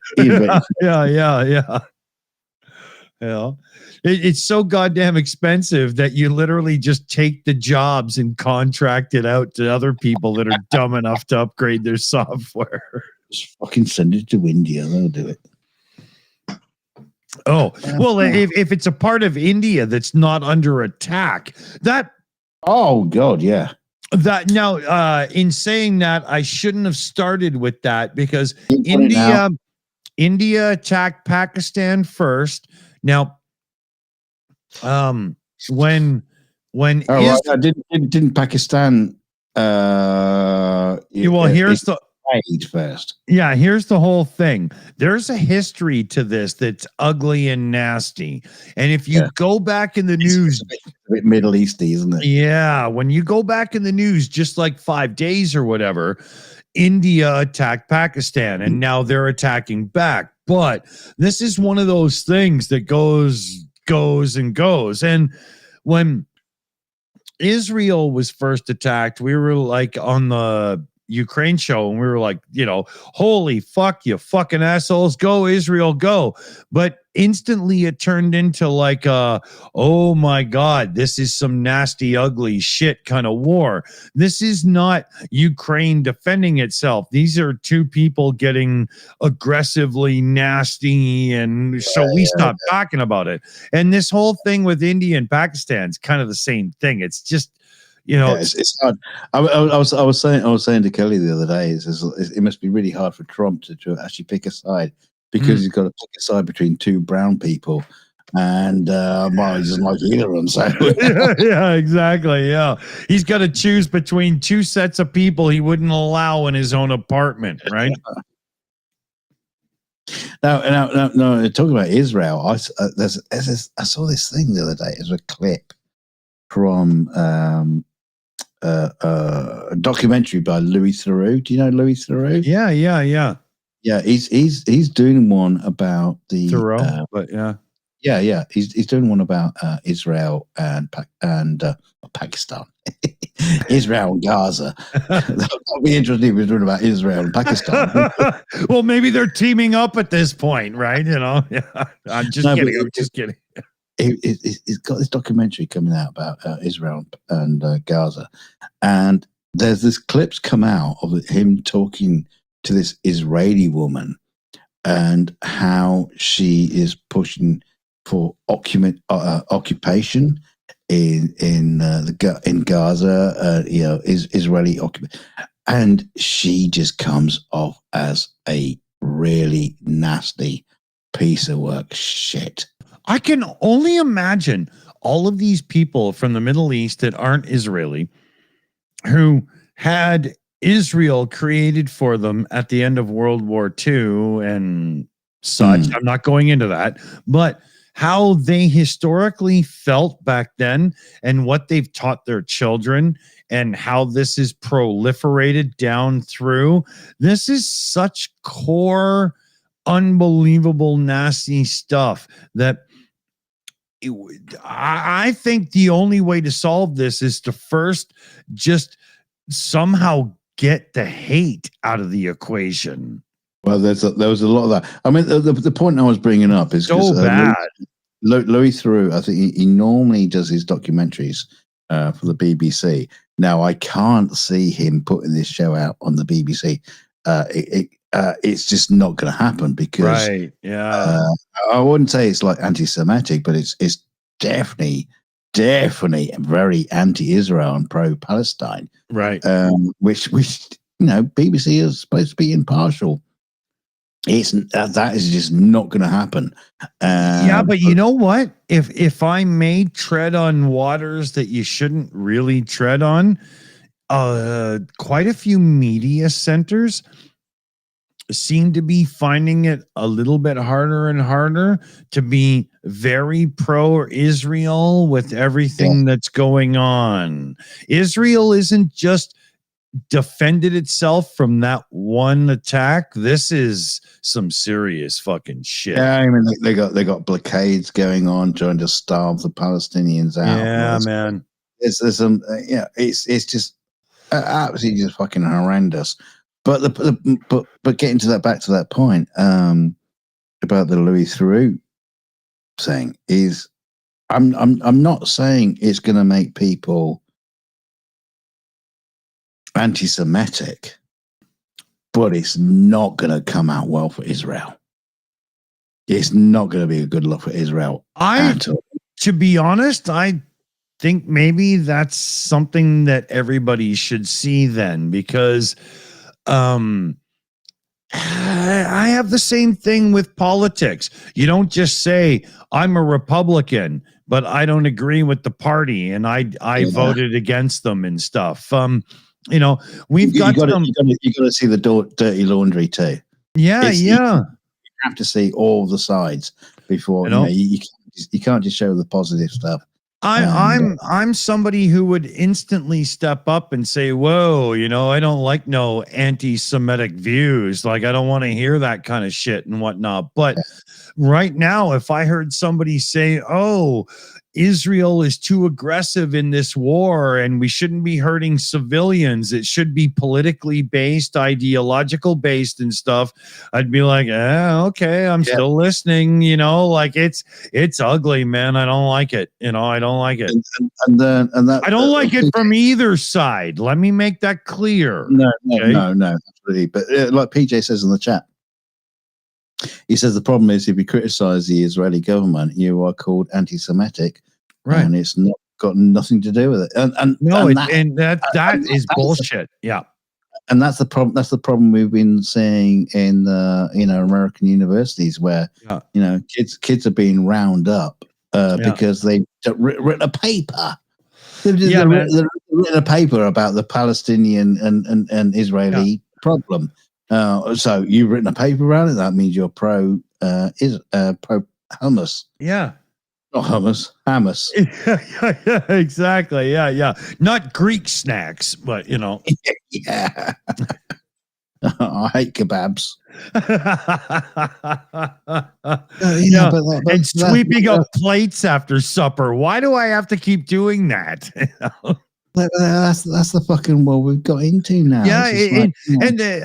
Yeah. It's so goddamn expensive that you literally just take the jobs and contract it out to other people that are dumb enough to upgrade their software. Just fucking send it to India. They'll do it. Oh, well, if it's a part of India that's not under attack, oh God, yeah. That now, in saying that, I shouldn't have started with that, because India attacked Pakistan first. Now, when didn't Pakistan? Here's the first. Yeah, here's the whole thing. There's a history to this that's ugly and nasty. And if you go back in the news, it's a bit Middle Easty, isn't it? Yeah, when you go back in the news, just like 5 days or whatever, India attacked Pakistan, and now they're attacking back. But this is one of those things that goes and goes. And when Israel was first attacked, we were like on the Ukraine show, and we were like, holy fuck, you fucking assholes, go Israel, go. But instantly it turned into like oh my God, this is some nasty, ugly shit kind of war. This is not Ukraine defending itself. These are two people getting aggressively nasty, and so we stopped talking about it. And this whole thing with India and Pakistan is kind of the same thing. It's just, it's hard. I was saying to Kelly the other day, it must be really hard for Trump to actually pick a side, because he's got to pick a side between two brown people, and he doesn't like either of them. So yeah, exactly. Yeah, he's got to choose between two sets of people he wouldn't allow in his own apartment, right? Now, talking about Israel, I saw this thing the other day. It was a clip from a documentary by Louis Theroux. Do you know Louis Theroux? Yeah. He's doing one about the Theroux, but yeah. He's doing one about Israel and Pakistan, Israel and Gaza. That'll be interesting if we're doing about Israel and Pakistan. Well, maybe they're teaming up at this point, right? I'm just kidding. He's got this documentary coming out about Israel and Gaza, and there's this clips come out of him talking to this Israeli woman and how she is pushing for occupation in Gaza, Israeli occupation, and she just comes off as a really nasty piece of work shit. I can only imagine all of these people from the Middle East that aren't Israeli, who had Israel created for them at the end of World War II and such. I'm not going into that, but how they historically felt back then, and what they've taught their children, and how this is proliferated down through. This is such core, unbelievable, nasty stuff that I think the only way to solve this is to first just somehow get the hate out of the equation. Well, there was a lot of that. I mean, the point I was bringing up is so bad. Louis Theroux, I think he normally does his documentaries for the BBC. Now, I can't see him putting this show out on the BBC. It's just not going to happen, because I wouldn't say it's like anti-Semitic, but it's definitely very anti-Israel and pro-Palestine, right? Which BBC is supposed to be impartial. That is just not going to happen. But you know what? If I may tread on waters that you shouldn't really tread on, quite a few media centers seem to be finding it a little bit harder and harder to be very pro-Israel with everything that's going on. Israel isn't just defended itself from that one attack. This is some serious fucking shit. Yeah, I mean they got blockades going on, trying to starve the Palestinians out. Yeah, man. There's some it's just absolutely just fucking horrendous. But but getting to that, back to that point about the Louis Theroux thing is, I'm not saying it's going to make people anti-Semitic, but it's not going to come out well for Israel. It's not going to be a good look for Israel at all. To be honest, I think maybe that's something that everybody should see then, because I have the same thing with politics. You don't just say I'm a Republican, but I don't agree with the party and I voted against them and stuff. You know, we've got you got to see the dirty laundry too. Yeah. You have to see all the sides before you can't just show the positive stuff. I'm somebody who would instantly step up and say, whoa, I don't like no anti-Semitic views. Like, I don't want to hear that kind of shit and whatnot. But right now, if I heard somebody say, oh, Israel is too aggressive in this war and we shouldn't be hurting civilians, it should be politically based, ideological based and stuff, I'd be like, okay, I'm still listening. Like it's ugly, man. I don't like it. I don't like it. And that, I don't like it from either side. Let me make that clear. No, absolutely. But like PJ says in the chat, he says the problem is if you criticize the Israeli government, you are called anti-Semitic, right? And it's not got nothing to do with it. That is bullshit. Yeah, and that's the problem. That's the problem we've been seeing in American universities, where kids are being round up because they've written a paper. They've written a paper about the Palestinian and Israeli problem. So you've written a paper around it. That means you're pro hummus. Yeah, not hummus, Hamas. Yeah, exactly. Yeah. Not Greek snacks, but yeah. I hate kebabs. And sweeping up plates after supper. Why do I have to keep doing that? That's the fucking world we've got into now. Yeah,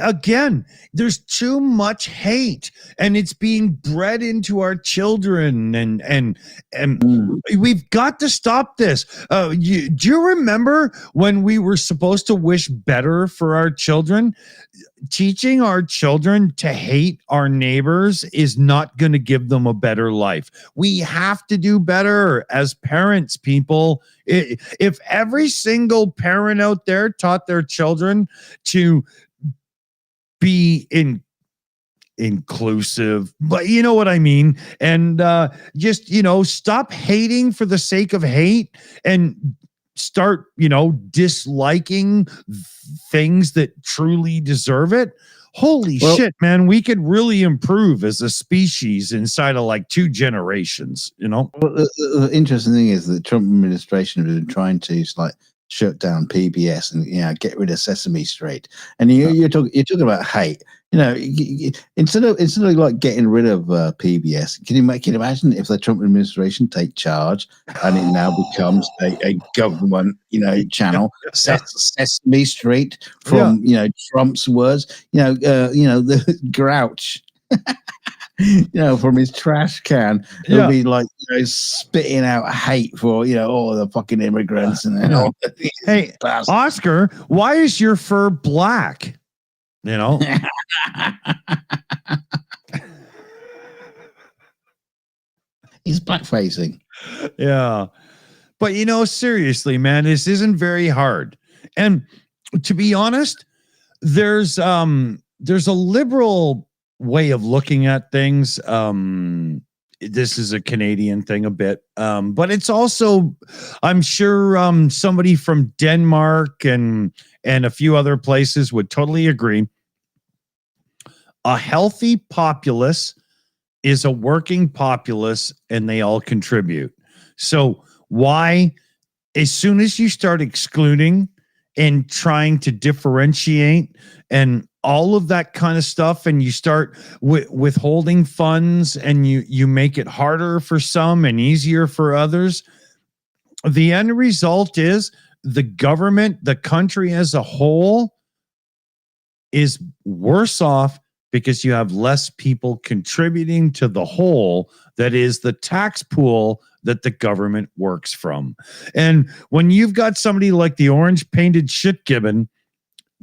again, there's too much hate, and it's being bred into our children, and we've got to stop this. Do you remember when we were supposed to wish better for our children? Teaching our children to hate our neighbors is not going to give them a better life. We have to do better as parents, people. If every single parent out there taught their children to be inclusive, but you know what I mean, and just stop hating for the sake of hate and start disliking things that truly deserve it. Holy shit, man, we could really improve as a species inside of like 2 generations. Well, the interesting thing is that the Trump administration has been trying to shut down PBS and get rid of Sesame Street, and you're talking about hate. Instead of like getting rid of PBS, can you imagine if the Trump administration take charge and it now becomes a government channel, Sesame Street from Trump's words, the Grouch. From his trash can, he'll be like spitting out hate for all the fucking immigrants and all. Hey, Oscar, why is your fur black? He's blackfacing. Yeah, but seriously, man, this isn't very hard. And to be honest, there's a liberal way of looking at things. This is a Canadian thing a bit, but it's also, I'm sure, somebody from Denmark and a few other places would totally agree. A healthy populace is a working populace, and they all contribute. So why, as soon as you start excluding and trying to differentiate and all of that kind of stuff, and you start withholding funds, and you make it harder for some and easier for others, the end result is the government, the country as a whole, is worse off because you have less people contributing to the whole that is the tax pool that the government works from. And when you've got somebody like the orange painted shit gibbon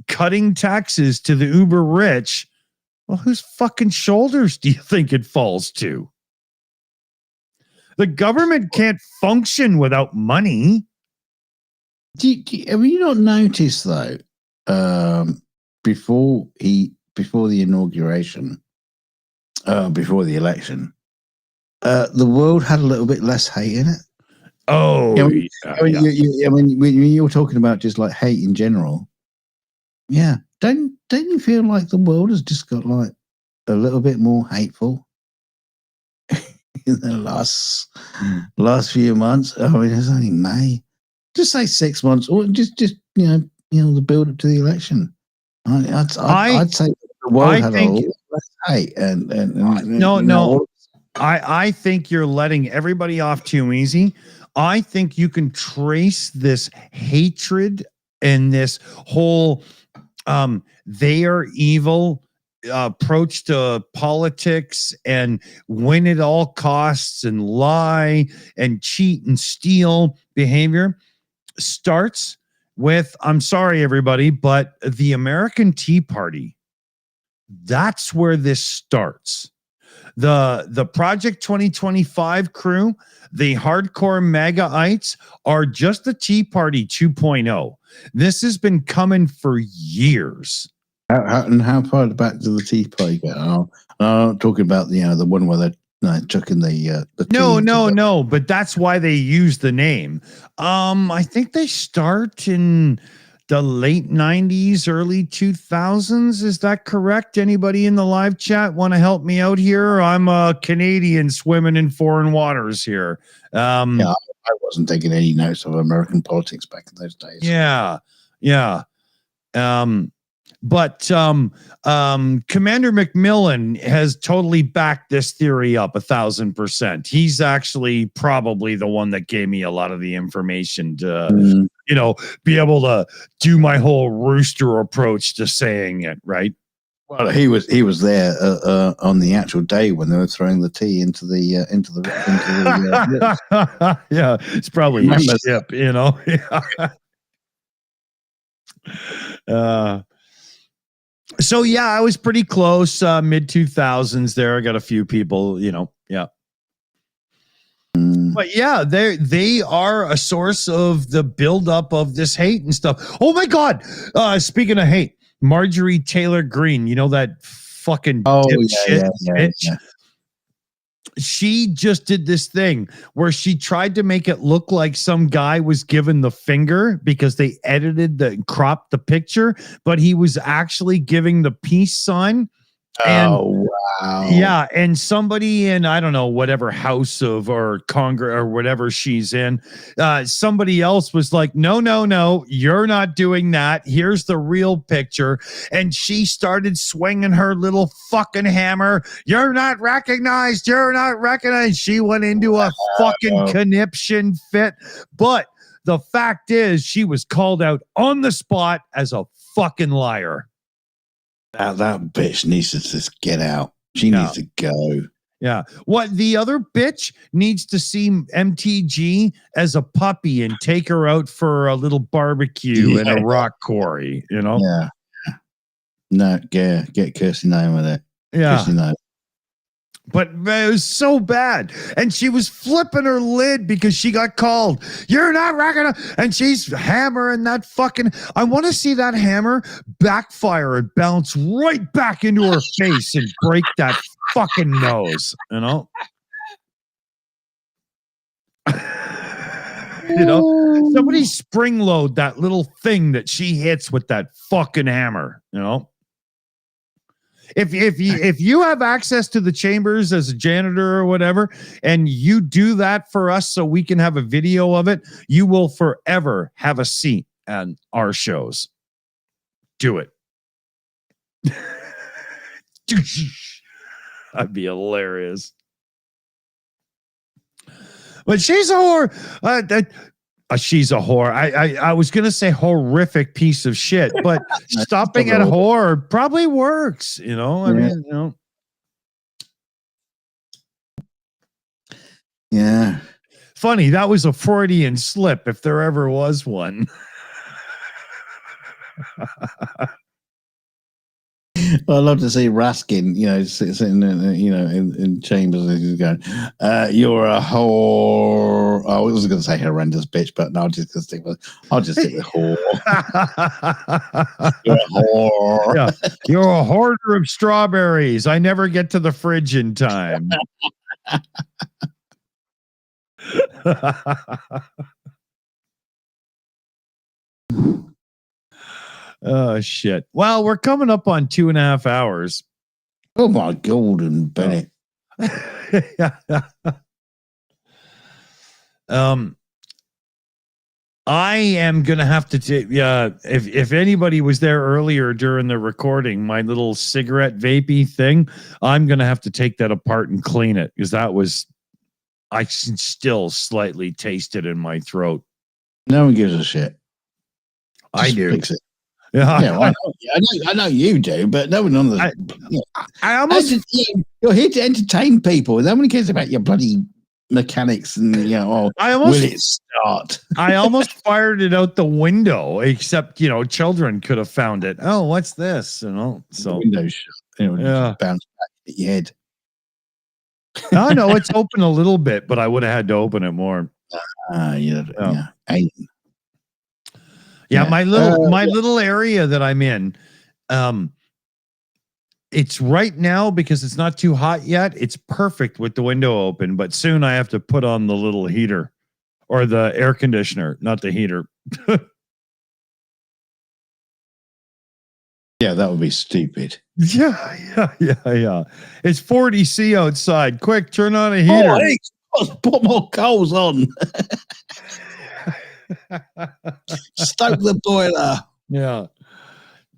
cutting taxes to the uber rich, well, whose fucking shoulders do you think it falls to? The government can't function without money. Have you not noticed though, before the inauguration, before the election, the world had a little bit less hate in it? Oh, when you're talking about just like hate in general, yeah, don't you feel like the world has just got like a little bit more hateful in the last few months? I mean, it's only May. Just say 6 months, or just the build up to the election. I'd say the world had a lot less hate, I think you're letting everybody off too easy. I think you can trace this hatred and this whole they are evil approach to politics and win at all costs and lie and cheat and steal behavior starts with, I'm sorry, everybody, but the American Tea Party. That's where this starts. The Project 2025 crew, the hardcore MAGAites, are just the Tea Party 2.0. This has been coming for years. How far back do the Tea Party go? I'm not talking about the one where they're chucking the no, but that's why they use the name. I think they start in the late 90s, early 2000s. Is that correct? Anybody in the live chat want to help me out here? I'm a Canadian swimming in foreign waters here. I wasn't taking any notes of American politics back in those days. Yeah. But Commander McMillan has totally backed this theory up 1,000%. He's actually probably the one that gave me a lot of the information to, be able to do my whole rooster approach to saying it, right? Well, he was there on the actual day when they were throwing the tea into the yeah, it's probably a ship, So yeah, I was pretty close, mid 2000s there. I got a few people, yeah. But yeah, they are a source of the buildup of this hate and stuff. Oh my God. Speaking of hate, Marjorie Taylor Greene, that fucking dipshit bitch. Yeah. She just did this thing where she tried to make it look like some guy was given the finger because they cropped the picture, but he was actually giving the peace sign. And, wow. Yeah, and somebody in, I don't know, whatever house or Congress or whatever she's in, somebody else was like, no, you're not doing that. Here's the real picture. And she started swinging her little fucking hammer. You're not recognized. She went into a fucking conniption fit. But the fact is, she was called out on the spot as a fucking liar. That bitch needs to just get out. She needs to go. Yeah. What the other bitch needs to see MTG as a puppy and take her out for a little barbecue in a rock quarry, Yeah. No, get Kirsty Name with it. Yeah. Kirsty Name. But it was so bad. And she was flipping her lid because she got called. You're not recognized. And she's hammering that fucking. I want to see that hammer backfire and bounce right back into her face and break that fucking nose. Somebody spring load that little thing that she hits with that fucking hammer, if you have access to the chambers as a janitor or whatever, and you do that for us so we can have a video of it, you will forever have a seat on our shows. Do it. That'd be hilarious. But she's a whore. She's a whore. I was gonna say horrific piece of shit, but stopping at whore probably works. You know, I mean, you know. Yeah. Funny, that was a Freudian slip if there ever was one. I love to see Raskin, you know, sitting in chambers and he's going, "You're a whore." I was going to say horrendous bitch, but no, I'll just stick with whore. You're a whore. Yeah, you're a hoarder of strawberries. I never get to the fridge in time. Oh shit. Well, we're coming up on 2.5 hours. Oh my golden Bennett. I am gonna have to take if anybody was there earlier during the recording, my little cigarette vapey thing, I'm gonna have to take that apart and clean it because I can still slightly taste it in my throat. No one gives a shit. I do. Fix it. Yeah, I know you do, but no one on the. I almost you're here to entertain people. No one cares about your bloody mechanics and will it start? I almost fired it out the window, except children could have found it. Oh, what's this? So the window shut. Just bounce back at your head. No, it's open a little bit, but I would have had to open it more. Yeah, my little area that I'm in, it's right now because it's not too hot yet. It's perfect with the window open, but soon I have to put on the little heater or the air conditioner, not the heater. Yeah, that would be stupid. Yeah. It's 40 C outside. Quick, turn on a heater. Oh, hey, put more coals on. Stoke the boiler. Yeah.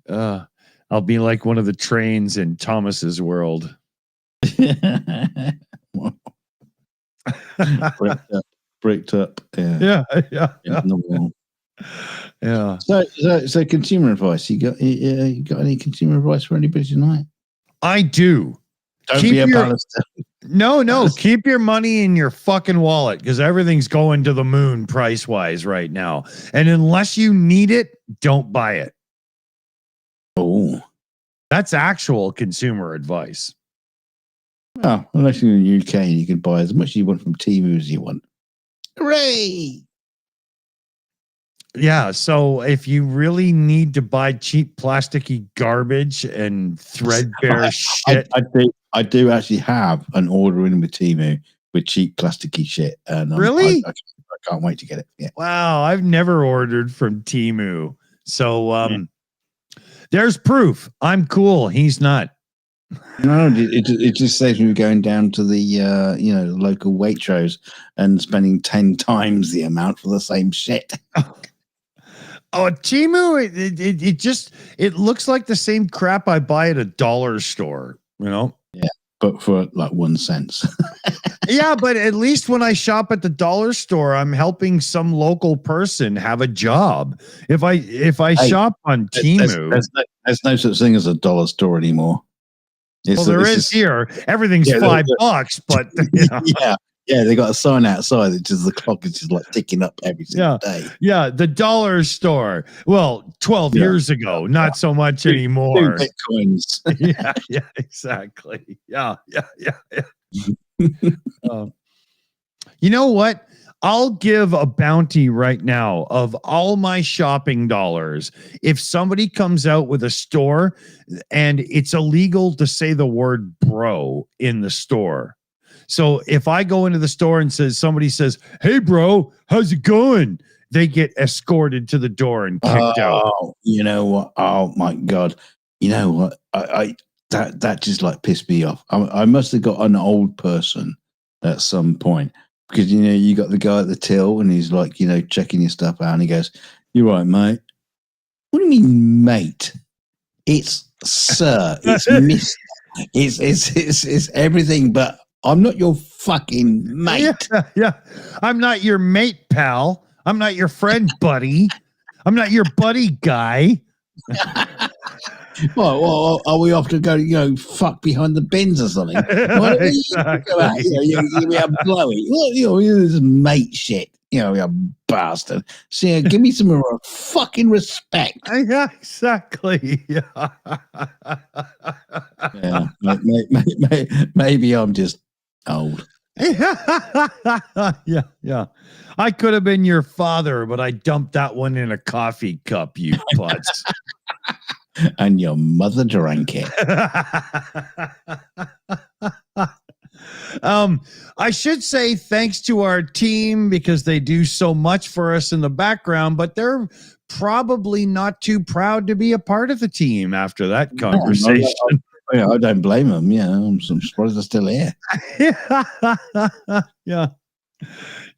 I'll be like one of the trains in Thomas's world. Bricked up. Yeah. Yeah. So consumer advice. You got any consumer advice for anybody tonight? I do. Don't be a ballast. No. Keep your money in your fucking wallet because everything's going to the moon price wise right now. And unless you need it, don't buy it. Oh, that's actual consumer advice. Well, unless you're in the UK, you can buy as much as you want from Temu as you want. Hooray! Yeah, so if you really need to buy cheap plasticky garbage and threadbare shit, I do actually have an order in with Temu with cheap plasticky shit, and really, I can't wait to get it. Yeah. Wow, I've never ordered from Temu, so there's proof. I'm cool. He's not. No, it just saves me going down to the local Waitrose and spending 10 times the amount for the same shit. Oh, Temu, it looks like the same crap I buy at a dollar store, Yeah, but for like 1 cent. Yeah, but at least when I shop at the dollar store, I'm helping some local person have a job. If I shop on Temu, there's no such thing as a dollar store anymore. There is here. Everything's $5, but Yeah, they got a sign outside that just the clock is just like ticking up every single day. Yeah, the dollar store. Well, 12 years ago, not so much anymore. 2 Bitcoins. Yeah, exactly. Yeah. You know what? I'll give a bounty right now of all my shopping dollars. If somebody comes out with a store and it's illegal to say the word bro in the store. So if I go into the store and somebody says, "Hey bro, how's it going?" They get escorted to the door and kicked out. You know what? Oh my God. You know what? that just like pissed me off. I must have got an old person at some point, because you got the guy at the till and he's like checking your stuff out and he goes, "You're right, mate." What do you mean, mate? It's sir. It's Mister. It's everything, but I'm not your fucking mate. Yeah. I'm not your mate, pal. I'm not your friend, buddy. I'm not your buddy guy. Well, are we off to go, fuck behind the bins or something? Exactly. We are blowy. This is mate shit. You bastard. So give me some fucking respect. Yeah, exactly. Yeah. Yeah, maybe I'm just old. Yeah. I could have been your father, but I dumped that one in a coffee cup, you putz. And your mother drank it. I should say thanks to our team because they do so much for us in the background, but they're probably not too proud to be a part of the team after that conversation. I don't blame them. I'm surprised they're still here. Yeah.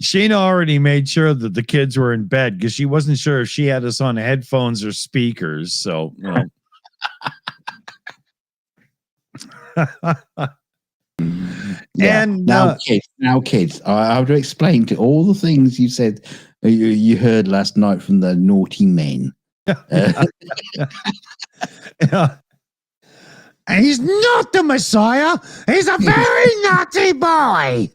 Sheena already made sure that the kids were in bed because she wasn't sure if she had us on headphones or speakers. So, And now, kids, I have to explain to all the things you said you heard last night from the naughty men. Yeah. And he's not the Messiah. He's a very naughty boy.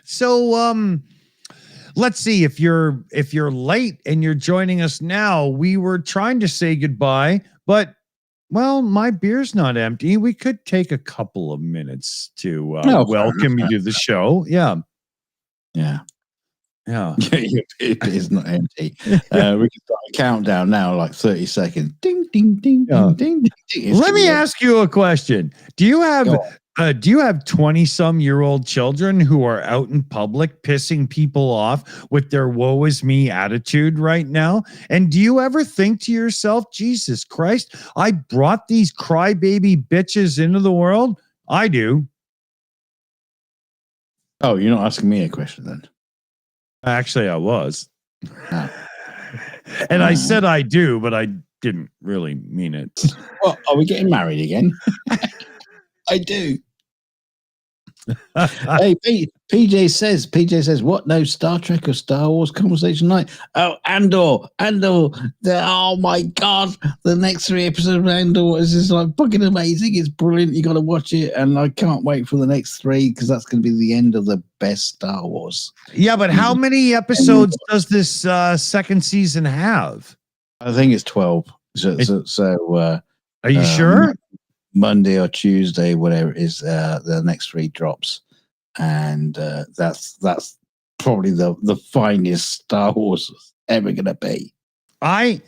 So let's see, if you're late and you're joining us now, we were trying to say goodbye, but my beer's not empty. We could take a couple of minutes to welcome you to the show. Yeah. It is not empty. We can start a countdown now, like 30 seconds. Ding, ding, ding, ding, ding, ding. Let me ask you a question. Do you have 20-some-year-old children who are out in public pissing people off with their woe is me attitude right now? And do you ever think to yourself, Jesus Christ, I brought these crybaby bitches into the world? I do. Oh, you're not asking me a question then? Actually, I was. And I said I do, but I didn't really mean it. Well, are we getting married again? I do. Hey, PJ says, what? No Star Trek or Star Wars conversation night? Oh, Andor. Oh my God. The next 3 episodes of Andor is just like fucking amazing. It's brilliant. You got to watch it. And I can't wait for the next 3 because that's going to be the end of the best Star Wars. Yeah, but how many episodes does this second season have? I think it's 12. So are you sure? Monday or Tuesday, whatever it is, the next 3 drops, and that's probably the finest Star Wars ever gonna be. I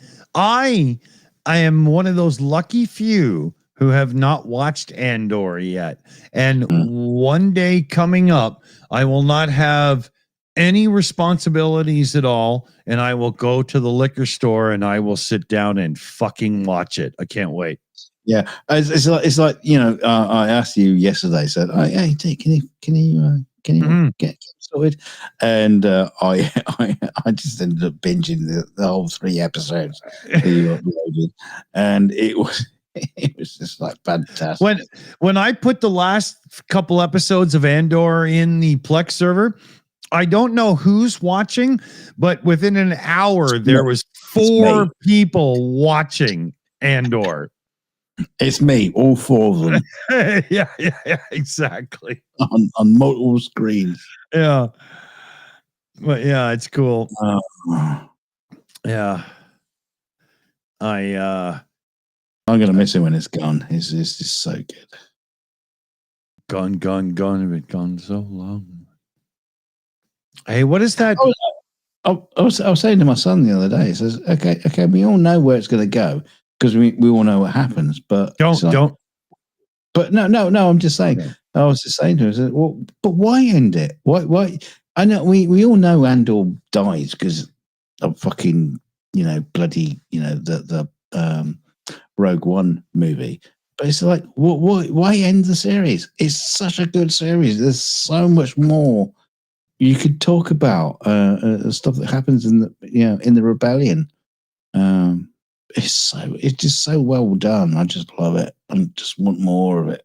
am one of those lucky few who have not watched Andor yet, and one day coming up, I will not have any responsibilities at all, and I will go to the liquor store and I will sit down and fucking watch it. I can't wait. Yeah, it's like I asked you yesterday. Said, "Hey, can you get sorted?" And I just ended up binging the whole 3 episodes that you uploaded, and it was just like fantastic. When I put the last couple episodes of Andor in the Plex server, I don't know who's watching, but within an hour there was 4 people watching Andor. It's me, all 4 of them. yeah, exactly. On multiple screens. Yeah. But yeah, it's cool. Yeah. I'm gonna miss it when it's gone. It's just so good. Gone. Been gone so long. Hey, what is that? I was saying to my son the other day, he says, okay, we all know where it's gonna go. Because we all know what happens, but don't. But no. I'm just saying. Okay. I was just saying to him, I said, well, but why end it? Why? I know we all know Andor dies because of fucking bloody, the Rogue One movie. But it's like, why end the series? It's such a good series. There's so much more you could talk about. Stuff that happens in the rebellion. It's just so well done. I just love it. I just want more of it.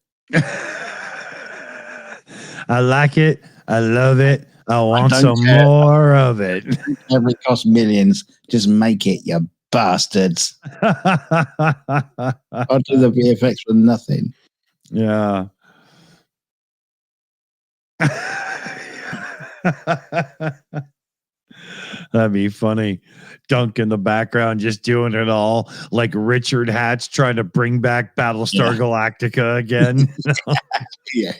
I like it. I love it. I want some more of it. Every cost millions. Just make it, you bastards. I'll do the VFX for nothing. Yeah. That'd be funny. Dunk in the background, just doing it all like Richard Hatch trying to bring back Battlestar Galactica again. Yeah.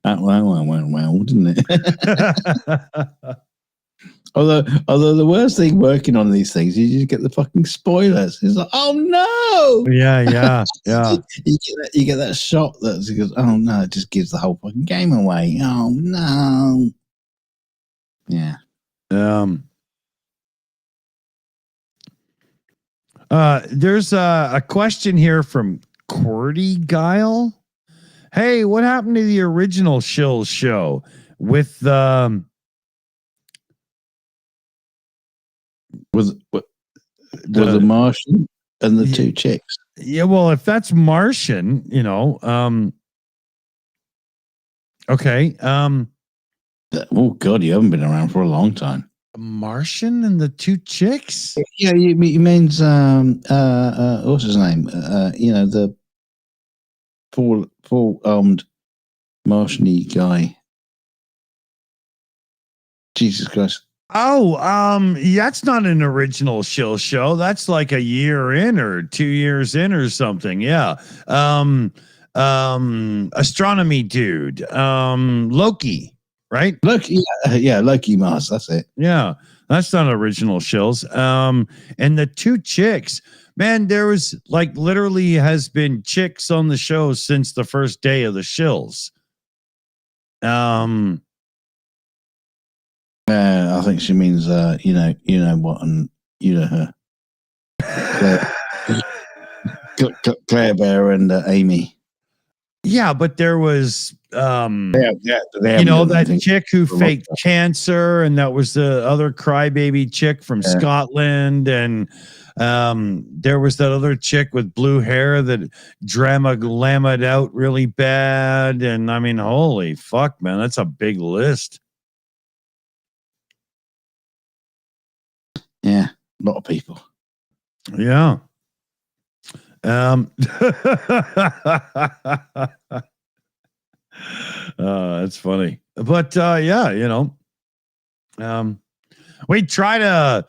That one went well, didn't it? Although the worst thing working on these things is you just get the fucking spoilers. It's like, oh no! Yeah. you get that shot that goes, oh no! It just gives the whole fucking game away. Oh no! Yeah. There's a question here from Cordy Guile. Hey, what happened to the original Shills show with the Martian and the two chicks? Yeah, well, if that's Martian, okay. Oh God, you haven't been around for a long time. Martian and the two chicks? Yeah, you means what's his name? The full armed Martian-y guy. Jesus Christ. Oh, that's not an original Shill show. That's like a year in or 2 years in or something. Yeah. Astronomy dude. Loki, right? Loki, yeah, Loki Mars, that's it. Yeah, that's not original Shills. And the two chicks, man, there was like literally has been chicks on the show since the first day of the Shills. I think she means you know what, and her. Claire Bear and Amy. Yeah, but there was they that chick who faked cancer, and that was the other crybaby chick from Scotland, and there was that other chick with blue hair that glammed out really bad, and I mean, holy fuck, man, that's a big list. Yeah, a lot of people. Yeah. That's funny. But we try to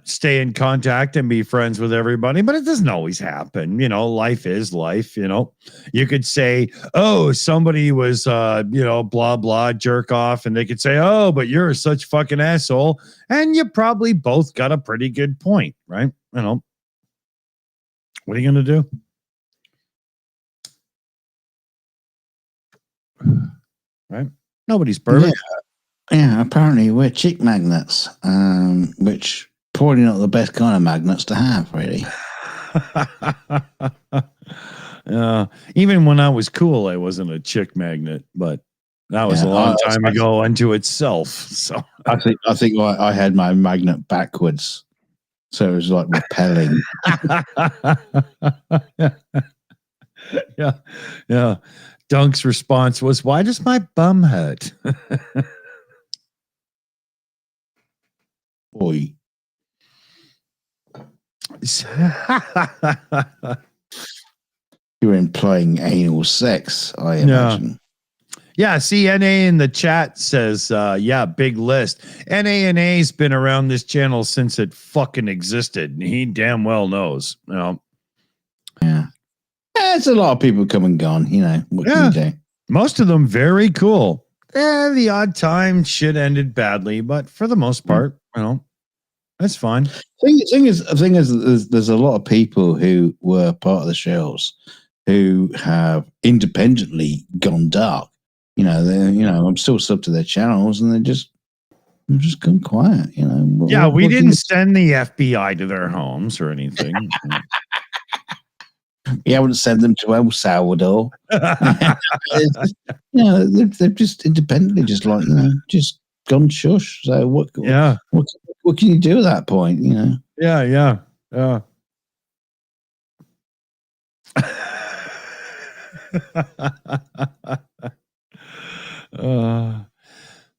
stay in contact and be friends with everybody, but it doesn't always happen. Life is life. You could say, oh, somebody was blah blah jerk off, and they could say, oh, but you're such fucking asshole, and you probably both got a pretty good point, right? What are you gonna do? Right? Nobody's perfect. Yeah, apparently we're chick magnets, which probably not the best kind of magnets to have, really. Even when I was cool, I wasn't a chick magnet, but that was a long time ago unto itself. So I think I had my magnet backwards, so it was like repelling. Yeah. Dunk's response was, "Why does my bum hurt?" Boy. You're implying anal sex, I imagine. Yeah, see, NA in the chat says, big list. NA's been around this channel since it fucking existed. And he damn well knows. Yeah. There's a lot of people come and gone, what can you do? Most of them very cool. The odd time shit ended badly, but for the most part, that's fine. Thing is, there's a lot of people who were part of the Shills who have independently gone dark. I'm still sub to their channels, and they're just I'm just gone quiet, you know. Yeah, we what do didn't send the FBI to their homes or anything. you haven't sent them to El Salvador. It's just, you know, they're just independently, just like, you know, just gone shush. So what can you do at that point, you know? Yeah.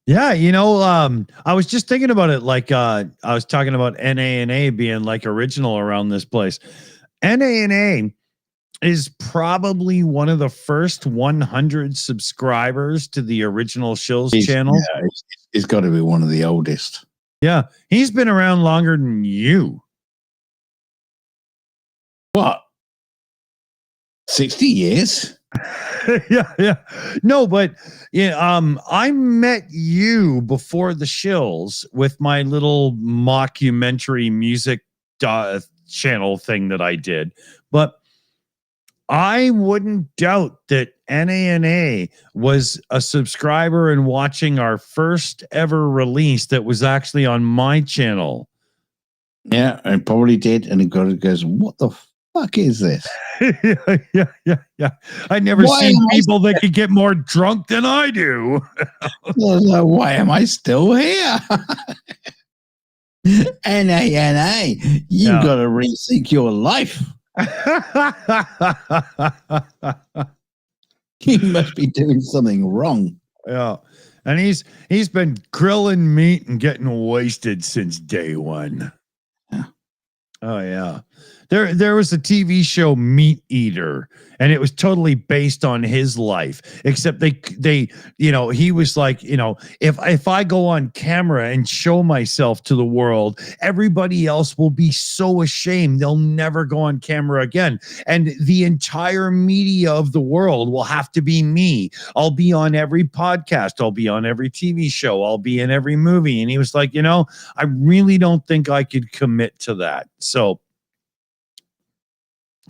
Yeah, you know, I was just thinking about it. Like, I was talking about NA&A being like original around this place. NA&A is probably one of the first 100 subscribers to the original Shills channel. Yeah, he's got to be one of the oldest. Yeah, he's been around longer than you. What? 60 years? yeah. No, but I met you before the Shills with my little mockumentary music channel thing that I did. But I wouldn't doubt that NA&A was a subscriber and watching our first ever release that was actually on my channel. Yeah, I probably did. And it goes, what the fuck is this? yeah. I never seen people that could get more drunk than I do. Why am I still here? NA, you've got to rethink your life. He must be doing something wrong. Yeah. And he's been grilling meat and getting wasted since day one. Yeah. Oh yeah. There was a TV show, Meat Eater, and it was totally based on his life, except they he was like, if I go on camera and show myself to the world, everybody else will be so ashamed they'll never go on camera again. And the entire media of the world will have to be me. I'll be on every podcast. I'll be on every TV show. I'll be in every movie. And he was like, I really don't think I could commit to that. So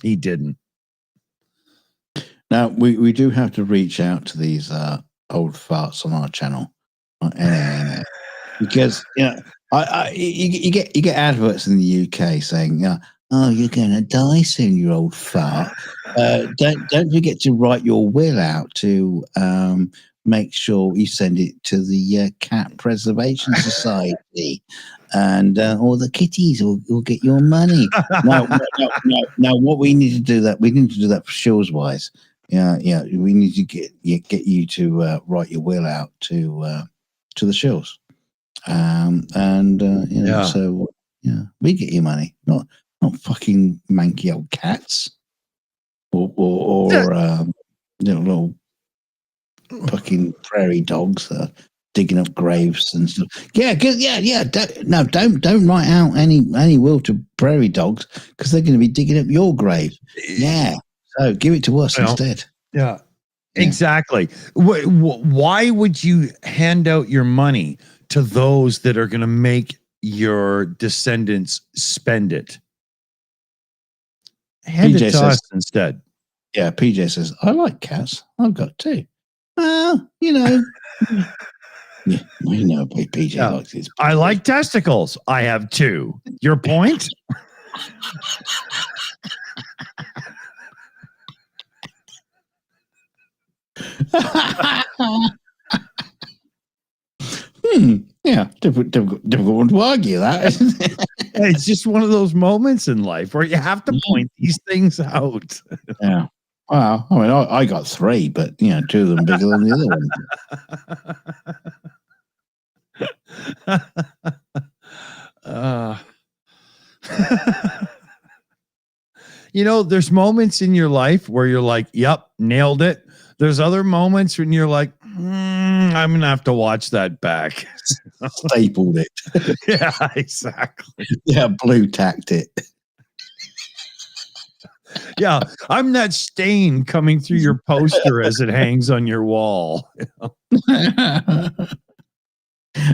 he didn't. Now we do have to reach out to these old farts on our channel, because you get adverts in the UK saying, "Oh, you're gonna die soon, you old fart." Don't forget to write your will out to make sure you send it to the Cat Preservation Society. And all the kitties will get your money. No. What we need to do that for Shills wise. Yeah. We need to get you to write your will out to the Shills, So we get your money, not fucking manky old cats or little fucking prairie dogs that are digging up graves and stuff. Don't write out any will to prairie dogs, because they're going to be digging up your grave. Yeah, so give it to us instead. Yeah, exactly. Why would you hand out your money to those that are going to make your descendants spend it? Hand it to us instead. Yeah, PJ says, I like cats. I've got two. Well, Yeah, we know PJ likes his. I like testicles. I have two. Your point? Yeah, difficult one to argue that, isn't it? It's just one of those moments in life where you have to point these things out. Yeah. Well, I mean, I got three, but two of them bigger than the other one. There's moments in your life where you're like, yep, nailed it. There's other moments when you're like, I'm going to have to watch that back. Stapled it. Yeah, exactly. Yeah, blue tacked it. Yeah, I'm that stain coming through your poster as it hangs on your wall.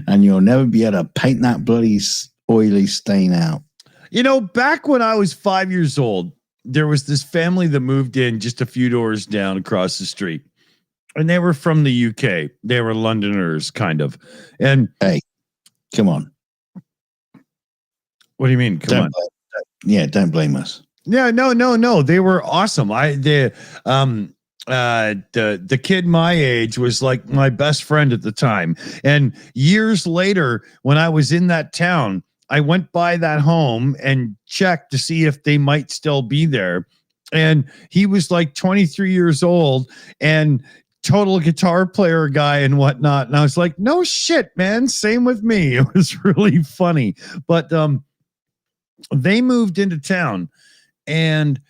And you'll never be able to paint that bloody oily stain out. Back when I was 5 years old, there was this family that moved in just a few doors down across the street. And they were from the UK. They were Londoners, kind of. And hey, Come on. What do you mean? Come on. Don't blame us. Yeah, no. They were awesome. The kid my age was like my best friend at the time. And years later, when I was in that town, I went by that home and checked to see if they might still be there. And he was like 23 years old and total guitar player guy and whatnot. And I was like, no shit, man. Same with me. It was really funny. But they moved into town and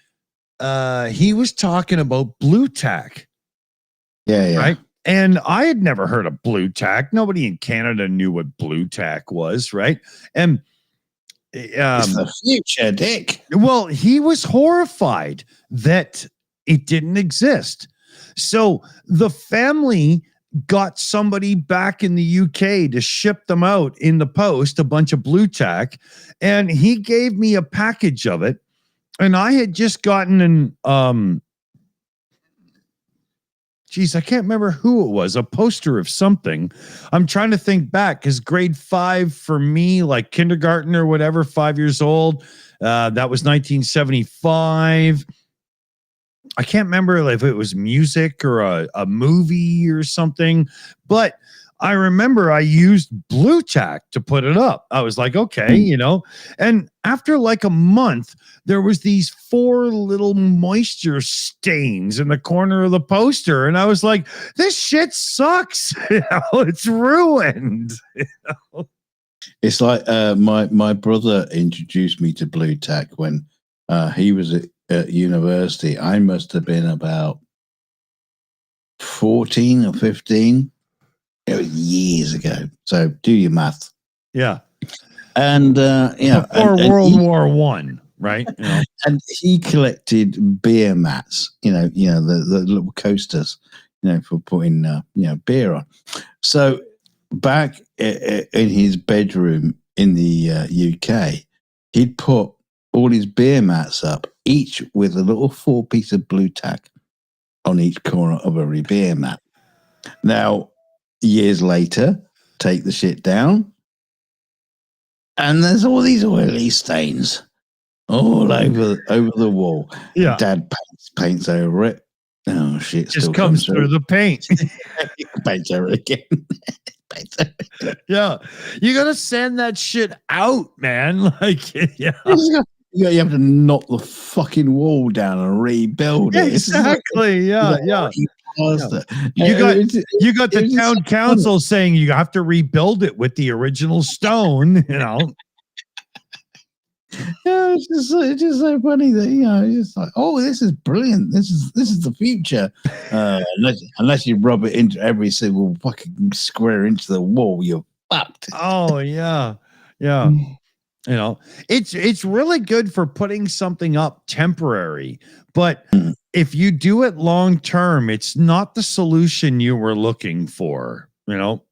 he was talking about blue tack. Yeah. Right. And I had never heard of blue tack. Nobody in Canada knew what blue tack was. Right. And it's the future, Dick. Well, he was horrified that it didn't exist. So the family got somebody back in the UK to ship them out in the post, a bunch of blue tack, and he gave me a package of it. And I had just gotten I can't remember who it was, a poster of something. I'm trying to think back because grade 5 for me, like kindergarten or whatever, 5 years old, that was 1975. I can't remember if it was music or a movie or something, but I remember I used blue tack to put it up. I was like, okay, and after like a month, there was these 4 little moisture stains in the corner of the poster. And I was like, this shit sucks. It's ruined. It's like my brother introduced me to blue tack when he was at university. I must have been about 14 or 15. It was years ago. So do your math. Yeah. And before World War I, right? And he collected beer mats, the little coasters, for putting beer on. So back in his bedroom in the UK, he'd put all his beer mats up, each with a little 4-piece of blue tack on each corner of every beer mat. Now, years later, take the shit down, and there's all these oily stains all over the wall. Yeah, Dad paints over it. Oh shit! Just comes through the paint. Paints over it again. Yeah, you gotta send that shit out, man. Like, yeah. You have to knock the fucking wall down and rebuild it. Exactly. Yeah. You got the town council saying you have to rebuild it with the original stone. Yeah, it's just so funny that it's just like, oh, this is brilliant. This is the future. Unless you rub it into every single fucking square inch of the wall, you're fucked. Oh yeah. It's really good for putting something up temporary, but if you do it long term, it's not the solution you were looking for. Now,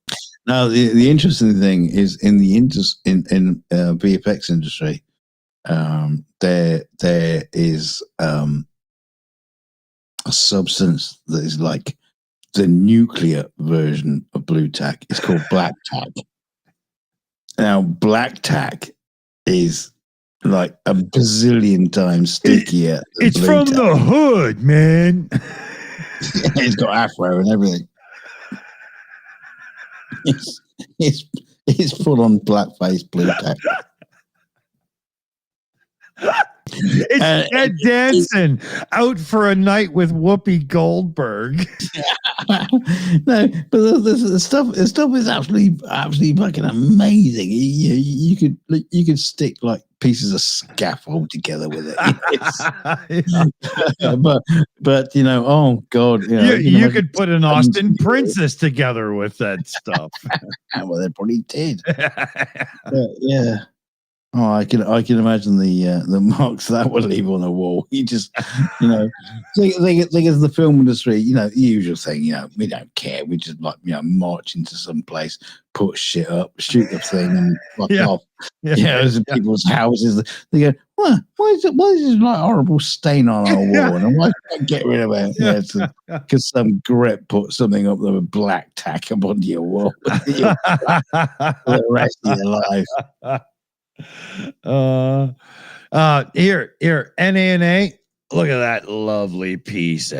the interesting thing is in the VFX industry, there is a substance that is like the nuclear version of blue tack. It's called black tack. Now, black tack is like a bazillion times stickier. It's from tack. The hood, man. It's got afro and everything. It's full on blackface blue tack. It's Ted Danson out for a night with Whoopi Goldberg. No, but the stuff is absolutely fucking amazing. You could stick like pieces of scaffold together with it. but oh god, you could put an Austin Princess together with that stuff. Well, they probably did. Yeah. Oh, I can imagine the marks that would leave on a wall. You just, thing is the film industry, the usual thing, we don't care. We just march into some place, put shit up, shoot the thing, and fuck off. There's people's houses. They go, why is this like horrible stain on our wall? And why can't I get rid of it? Because some grip put something up there with black tack up onto your wall for the rest of your life. Here, NANA. Look at that lovely piece. Oh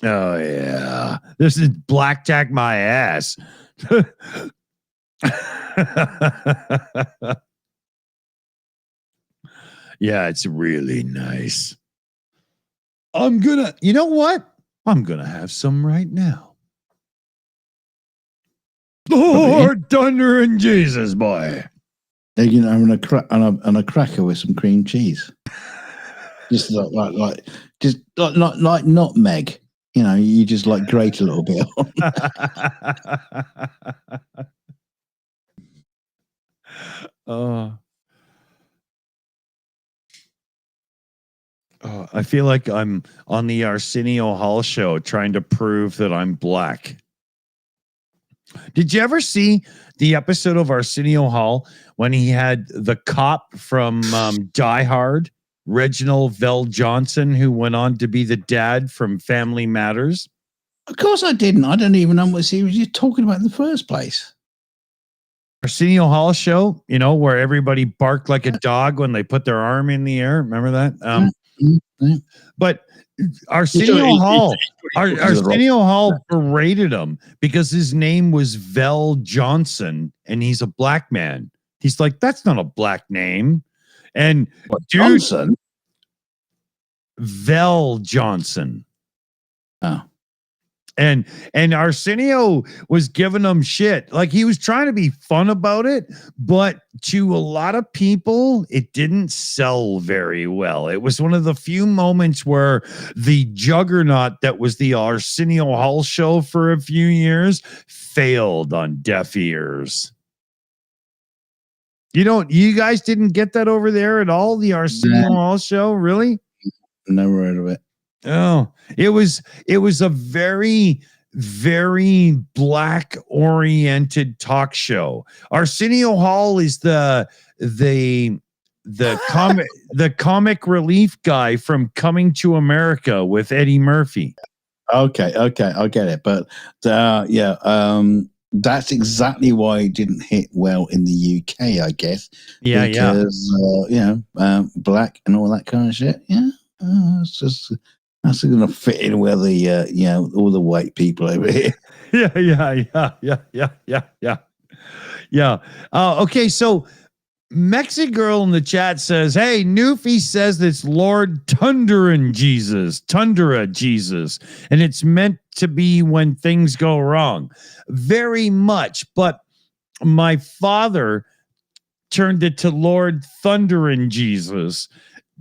yeah, this is blackjack my ass. Yeah, it's really nice. You know what? I'm gonna have some right now. Lord Thunder and Jesus, boy. They're having a cracker with some cream cheese. Just like nutmeg. You just like grate a little bit. I feel like I'm on the Arsenio Hall show trying to prove that I'm black. Did you ever see the episode of Arsenio Hall when he had the cop from Die Hard, Reginald Vell Johnson, who went on to be the dad from Family Matters? Of course I didn't. I don't even know what series you're talking about in the first place. Arsenio Hall show, where everybody barked like a dog when they put their arm in the air. Remember that? But Arsenio Hall berated him because his name was Vell Johnson and he's a black man. He's like, that's not a black name. And Johnson? Vell Johnson. Oh. And Arsenio was giving him shit. Like, he was trying to be fun about it, but to a lot of people, it didn't sell very well. It was one of the few moments where the juggernaut that was the Arsenio Hall show for a few years failed on deaf ears. You guys didn't get that over there at all? The Arsenio Hall show? Really? Never heard of it. Oh, it was a very, very black oriented talk show. Arsenio Hall is the comic relief guy from Coming to America with Eddie Murphy. Okay, I get it. But that's exactly why it didn't hit well in the UK, I guess. Because, black and all that kind of shit. Yeah, it's just. That's going to fit in with the, all the white people over here. Yeah. Okay, so Mexigirl in the chat says, hey, Newfie says it's Lord Tundra Jesus, and it's meant to be when things go wrong. Very much, but my father turned it to Lord Thunder and Jesus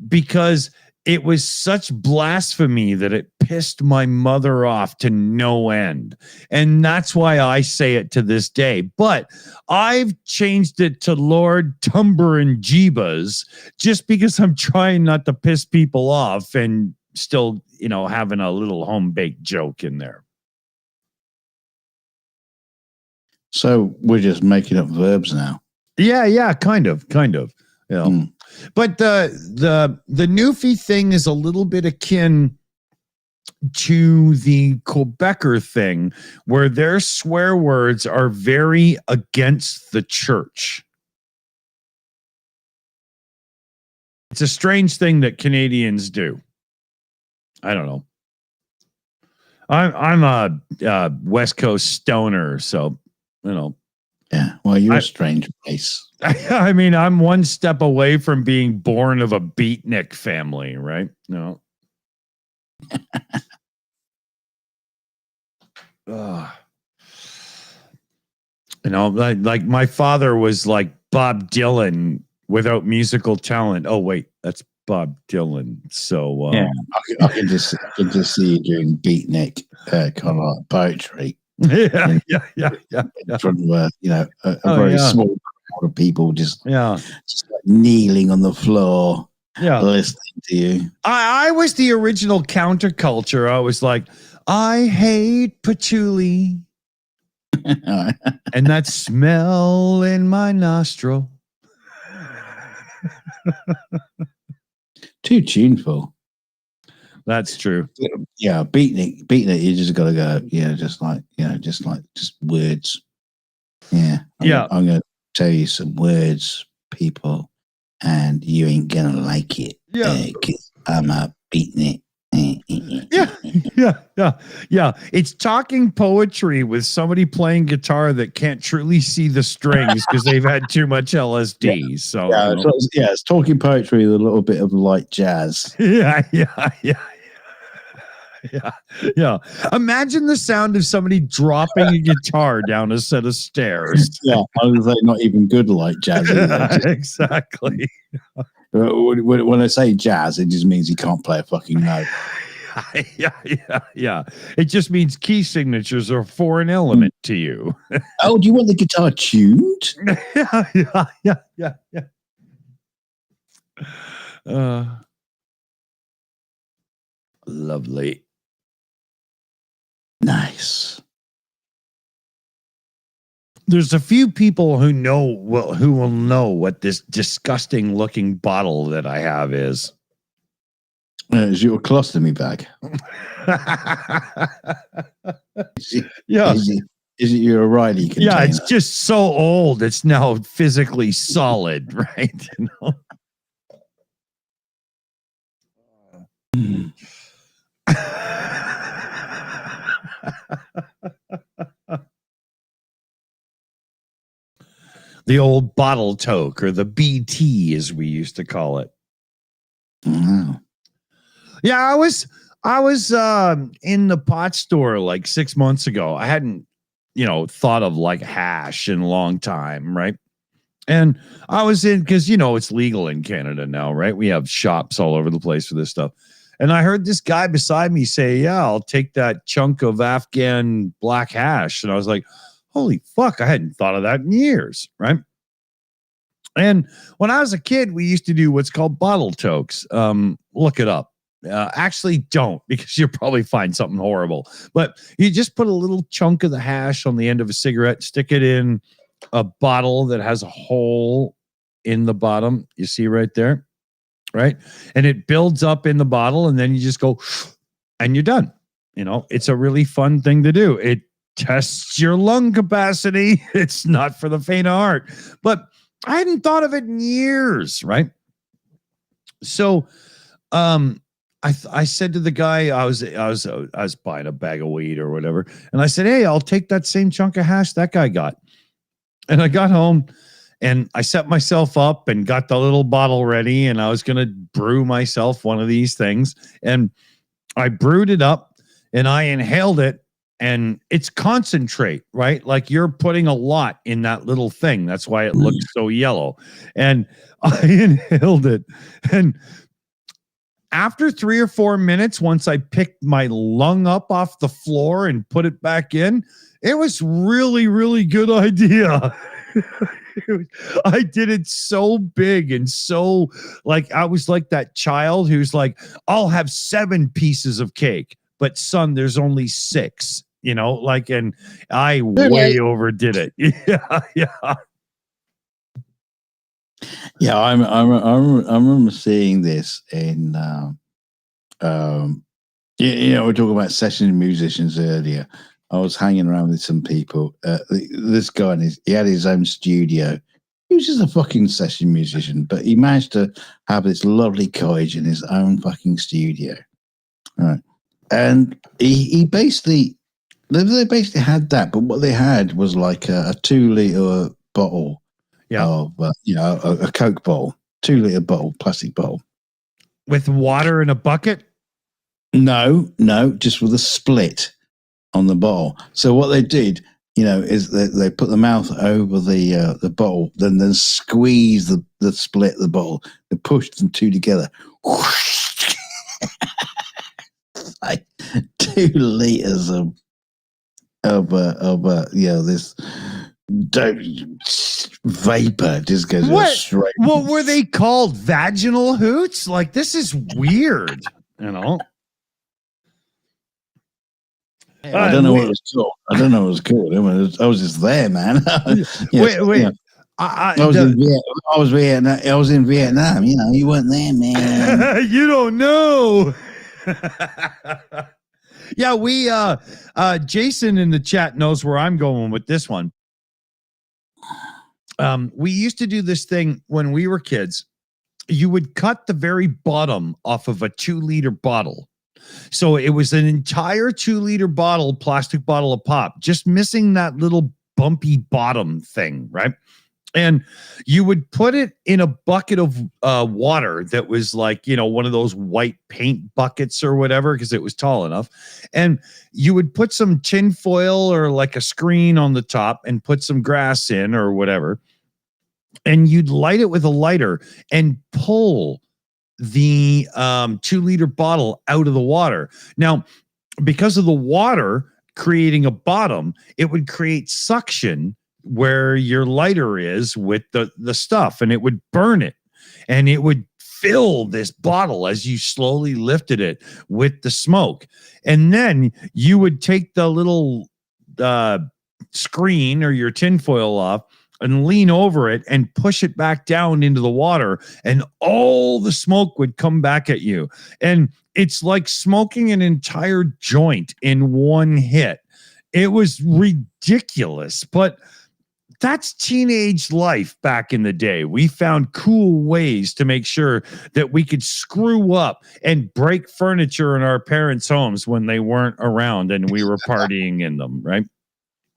because it was such blasphemy that it pissed my mother off to no end. And that's why I say it to this day. But I've changed it to Lord Tumber and Jeebas just because I'm trying not to piss people off and still, having a little home-baked joke in there. So we're just making up verbs now. Yeah, kind of. But the Newfie thing is a little bit akin to the Quebecer thing, where their swear words are very against the church. It's a strange thing that Canadians do. I don't know. I'm a West Coast stoner, so Yeah, well, you're a strange place. I mean, I'm one step away from being born of a beatnik family, right? No. Like my father was like Bob Dylan without musical talent. Oh, wait, that's Bob Dylan. So yeah, I can just see you doing beatnik kind of poetry. Yeah. From a very small crowd of people just Yeah. like kneeling on the floor, Yeah. listening to you. I was the original counterculture. I was like, I hate patchouli and that smell in my nostril. Too tuneful. That's true. Yeah, beating it. You just got to go. Yeah, just words. Yeah, I'm gonna tell you some words, people, and you ain't gonna like it. Yeah, 'cause I'm beating it. Yeah. It's talking poetry with somebody playing guitar that can't truly see the strings because they've had too much LSD. Yeah. So It's talking poetry with a little bit of light jazz. Yeah. Imagine the sound of somebody dropping a guitar down a set of stairs. Yeah, I was like, not even good light jazz. Exactly. When I say jazz, it just means he can't play a fucking note. Yeah. It just means key signatures are a foreign element to you. Oh, do you want the guitar tuned? Yeah. Lovely. Nice. There's a few people who will know what this disgusting looking bottle that I have is. Is your colostomy bag? Yeah. Is it your O'Reilly container? Yeah, it's just so old. It's now physically solid, right? You know? The old bottle toke, or the BT as we used to call it. Wow. Yeah, I was in the pot store like 6 months ago. I hadn't, thought of like hash in a long time, right? And I was in, because it's legal in Canada now, right? We have shops all over the place for this stuff. And I heard this guy beside me say, yeah, I'll take that chunk of Afghan black hash. And I was like, holy fuck, I hadn't thought of that in years, right? And when I was a kid, we used to do what's called bottle tokes. Look it up. Actually, don't, because you'll probably find something horrible. But you just put a little chunk of the hash on the end of a cigarette, stick it in a bottle that has a hole in the bottom. You see right there, right? And it builds up in the bottle, and then you just go, and you're done. It's a really fun thing to do. It tests your lung capacity. It's not for the faint of heart, but I hadn't thought of it in years, right? So, I said to the guy, I was buying a bag of weed or whatever, and I said, hey, I'll take that same chunk of hash that guy got. And I got home and I set myself up and got the little bottle ready, and I was going to brew myself one of these things. And I brewed it up and I inhaled it, and it's concentrate, right? Like you're putting a lot in that little thing. That's why it looks so yellow. And I inhaled it. And after 3 or 4 minutes, once I picked my lung up off the floor and put it back in, it was really, really good idea. I did it so big and so like I was like that child who's like, I'll have 7 pieces of cake, but son, there's only 6, and I way overdid it. Yeah. Yeah, I remember seeing this in, we're talking about session musicians earlier. I was hanging around with some people. This guy, he had his own studio. He was just a fucking session musician, but he managed to have this lovely cottage in his own fucking studio. Right. And they basically had that, but what they had was like a 2-liter bottle. Yeah. Of, a Coke bottle, 2-liter bottle, plastic bottle. With water in a bucket? No, just with a split on the bottle. So what they did, is they put the mouth over the bottle, then squeeze the split of the bottle, they pushed them 2 together. Like 2 liters of this vapor just goes straight. What were they called? Vaginal hoots? Like, this is weird, you know? I don't know what it was called. I don't know what it was called. I was just there, man. Wait. I was in Vietnam. You know, you weren't there, man. You don't know. Yeah, we Jason in the chat knows where I'm going with this one. We used to do this thing when we were kids. You would cut the very bottom off of a 2-liter bottle. So it was an entire 2-liter bottle, plastic bottle of pop, just missing that little bumpy bottom thing, right? And you would put it in a bucket of water that was like, you know, one of those white paint buckets or whatever, because it was tall enough. And you would put some tin foil or like a screen on the top and put some grass in or whatever. And you'd light it with a lighter and pull the 2-liter bottle out of the water. Now, because of the water creating a bottom, it would create suction where your lighter is with the stuff, and it would burn it, and it would fill this bottle as you slowly lifted it with the smoke. And then you would take the little screen or your tinfoil off and lean over it and push it back down into the water, and all the smoke would come back at you. And it's like smoking an entire joint in one hit. It was ridiculous, but that's teenage life back in the day. We found cool ways to make sure that we could screw up and break furniture in our parents' homes when they weren't around and we were partying in them, right?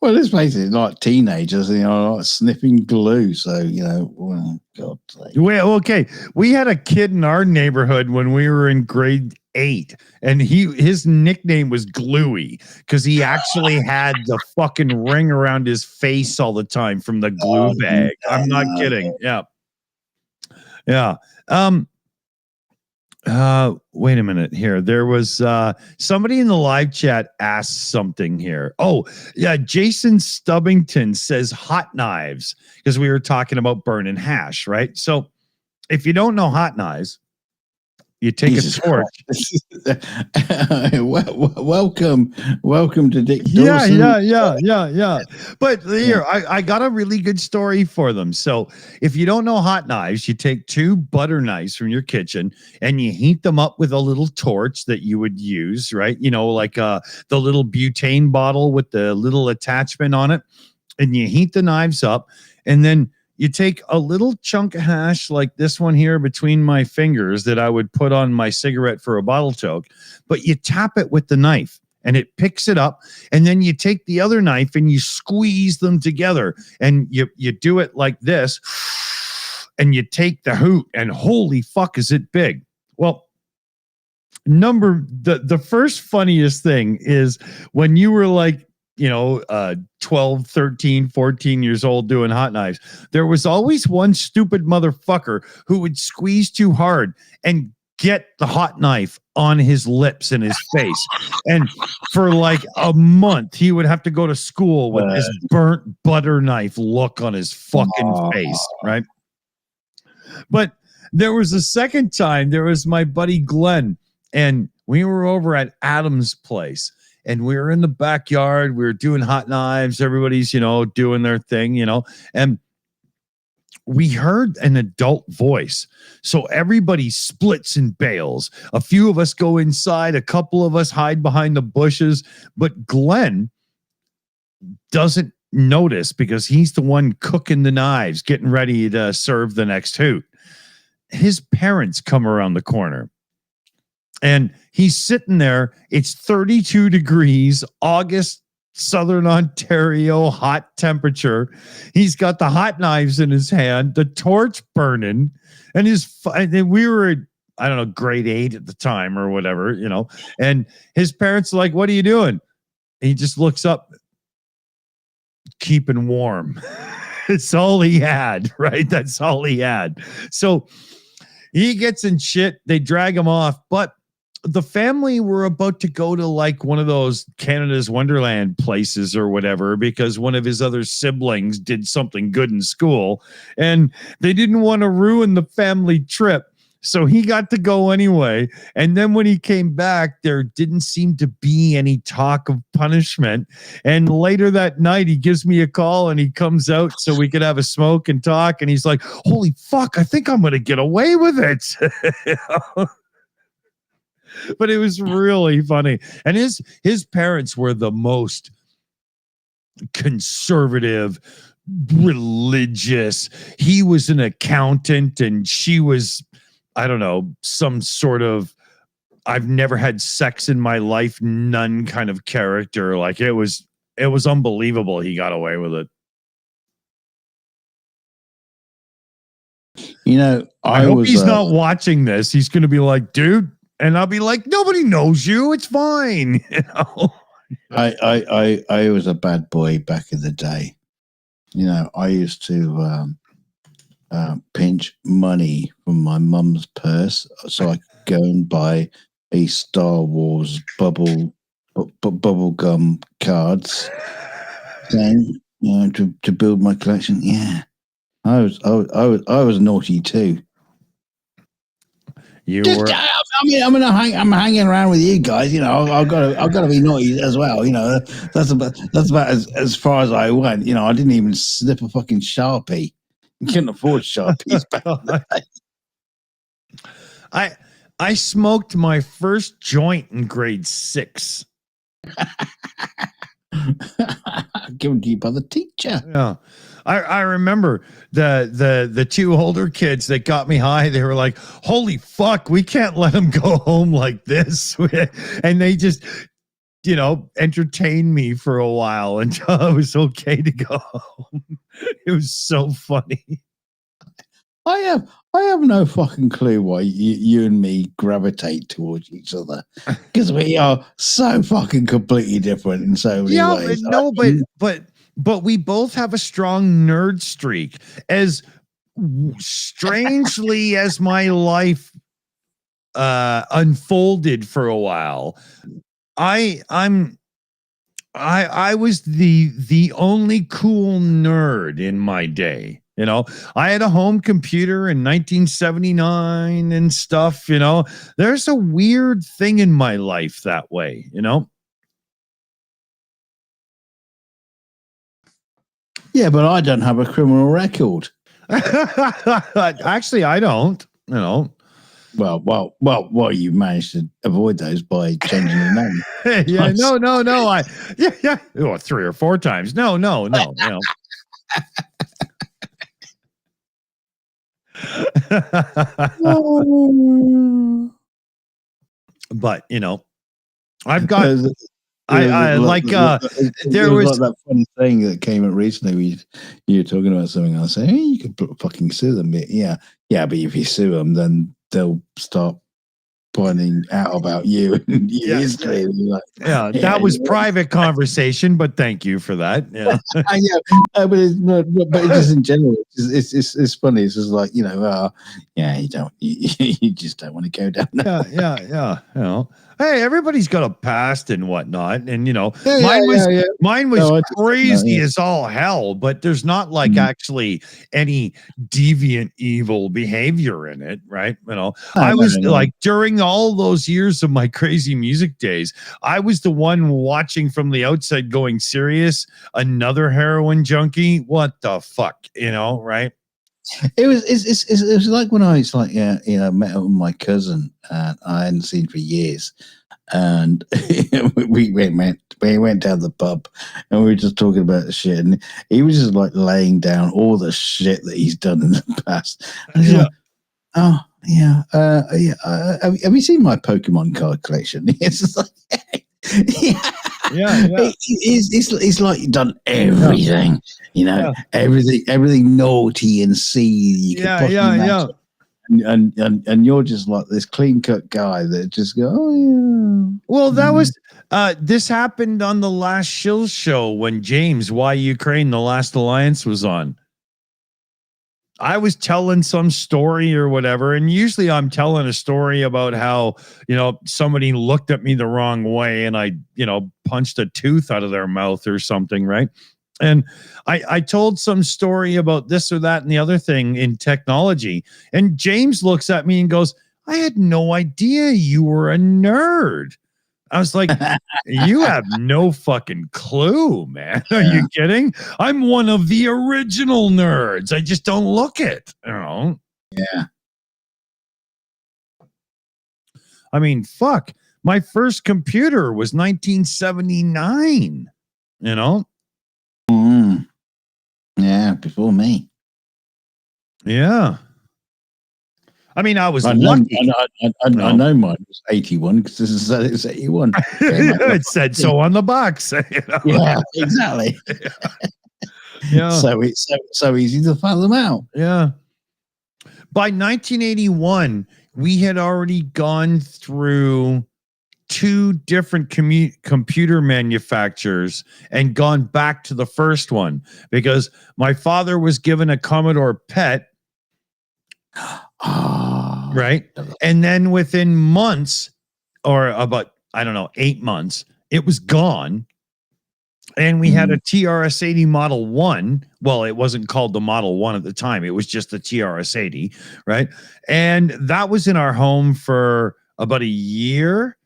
Well, let's face it, like teenagers, you know, like sniffing glue. So, you know, well, God's sake. Well, okay. We had a kid in our neighborhood when we were in grade 8, and his nickname was Gluey because he actually had the fucking ring around his face all the time from the glue bag. I'm not kidding. Yeah. Wait a minute here. There was somebody in the live chat asked something here. Oh, yeah. Jason Stubbington says hot knives because we were talking about burning hash, right? So if you don't know hot knives, you take Jesus a torch. Welcome to Dick Dawson. Yeah. But here, I got a really good story for them. So if you don't know hot knives, you take 2 butter knives from your kitchen and you heat them up with a little torch that you would use, right? You know, like the little butane bottle with the little attachment on it. And you heat the knives up, and then you take a little chunk of hash like this one here between my fingers that I would put on my cigarette for a bottle choke, but you tap it with the knife and it picks it up. And then you take the other knife and you squeeze them together, and you do it like this, and you take the hoot, and holy fuck, is it big. Well, the first funniest thing is when you were like, you know, 12, 13, 14 years old doing hot knives, there was always one stupid motherfucker who would squeeze too hard and get the hot knife on his lips and his face. And for like a month, he would have to go to school with this burnt butter knife look on his fucking face, right? But there was a second time, there was my buddy Glenn, and we were over at Adam's place. And we were in the backyard. We were doing hot knives. Everybody's, you know, doing their thing, you know. And we heard an adult voice. So everybody splits and bails. A few of us go inside. A couple of us hide behind the bushes. But Glenn doesn't notice because he's the one cooking the knives, getting ready to serve the next hoot. His parents come around the corner. And he's sitting there. It's 32 degrees, August, Southern Ontario, hot temperature. He's got the hot knives in his hand, the torch burning, and we were, I don't know, grade 8 at the time or whatever, you know. And his parents are like, "What are you doing?" And he just looks up, keeping warm. It's all he had, right? That's all he had. So he gets in shit. They drag him off, but the family were about to go to like one of those Canada's Wonderland places or whatever because one of his other siblings did something good in school and they didn't want to ruin the family trip. So he got to go anyway. And then when he came back, there didn't seem to be any talk of punishment. And later that night, he gives me a call and he comes out so we could have a smoke and talk. And he's like, holy fuck, I think I'm going to get away with it. But it was really funny. And his parents were the most conservative, religious. He was an accountant and she was, I don't know, some sort of I've never had sex in my life, none kind of character. Like it was unbelievable. He got away with it. You know, I hope he's not watching this. He's going to be like, dude, and I'll be like, nobody knows you. It's fine. You know? I was a bad boy back in the day. You know, I used to pinch money from my mum's purse so I could go and buy a Star Wars bubble gum cards thing, you know, to build my collection. Yeah, I was naughty too. I'm hanging around with you guys. You know, I've got to be naughty as well. You know, that's about as far as I went. You know, I didn't even snip a fucking Sharpie. You couldn't afford Sharpies back in the day. I smoked my first joint in grade 6. Given to you by the teacher. Yeah. I remember the two older kids that got me high. They were like, holy fuck, we can't let him go home like this. And they just, you know, entertained me for a while until it was okay to go home. It was so funny. I have no fucking clue why you and me gravitate towards each other, because we are so fucking completely different in so many ways. But we both have a strong nerd streak. As strangely as my life unfolded for a while, I was the only cool nerd in my day. You know, I had a home computer in 1979 and stuff. You know, there's a weird thing in my life that way, you know. Yeah, but I don't have a criminal record. Actually, I don't. You know. Well, you managed to avoid those by changing your name. Yeah, no. Yeah. Oh, 3 or 4 times. No. You know. But you know, I've got there was like that funny thing that came up recently. You were talking about something. I was saying, hey, you could fucking sue them. Yeah, but if you sue them, then they'll start pointing out about you and history. That was private conversation, but thank you for that. Yeah, but it's just in general, it's funny. It's just like, you know, you just don't want to go down there. Yeah. You know, hey, everybody's got a past and whatnot, and you know, mine was crazy as all hell, but there's not like actually any deviant evil behavior in it, right? You know, I was like during all those years of my crazy music days, I was the one watching from the outside going, serious, another heroin junkie? What the fuck, you know, right? It was like when I was like, met up with my cousin and I hadn't seen for years, and we went down the pub and we were just talking about the shit, and he was just like laying down all the shit that he's done in the past. And he's like, oh yeah, have you seen my Pokemon card collection? It's just like, It's like you've done everything, you know, everything naughty and seedy you could possibly imagine. And you're just like this clean cut guy that just go, oh yeah. Well, that was this happened on the last Shills show when James, Why Ukraine, The Last Alliance was on. I was telling some story or whatever, and usually I'm telling a story about how, somebody looked at me the wrong way and I, punched a tooth out of their mouth or something, right? And I told some story about this or that and the other thing in technology, and James looks at me and goes, I had no idea you were a nerd. I was like, you have no fucking clue, man. Are you kidding? I'm one of the original nerds. I just don't look it. Yeah. I mean, fuck. My first computer was 1979. Yeah, before me. Yeah. I mean, I was lucky. I know mine was 81 because this is it's 81. It said so on the box. Yeah, exactly. Yeah. So it's so easy to fathom out. Yeah. By 1981, we had already gone through 2 different computer manufacturers and gone back to the first one because my father was given a Commodore PET. Right. And then within months or about, 8 months, it was gone. And we had a TRS-80 Model 1. Well, it wasn't called the Model 1 at the time. It was just the TRS-80. Right. And that was in our home for about a year.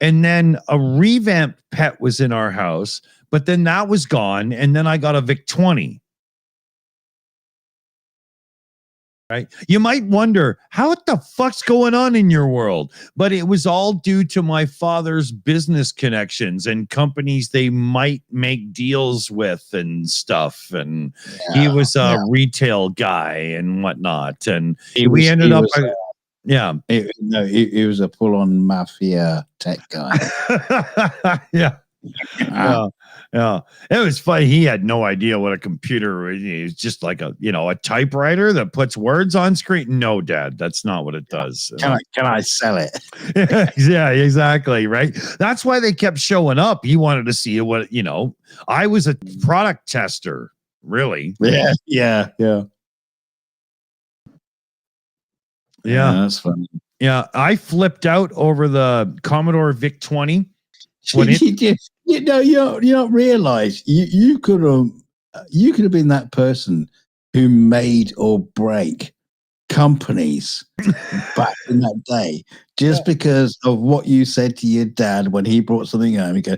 And then a revamped PET was in our house. But then that was gone. And then I got a VIC-20. Right. You might wonder what the fuck's going on in your world, but it was all due to my father's business connections and companies they might make deals with and stuff. And he was a retail guy and whatnot. And he was a full-on mafia tech guy. Yeah. Yeah. It was funny. He had no idea what a computer was. It was just like a typewriter that puts words on screen. No, Dad, that's not what it does. Can I sell it? Yeah, exactly. Right. That's why they kept showing up. He wanted to see what, I was a product tester, really. Yeah. That's funny. Yeah. I flipped out over the Commodore VIC-20. You don't realize you could have been that person who made or break companies back in that day just because of what you said to your dad when he brought something home. You go,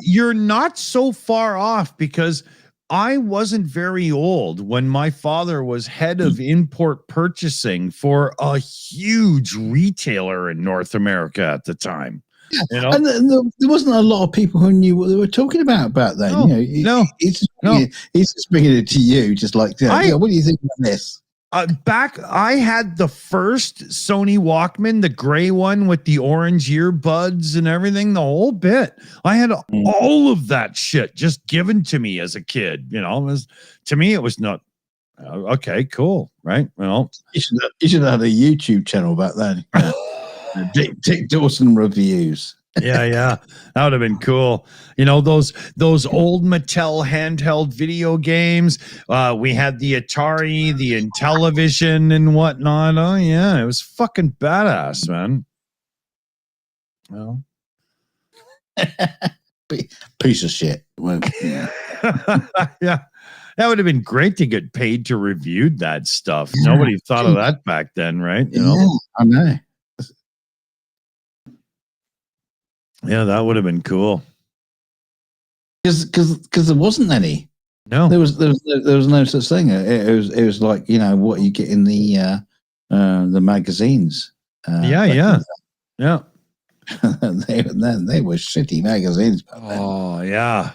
you're not so far off because I wasn't very old when my father was head of import purchasing for a huge retailer in North America at the time. And there wasn't a lot of people who knew what they were talking about back then. He's just bringing it to you, just like, what do you think about this? I had the first Sony Walkman, the gray one with the orange earbuds and everything, the whole bit. I had all of that shit just given to me as a kid. To me, it was not okay, cool, right? Well, you should have had a YouTube channel back then. Dick Dawson reviews. Yeah, that would have been cool. Those old Mattel handheld video games. We had the Atari, the Intellivision, and whatnot. Oh yeah, it was fucking badass, man. Well, piece of shit. Well, yeah. That would have been great to get paid to review that stuff. Nobody thought of that back then, right? I know. Yeah, that would have been cool. Because there wasn't any. No, there was no such thing. It was like what you get in the magazines. Yeah. they were shitty magazines. Oh yeah,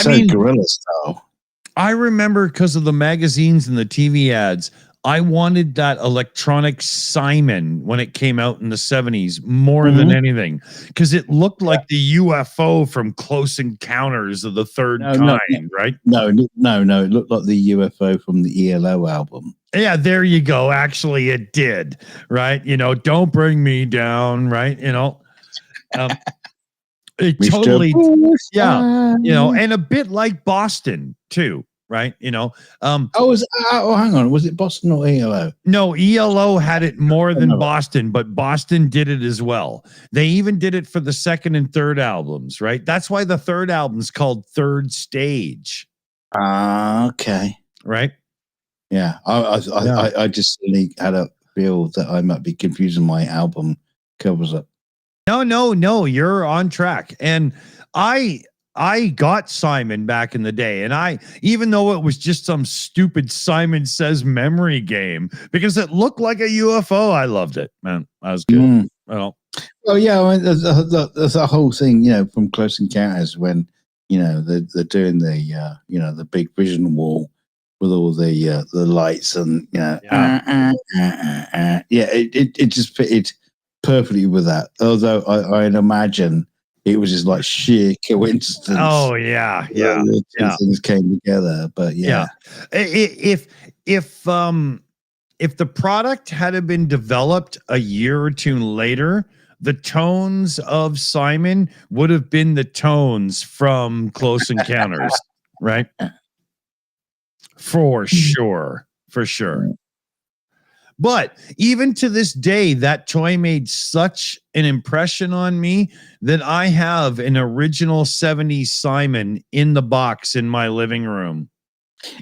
guerrilla style. I remember because of the magazines and the TV ads. I wanted that electronic Simon when it came out in the 70s more than anything because it looked like the UFO from Close Encounters of the Third Kind, right? No. It looked like the UFO from the ELO album. Yeah, there you go. Actually, it did, right? Don't bring me down, right? It Mr. totally, Bullseye. and a bit like Boston too, right? Hang on. Was it Boston or ELO? No, ELO had it more than No. Boston, but Boston did it as well. They even did it for the second and third albums, right? That's why the third album's called Third Stage. Okay. Right? Yeah. I just suddenly had a feel that I might be confusing my album covers up. No, you're on track. And I got Simon back in the day, and even though it was just some stupid Simon Says memory game, because it looked like a UFO, I loved it, man. That was good. Well, yeah, I mean, there's a whole thing, from Close Encounters when, they're doing the big vision wall with all the lights and, it just fitted perfectly with that. Although I'd imagine it was just like sheer coincidence. Oh yeah. The two things came together, but yeah. If the product had been developed a year or two later, the tones of Simon would have been the tones from Close Encounters, right? For sure. But even to this day, that toy made such an impression on me that I have an original 70s Simon in the box in my living room.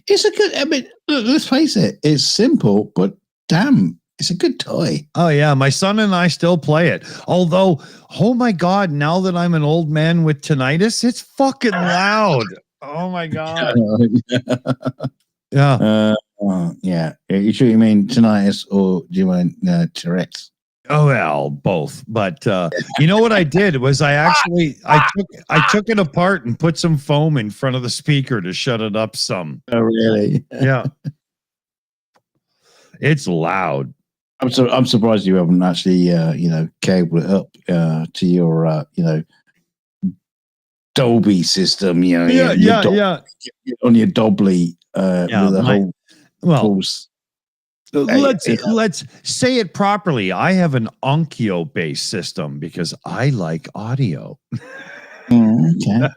It's a good, let's face it, it's simple, but damn, it's a good toy. Oh, yeah. My son and I still play it. Although, oh my God, now that I'm an old man with tinnitus, it's fucking loud. Oh my God. Yeah. Yeah. You sure you mean tinnitus or do you mean Tariffs? Oh, well, both. But you know what I did was I took it apart and put some foam in front of the speaker to shut it up some. Oh, really? Yeah. It's loud. I'm surprised you haven't actually cabled it up to your Dolby system. On your Dolby with a whole. Well, let's say it properly. I have an Onkyo based system because I like audio. Okay.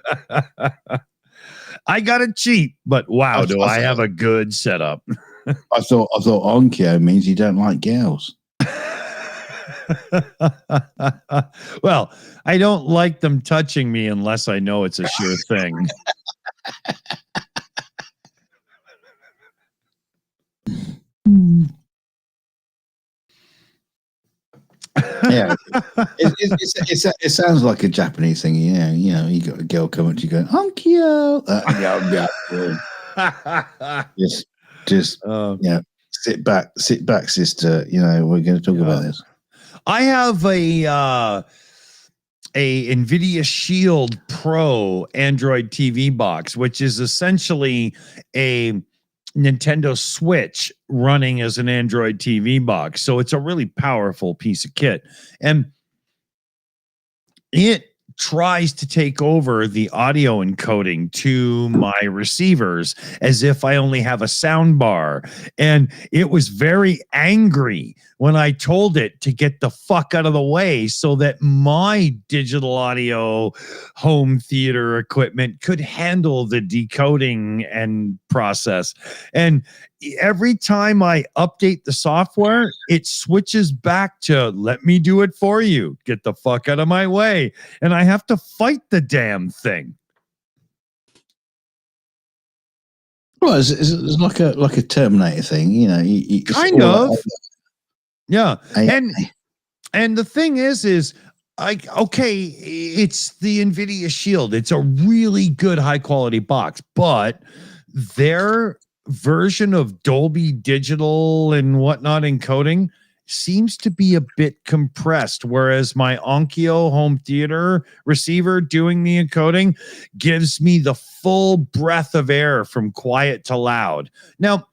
I got it cheap, but wow, do I have a good setup. I thought Onkyo means you don't like girls. Well, I don't like them touching me unless I know it's a sure thing. Yeah, it sounds like a Japanese thing. You got a girl coming to you going, Onkyo. Just sit back, sister. We're going to talk about this. I have a NVIDIA Shield Pro Android TV box, which is essentially a Nintendo Switch running as an Android TV box. So it's a really powerful piece of kit. And it tries to take over the audio encoding to my receivers as if I only have a sound bar. And it was very angry when I told it to get the fuck out of the way so that my digital audio home theater equipment could handle the decoding and process. And every time I update the software, it switches back to let me do it for you. Get the fuck out of my way. And I have to fight the damn thing. Well, it's like a Terminator thing, kind of. Yeah. And the thing is it's the NVIDIA Shield. It's a really good high quality box, but their version of Dolby Digital and whatnot encoding seems to be a bit compressed, whereas my Onkyo home theater receiver doing the encoding gives me the full breath of air from quiet to loud. Now,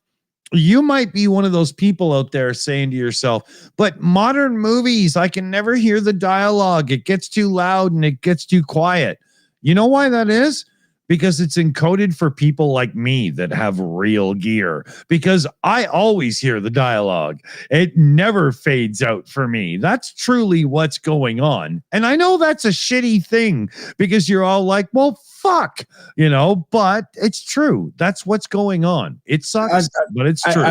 you might be one of those people out there saying to yourself, but modern movies, I can never hear the dialogue. It gets too loud and it gets too quiet. You know why that is? because it's encoded for people like me that have real gear, because I always hear the dialogue. It never fades out for me. That's truly what's going on. And I know that's a shitty thing because you're all like, well, fuck, but it's true. That's what's going on. It sucks, but it's true.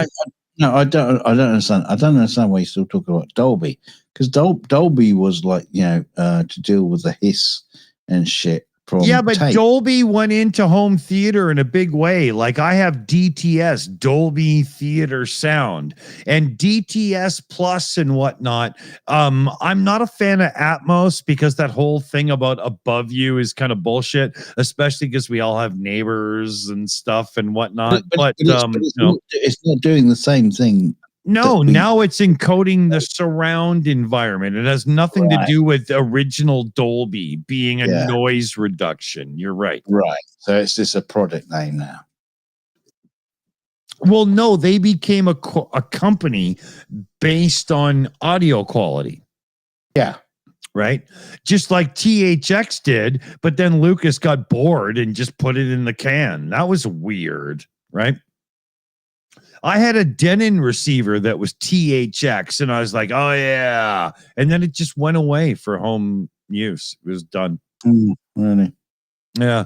No, I don't understand. I don't understand why you're still talking about Dolby, because Dolby was like, to deal with the hiss and shit. Yeah, but tape. Dolby went into home theater in a big way. Like I have DTS, Dolby Theater Sound, and DTS Plus and whatnot. I'm not a fan of Atmos because that whole thing about above you is kind of bullshit, especially because we all have neighbors and stuff and whatnot. But it's not doing the same thing. No, now it's encoding the surround environment. It has nothing to do with original Dolby being a noise reduction. You're right. Right. So it's just a product name now. Well, no, they became a company based on audio quality. Yeah. Right. Just like THX did, but then Lucas got bored and just put it in the can. That was weird. Right. I had a Denon receiver that was THX, and I was like, oh, yeah. And then it just went away for home use. It was done. Really? Yeah.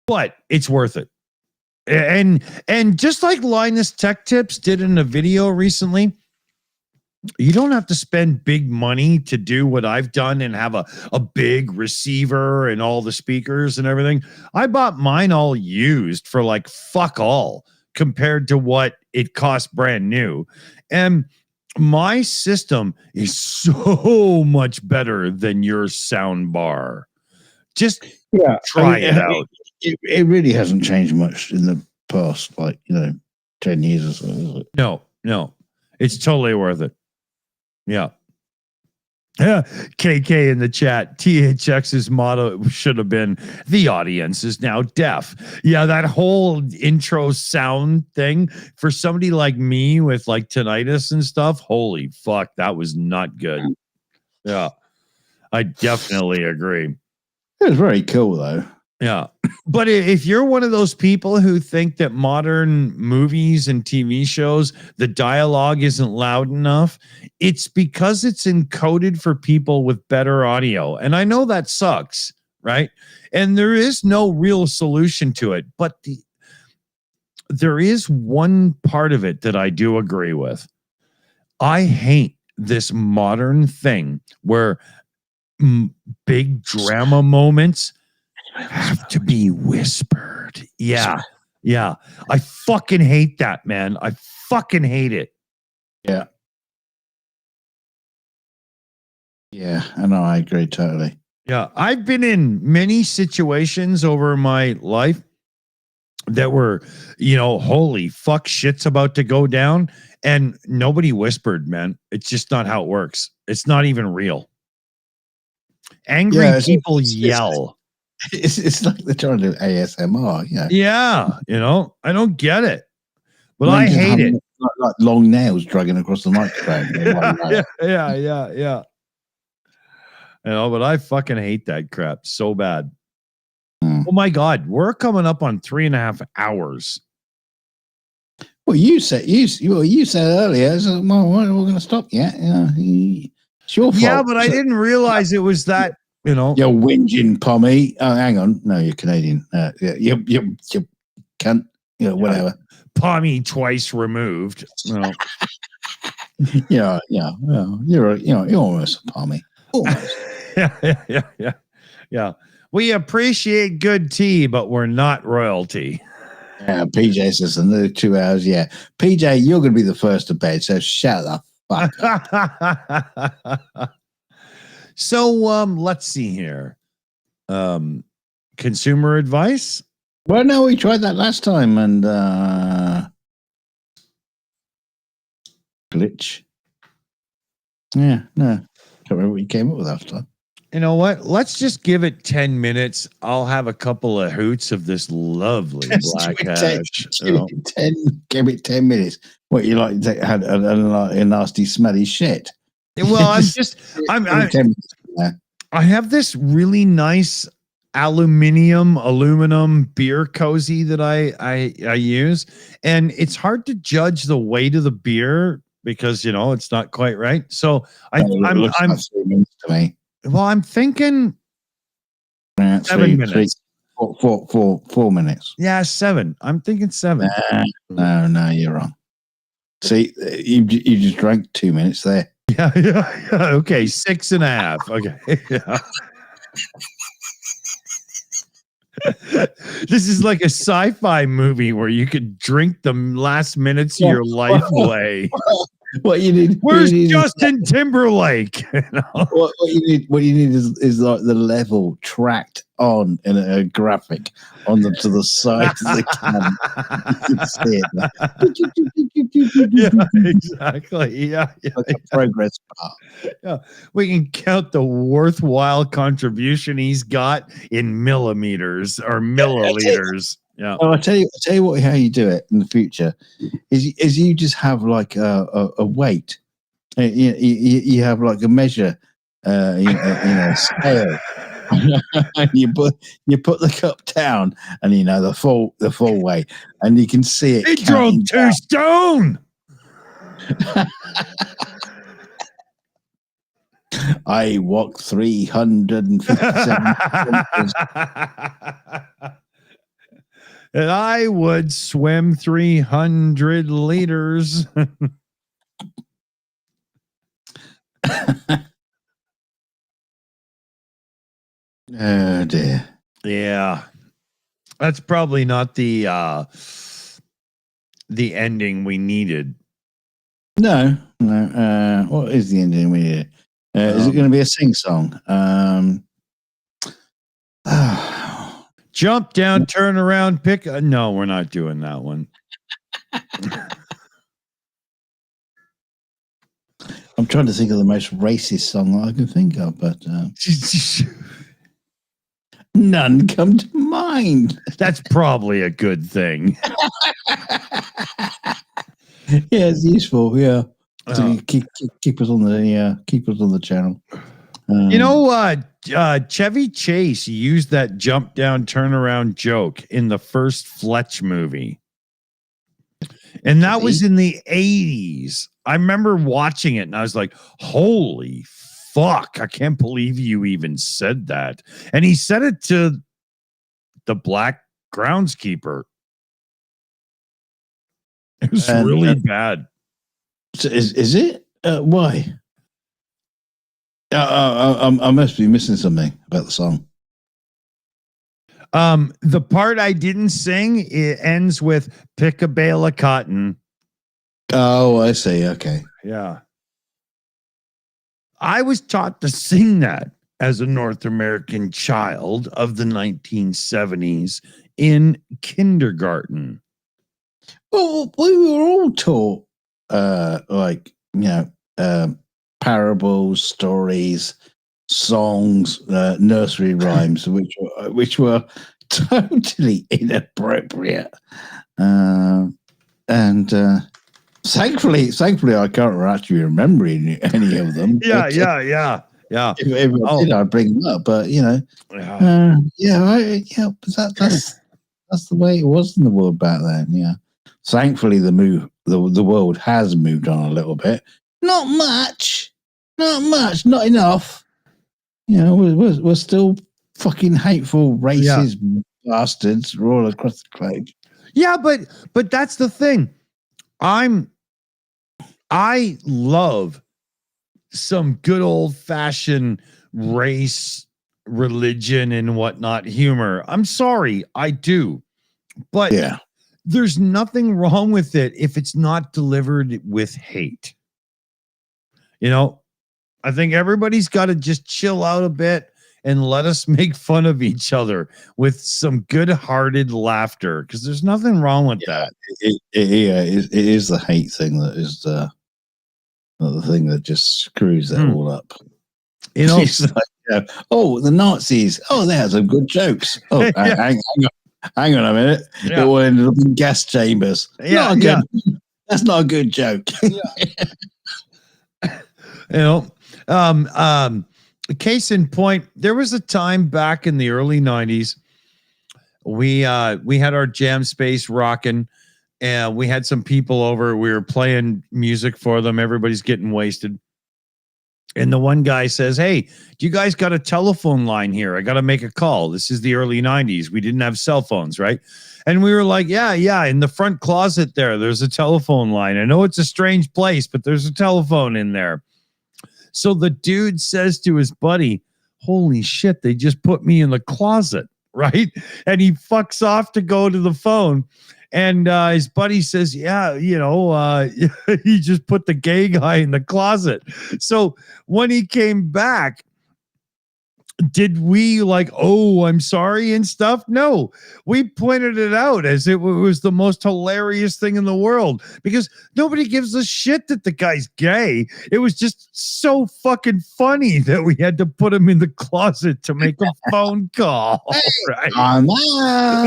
But it's worth it. And just like Linus Tech Tips did in a video recently, you don't have to spend big money to do what I've done and have a big receiver and all the speakers and everything. I bought mine all used for like fuck all compared to what it cost brand new. And my system is so much better than your sound bar. Just try it out. It really hasn't changed much in the past, 10 years or so, is it? No. It's totally worth it. Yeah. KK in the chat. THX's motto should have been, the audience is now deaf. Yeah, that whole intro sound thing for somebody like me with like tinnitus and stuff. Holy fuck, that was not good. Yeah, I definitely agree. It was very cool though. Yeah. But if you're one of those people who think that modern movies and TV shows, the dialogue isn't loud enough, it's because it's encoded for people with better audio. And I know that sucks, right? And there is no real solution to it. But there is one part of it that I do agree with. I hate this modern thing where big drama moments have to be whispered. Yeah. I fucking hate that, man. I fucking hate it. Yeah. Yeah, I know. I agree totally. Yeah. I've been in many situations over my life that were, holy fuck, shit's about to go down. And nobody whispered, man. It's just not how it works. It's not even real. Angry people yell. It's like they're trying to do ASMR. Yeah. I don't get it, but I hate it. Like long nails dragging across the microphone. Yeah. But I fucking hate that crap so bad. Oh my God. We're coming up on 3.5 hours. Well, you said earlier, so, well, we're going to stop yet. It's your fault. Yeah, but I didn't realize it was that. You're whinging, Pommy. Oh, hang on. No, you're Canadian. You cunt. Whatever. Pommy twice removed. Yeah. Well, you're almost a Pommy. Almost. Yeah. We appreciate good tea, but we're not royalty. Yeah, PJ says another 2 hours. Yeah, PJ, you're going to be the first to bed, so shut the fuck up. So let's see here. Consumer advice? Well, no, we tried that last time and glitch. Yeah, no. Can't remember what you came up with last time. You know what? Let's just give it 10 minutes. I'll have a couple of hoots of this lovely black hash. Give it 10 minutes. What, you like had a nasty smelly shit? Well, I'm I have this really nice aluminum beer cozy that I use, and it's hard to judge the weight of the beer because it's not quite right. So It looks like 3 minutes to me. Well, I'm thinking 7 minutes. 4 minutes. Yeah, 7. I'm thinking 7. No, you're wrong. See, you just drank 2 minutes there. Yeah. Okay, 6.5. Okay. Yeah. This is like a sci-fi movie where you could drink the last minutes of your life away. What you need? Where's Justin Timberlake? What you need is like the level tracked on in a graphic to the side of the can. You can see it. Yeah, exactly. Yeah. Like a progress bar. Yeah, we can count the worthwhile contribution he's got in millimeters or milliliters. Yeah. Oh, I'll tell you what. How you do it in the future is you just have like a weight. You have like a measure, scale. And you put the cup down, and the full weight, and you can see it. He drove 2 stone. I walked 357. And I would swim 300 liters. Oh dear. Yeah. That's probably not the ending we needed. No. What is the ending we needed? Is it going to be a sing-song? Jump down, turn around, pick. No, we're not doing that one. I'm trying to think of the most racist song that I can think of, but none come to mind. That's probably a good thing. Yeah, it's useful. Yeah, to keep us on the channel. Chevy Chase used that jump down, turn around joke in the first Fletch movie. And that was in the 80s. I remember watching it and I was like, holy fuck, I can't believe you even said that. And he said it to the black groundskeeper. It was really bad. Is it? Why? I must be missing something about the song. The part I didn't sing, it ends with pick a bale of cotton. Oh, I see. Okay. Yeah. I was taught to sing that as a North American child of the 1970s in kindergarten. Well, we were all taught parables, stories, songs, nursery rhymes, which were totally inappropriate. And thankfully, I can't actually remember any of them. Yeah. If I did, I'd bring them up. But that's the way it was in the world back then. Yeah. Thankfully, the world has moved on a little bit. Not much, not enough. We're still fucking hateful, racist bastards all across the globe. Yeah, but that's the thing. I love some good old fashioned race, religion, and whatnot humor. I'm sorry, I do, but there's nothing wrong with it if it's not delivered with hate. I think everybody's got to just chill out a bit and let us make fun of each other with some good-hearted laughter, because there's nothing wrong with that. It is the hate thing that is the thing that just screws it all up. It's like, the Nazis. Oh, they had some good jokes. Oh, hang on a minute. Yeah. It all ended up in gas chambers. That's not a good joke. case in point, there was a time back in the early 90s. We had our jam space rocking, and we had some people over. We were playing music for them. Everybody's getting wasted. And the one guy says, "Hey, do you guys got a telephone line here? I got to make a call." This is the early 90s. We didn't have cell phones, right? And we were like, yeah, in the front closet there's a telephone line. I know it's a strange place, but there's a telephone in there. So the dude says to his buddy, "Holy shit, they just put me in the closet," right? And he fucks off to go to the phone. And his buddy says, "Yeah, he just put the gay guy in the closet." So when he came back, did we like, "Oh, I'm sorry" and stuff? No, we pointed it out as it was the most hilarious thing in the world, because nobody gives a shit that the guy's gay. It was just so fucking funny that we had to put him in the closet to make a phone call. Right?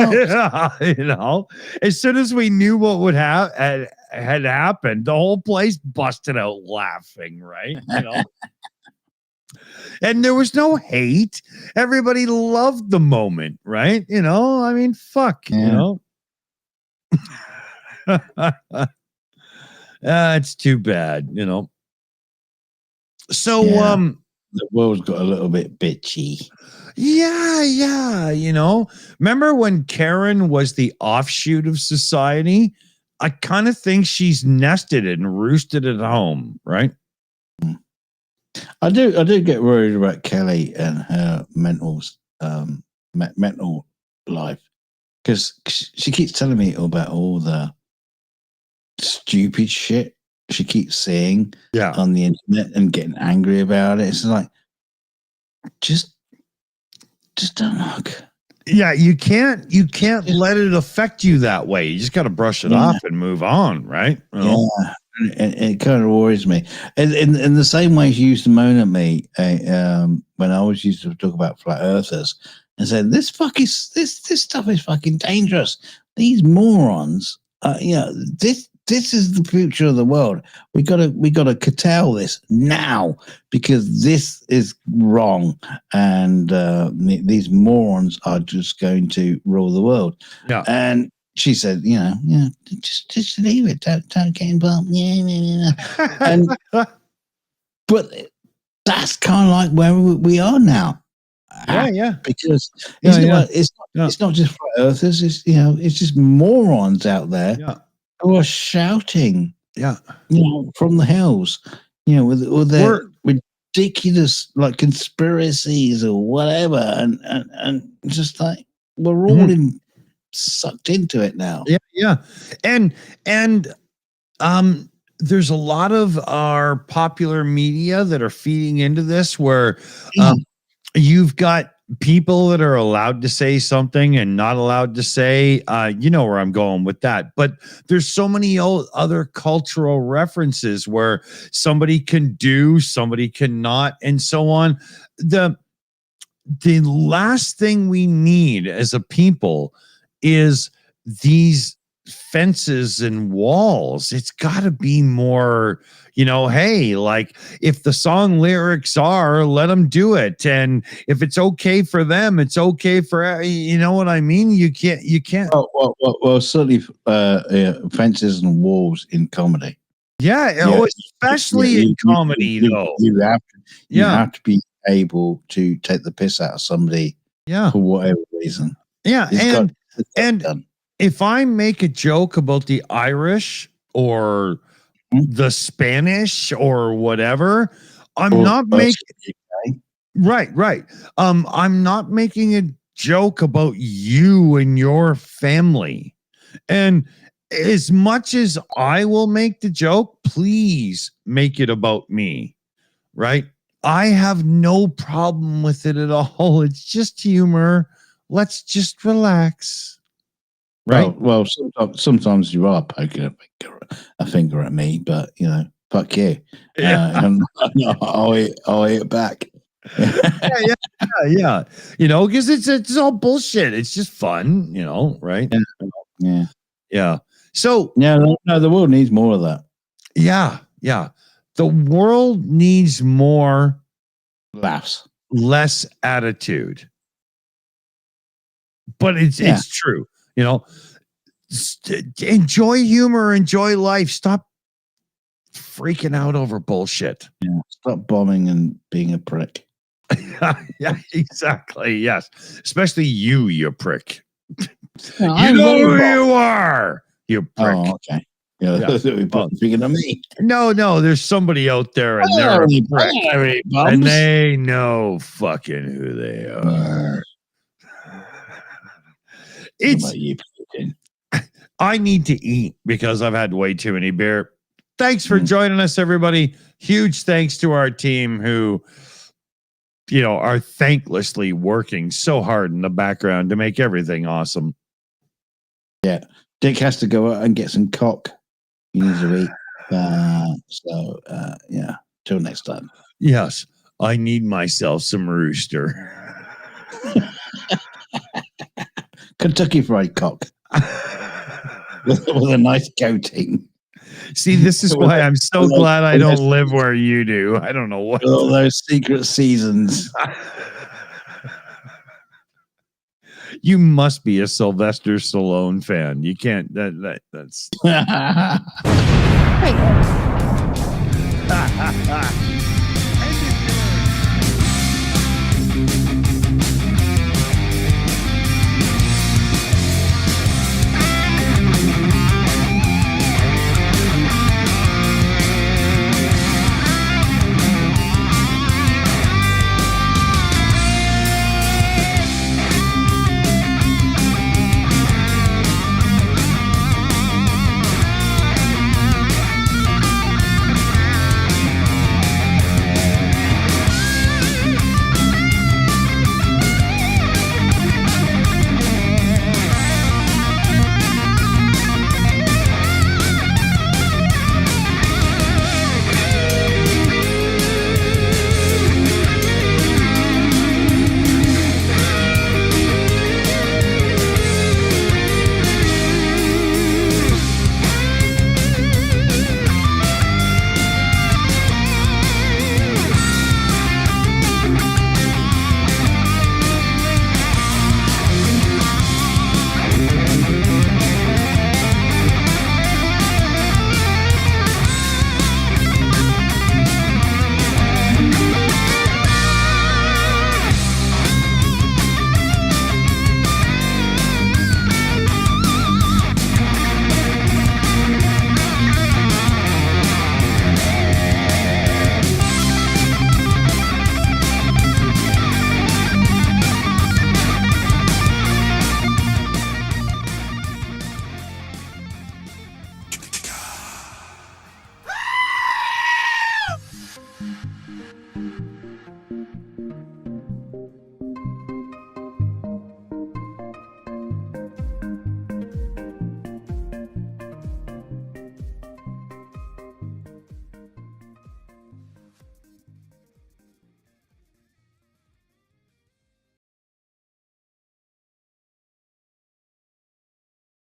Yeah, as soon as we knew what would had happened, the whole place busted out laughing, right? And there was no hate. Everybody loved the moment, right? I mean, fuck, it's too bad, So, the world's got a little bit bitchy. Yeah. Remember when Karen was the offshoot of society? I kind of think she's nested and roosted at home, right? I do get worried about Kelly and her mental life, because she keeps telling me about all the stupid shit she keeps seeing on the internet and getting angry about it. It's like, just don't look. Yeah, you can't let it affect you that way. You just got to brush it off and move on, right? Yeah. And it kind of worries me. And in the same way she used to moan at me when I was used to talk about flat earthers and said, this stuff is fucking dangerous. These morons, this is the future of the world. We gotta curtail this now, because this is wrong, and these morons are just going to rule the world. Yeah. And she said, just leave it. Don't get involved. Yeah. But that's kind of like where we are now. Yeah. Because it's not just flat earthers. It's just morons out there who are shouting. From the hills. With all their ridiculous like conspiracies or whatever, and just like we're all sucked into it now. Yeah. And there's a lot of our popular media that are feeding into this, where you've got people that are allowed to say something and not allowed to say, where I'm going with that. But there's so many other cultural references where somebody can do, somebody cannot, and so on. The last thing we need as a people is these fences and walls. It's got to be more, hey, like, if the song lyrics are, let them do it, and if it's okay for them, it's okay for, you know what I mean? You can't. Well, certainly fences and walls in comedy. Especially in comedy, though. You have to be able to take the piss out of somebody for whatever reason. And if I make a joke about the Irish or the Spanish or whatever, I'm not making right. I'm not making a joke about you and your family. And as much as I will make the joke, please make it about me, right? I have no problem with it at all. It's just humor. Let's just relax. Right. Well, sometimes you are poking a finger at me, but fuck you. I'll eat it back. Yeah. Because it's all bullshit. It's just fun, right? Yeah. So no, the world needs more of that. Yeah. The world needs more laughs. less attitude. But it's true. You know, enjoy humor, enjoy life. Stop freaking out over bullshit. Yeah. Stop bombing and being a prick. Yeah, exactly. Yes. Especially you prick. No, you know who you are, you prick. Oh, okay. Yeah. Speaking of me. No, there's somebody out there and they're a prick. And they know fucking who they are. I need to eat because I've had way too many beer. Thanks for joining us, everybody. Huge thanks to our team who, you know, are thanklessly working so hard in the background to make everything awesome. Yeah. Dick has to go out and get some cock. He needs to eat. Yeah. Till next time. Yes. I need myself some rooster. Kentucky Fried Cock. with a nice coating. See, this is why I'm so glad I don't live where you do. I don't know what. All those secret seasons. You must be a Sylvester Stallone fan. You can't. That's.